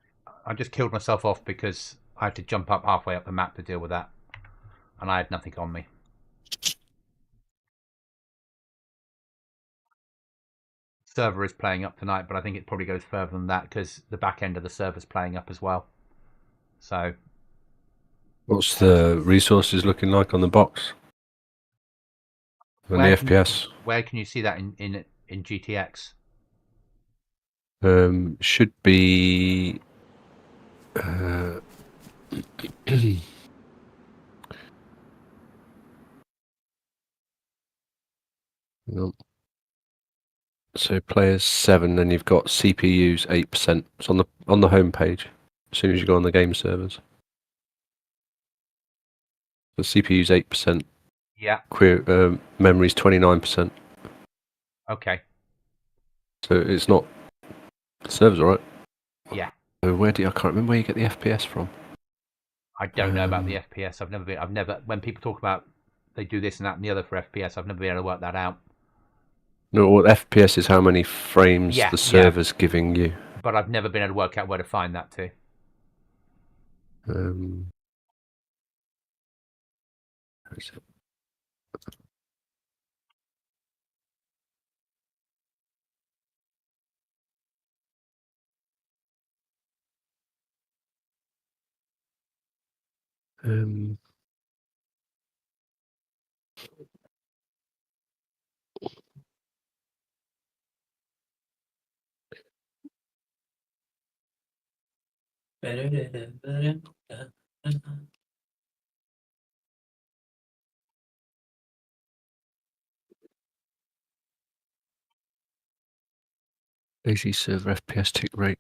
Speaker 1: I just killed myself off because I had to jump up halfway up the map to deal with that. And I had nothing on me. Server is playing up tonight, but I think it probably goes further than that because the back end of the server's playing up as well. So,
Speaker 3: What's the resources looking like on the box? And the FPS?
Speaker 1: Where can you see that in GTX?
Speaker 3: Should be... no. So players 7, and you've got CPUs 8%. It's on the home page. As soon as you go on the game servers, the CPU's 8%.
Speaker 1: Yeah.
Speaker 3: Memory's 29%.
Speaker 1: Okay.
Speaker 3: So it's not. The server's alright.
Speaker 1: Yeah.
Speaker 3: So I can't remember where you get the FPS from.
Speaker 1: I don't know about the FPS. I've never. When people talk about they do this and that and the other for FPS, I've never been able to work that out.
Speaker 3: No, well, FPS is how many frames the server's giving you.
Speaker 1: But I've never been able to work out where to find that too.
Speaker 3: Where is it? Dayz server FPS tick rate.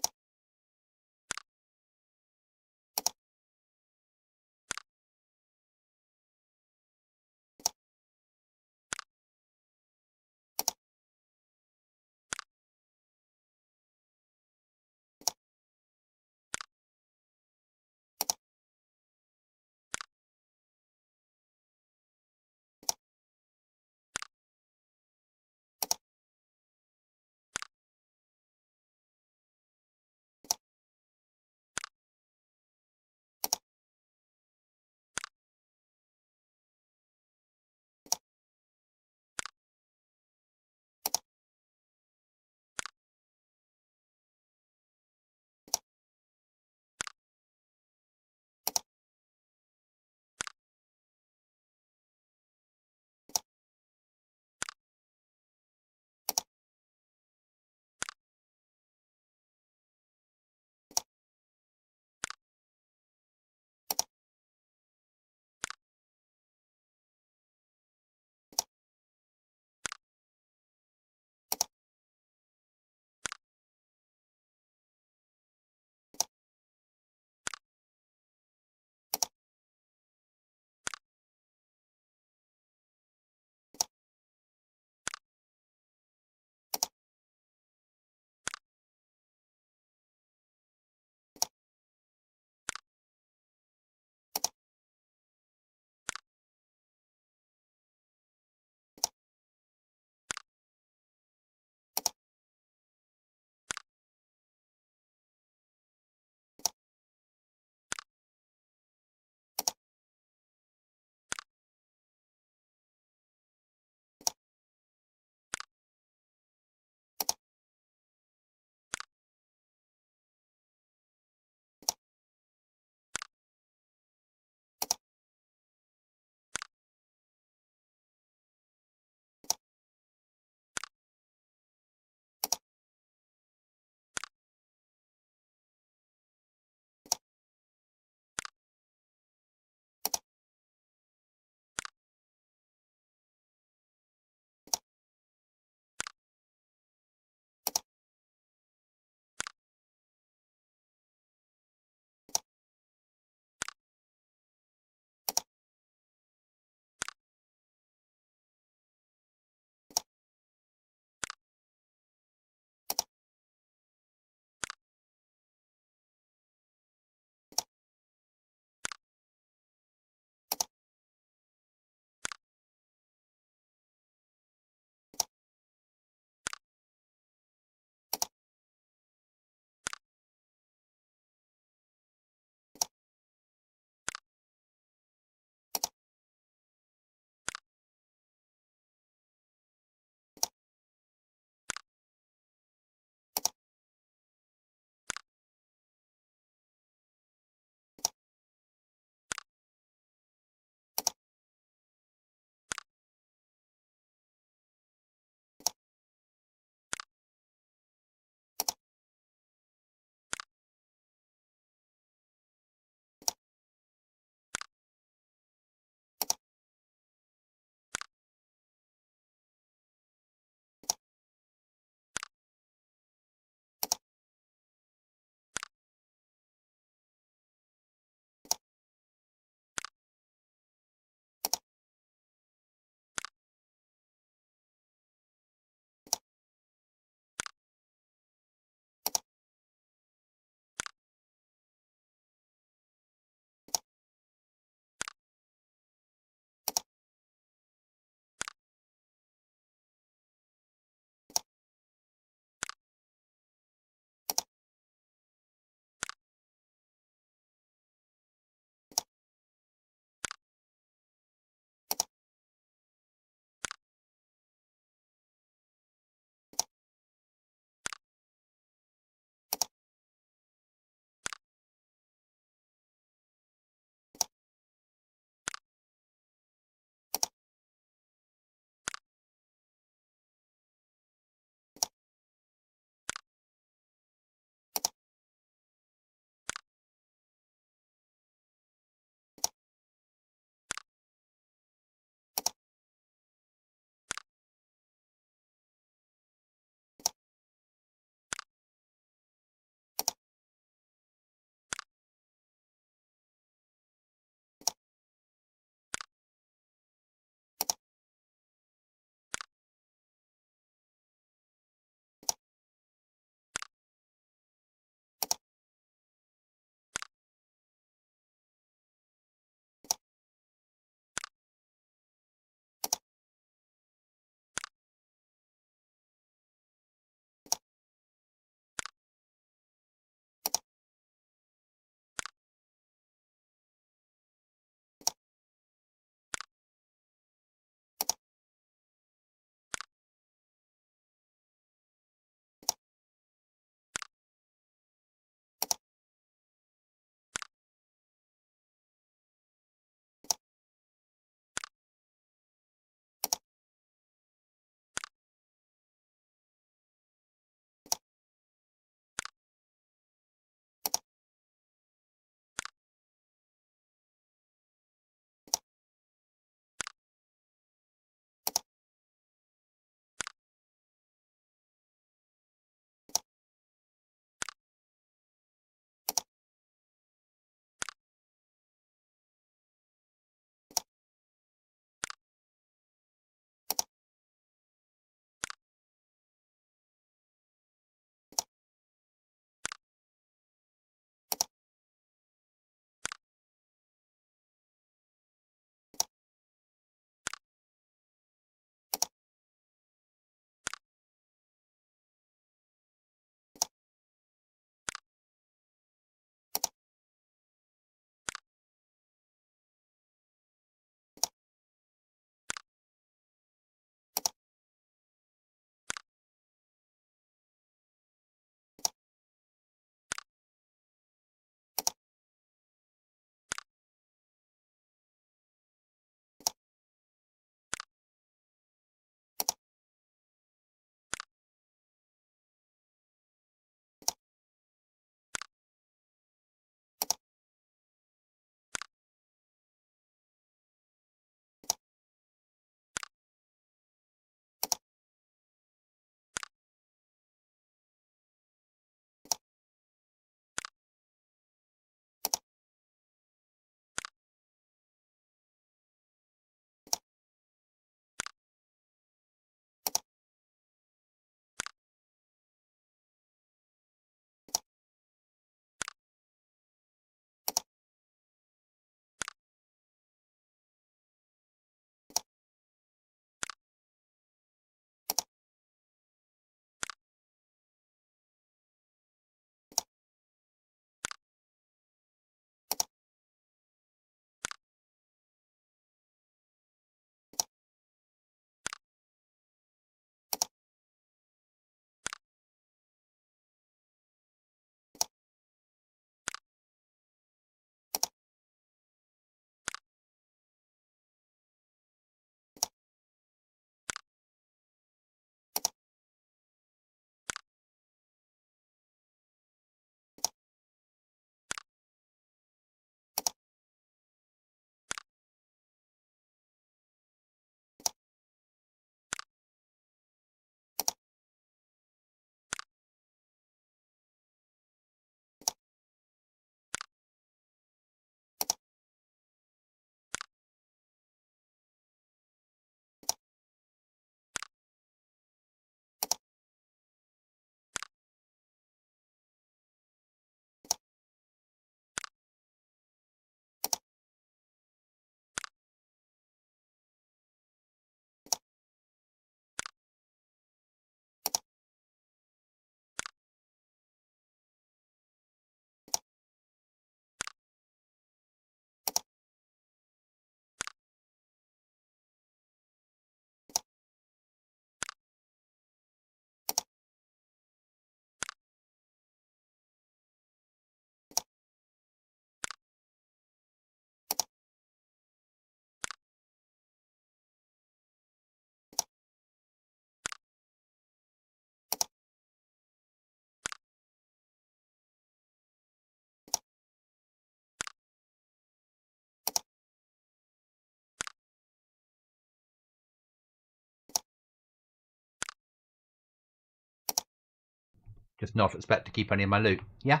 Speaker 1: Just not expect to keep any of my loot. Yeah?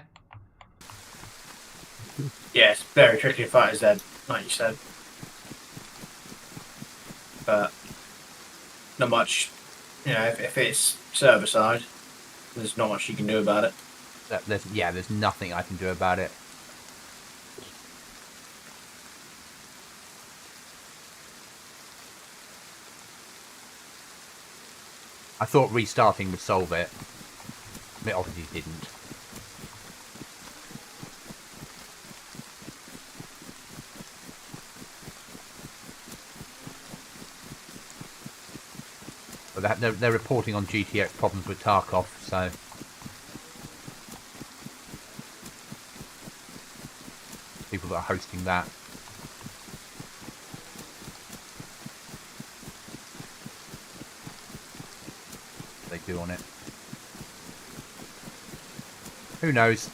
Speaker 2: Yeah, it's very tricky to fight as Zed, like you said. But not much, if it's server side, there's not much you can do about it.
Speaker 1: There's nothing I can do about it. I thought restarting would solve it. It obviously didn't. But they're reporting on GTX problems with Tarkov, so... people that are hosting that. They do on it. Who knows?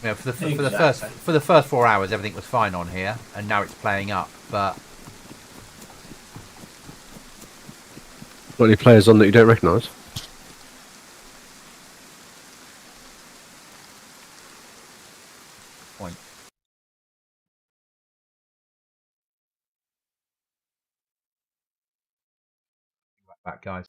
Speaker 1: You know, for the first 4 hours, everything was fine on here, and now it's playing up. But
Speaker 3: Got any players on that you don't recognise?
Speaker 1: point. Back, guys.